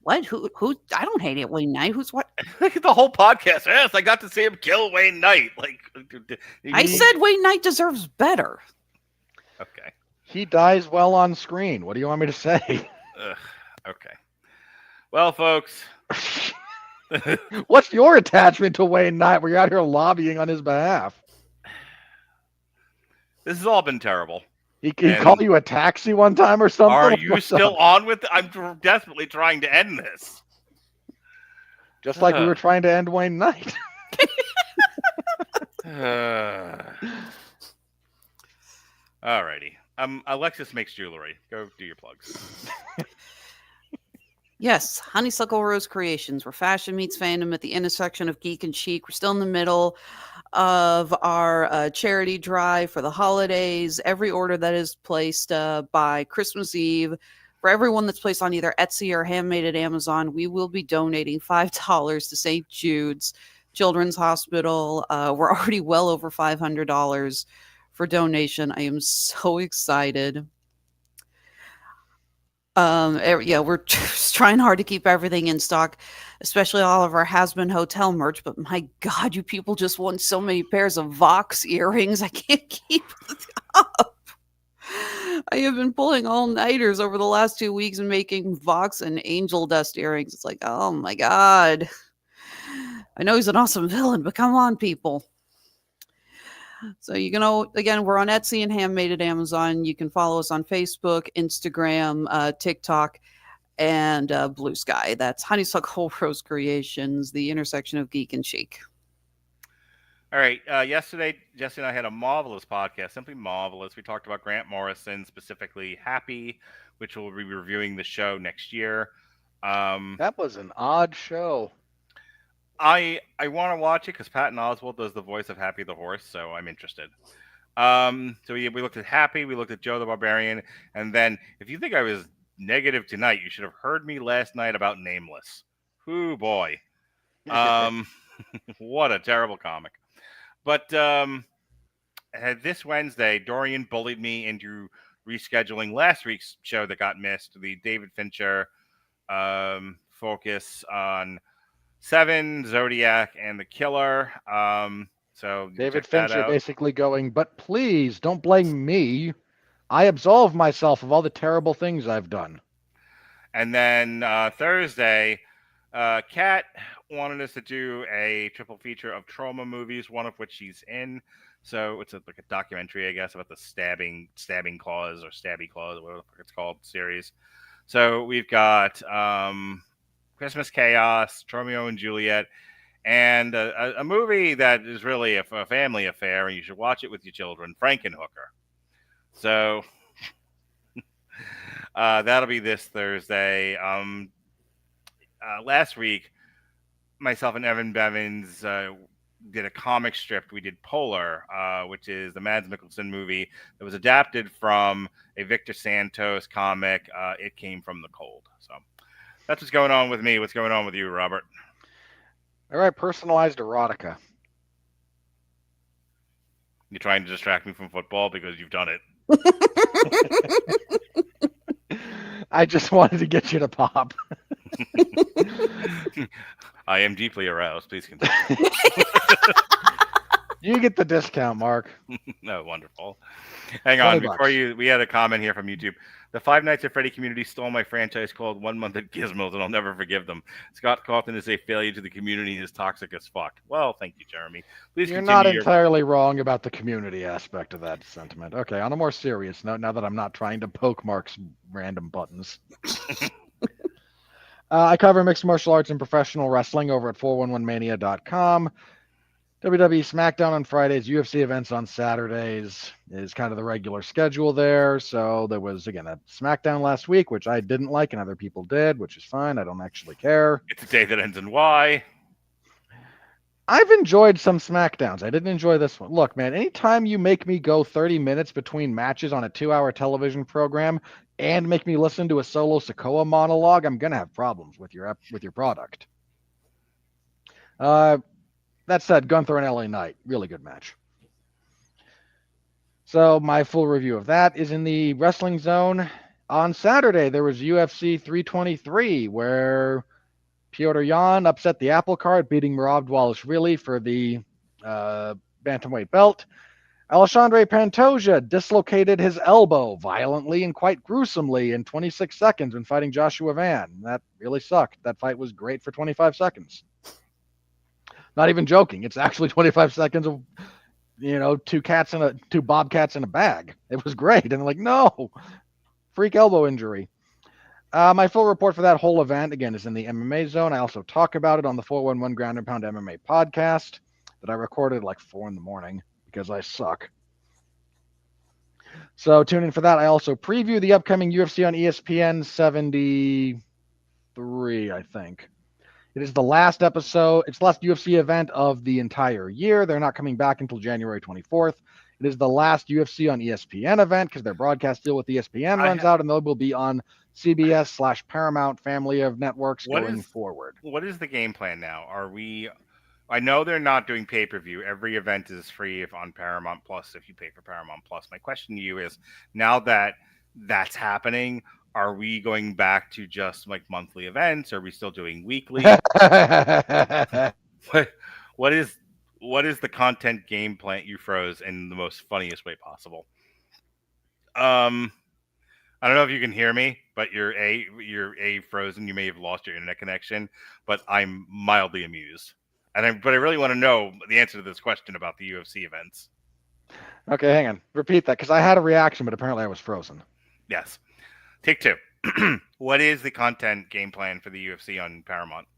What? Who? I don't hate it, Wayne Knight. Who's what? Look at the whole podcast. Yes, I got to see him kill Wayne Knight. I said Wayne Knight deserves better. Okay. He dies well on screen. What do you want me to say? Okay. Well, folks. What's your attachment to Wayne Knight? We're out here lobbying on his behalf. This has all been terrible. He called you a taxi one time or something? Are you still on with it? I'm desperately trying to end this. Just like we were trying to end Wayne Knight. Alrighty. Alexis makes jewelry. Go do your plugs. Yes, Honeysuckle Rose Creations, where fashion meets fandom at the intersection of geek and chic. We're still in the middle of our charity drive for the holidays. Every order that is placed by Christmas Eve, for everyone that's placed on either Etsy or Handmade at Amazon, we will be donating $5 to St. Jude's Children's Hospital. We're already well over $500 for donation. I am so excited. We're just trying hard to keep everything in stock, especially all of our Has-Been Hotel merch. But my God, you people just want so many pairs of Vox earrings. I can't keep it up. I have been pulling all-nighters over the last 2 weeks and making Vox and angel dust earrings. It's like, oh my God. I know he's an awesome villain, but come on, people. So you can, again, we're on Etsy and Handmade at Amazon. You can follow us on Facebook, Instagram, TikTok, and Blue Sky. That's Honeysuckle Rose Creations, the intersection of geek and chic. All right. Yesterday, Jesse and I had a marvelous podcast, simply marvelous. We talked about Grant Morrison, specifically Happy, which we'll be reviewing the show next year. That was an odd show. I want to watch it because Patton Oswalt does the voice of Happy the horse, so I'm interested. So we looked at Happy, we looked at Joe the Barbarian, and then if you think I was negative tonight, you should have heard me last night about Nameless. Ooh, boy. What a terrible comic. But this Wednesday, Dorian bullied me into rescheduling last week's show that got missed, the David Fincher focus on Seven, Zodiac, and The Killer. So David Fincher basically going, but please don't blame me. I absolve myself of all the terrible things I've done. And then Thursday, Kat wanted us to do a triple feature of trauma movies, one of which she's in. So it's like a documentary, I guess, about the stabbing clause or stabby clause, whatever it's called, series. So we've got Christmas Chaos, Romeo and Juliet, and a movie that is really a family affair, and you should watch it with your children, Frankenhooker. So that'll be this Thursday. Last week, myself and Evan Bevins did a comic strip. We did Polar, which is the Mads Mikkelsen movie that was adapted from a Victor Santos comic. It Came from the Cold. So that's what's going on with me. What's going on with you, Robert? All right, personalized erotica. You're trying to distract me from football because you've done it. I just wanted to get you to pop. I am deeply aroused. Please continue. You get the discount, Mark. No, wonderful. Hang on, $20. we had a comment here from YouTube. The Five Nights at Freddy community stole my franchise called 1 Month at Gizmos, and I'll never forgive them. Scott Cawthon is a failure to the community and is toxic as fuck. Well, thank you, Jeremy. Please You're continue not entirely wrong about the community aspect of that sentiment. Okay, on a more serious note, now that I'm not trying to poke Mark's random buttons. I cover mixed martial arts and professional wrestling over at 411mania.com. WWE SmackDown on Fridays, UFC events on Saturdays is kind of the regular schedule there. So there was, again, a SmackDown last week, which I didn't like and other people did, which is fine. I don't actually care. It's a day that ends in Y. I've enjoyed some SmackDowns. I didn't enjoy this one. Look, man, anytime you make me go 30 minutes between matches on a 2-hour television program and make me listen to a solo Sokoa monologue, I'm going to have problems with your product. That said, Gunther and LA Knight, really good match. So my full review of that is in the Wrestling Zone. On Saturday, there was UFC 323, where Piotr Jan upset the apple cart, beating Merab Dvalishvili for the bantamweight belt. Alexandre Pantoja dislocated his elbow violently and quite gruesomely in 26 seconds when fighting Joshua Van. That really sucked. That fight was great for 25 seconds. Not even joking. It's actually 25 seconds of, two bobcats in a bag. It was great. And like, no, freak elbow injury. My full report for that whole event, again, is in the MMA Zone. I also talk about it on the 411 Ground and Pound MMA podcast that I recorded at like 4 a.m. because I suck. So tune in for that. I also preview the upcoming UFC on ESPN 73, I think. It is the last episode. It's the last UFC event of the entire year. They're not coming back until January 24th. It is the last UFC on ESPN event because their broadcast deal with ESPN runs out, and they will be on CBS/Paramount family of networks going forward. What is the game plan now? I know they're not doing pay-per-view. Every event is free on Paramount Plus if you pay for Paramount Plus. My question to you is, now that that's happening, are we going back to just like monthly events? Are we still doing weekly? What is the content game plan you froze in the most funniest way possible? I don't know if you can hear me, but you're frozen. You may have lost your internet connection, but I'm mildly amused. But I really want to know the answer to this question about the UFC events. Okay, hang on. Repeat that, because I had a reaction, but apparently I was frozen. Yes. Take 2. What is the content game plan for the UFC on Paramount?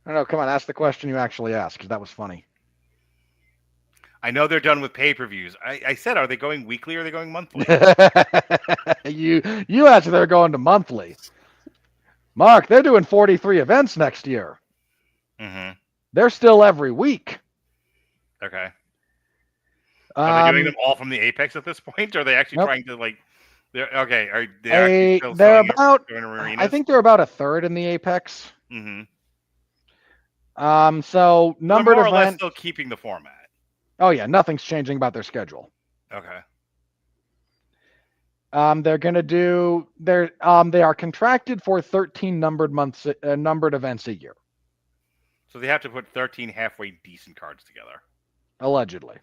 I don't know. Come on, ask the question you actually asked, because that was funny. I know they're done with pay-per-views. I said, are they going weekly or are they going monthly? You answered they're going to monthly. Mark, they're doing 43 events next year. Mm-hmm. They're still every week. Okay. Are they doing them all from the Apex at this point? Or are they actually trying to like? Okay. Are they actually still they're about? arenas? I think they're about a third in the Apex. Mm-hmm. So numbered more or less events. still keeping the format. Oh yeah, nothing's changing about their schedule. Okay. They're gonna do. They are contracted for 13 numbered events a year. So they have to put 13 halfway decent cards together. Allegedly.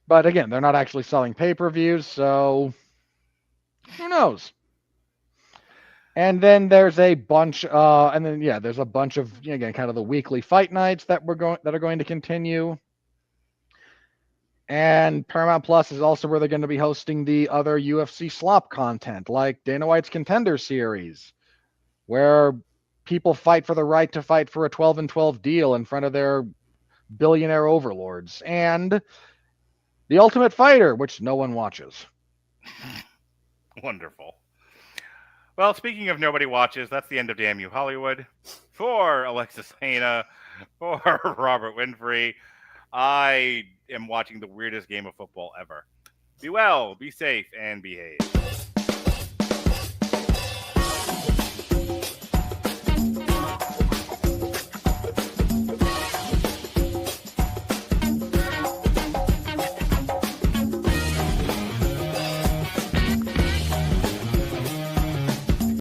But again, they're not actually selling pay-per-views, so who knows? And then there's a bunch, there's a bunch of, again, kind of the weekly fight nights that are going to continue. And Paramount Plus is also where they're going to be hosting the other UFC slop content, like Dana White's Contender Series, where people fight for the right to fight for a 12-12 deal in front of their billionaire overlords, and The Ultimate Fighter, which no one watches. Wonderful. Well, speaking of nobody watches, that's the end of Damn You Hollywood. For Alexis Hana, for Robert Winfrey, I am watching the weirdest game of football ever. Be well, be safe, and behave.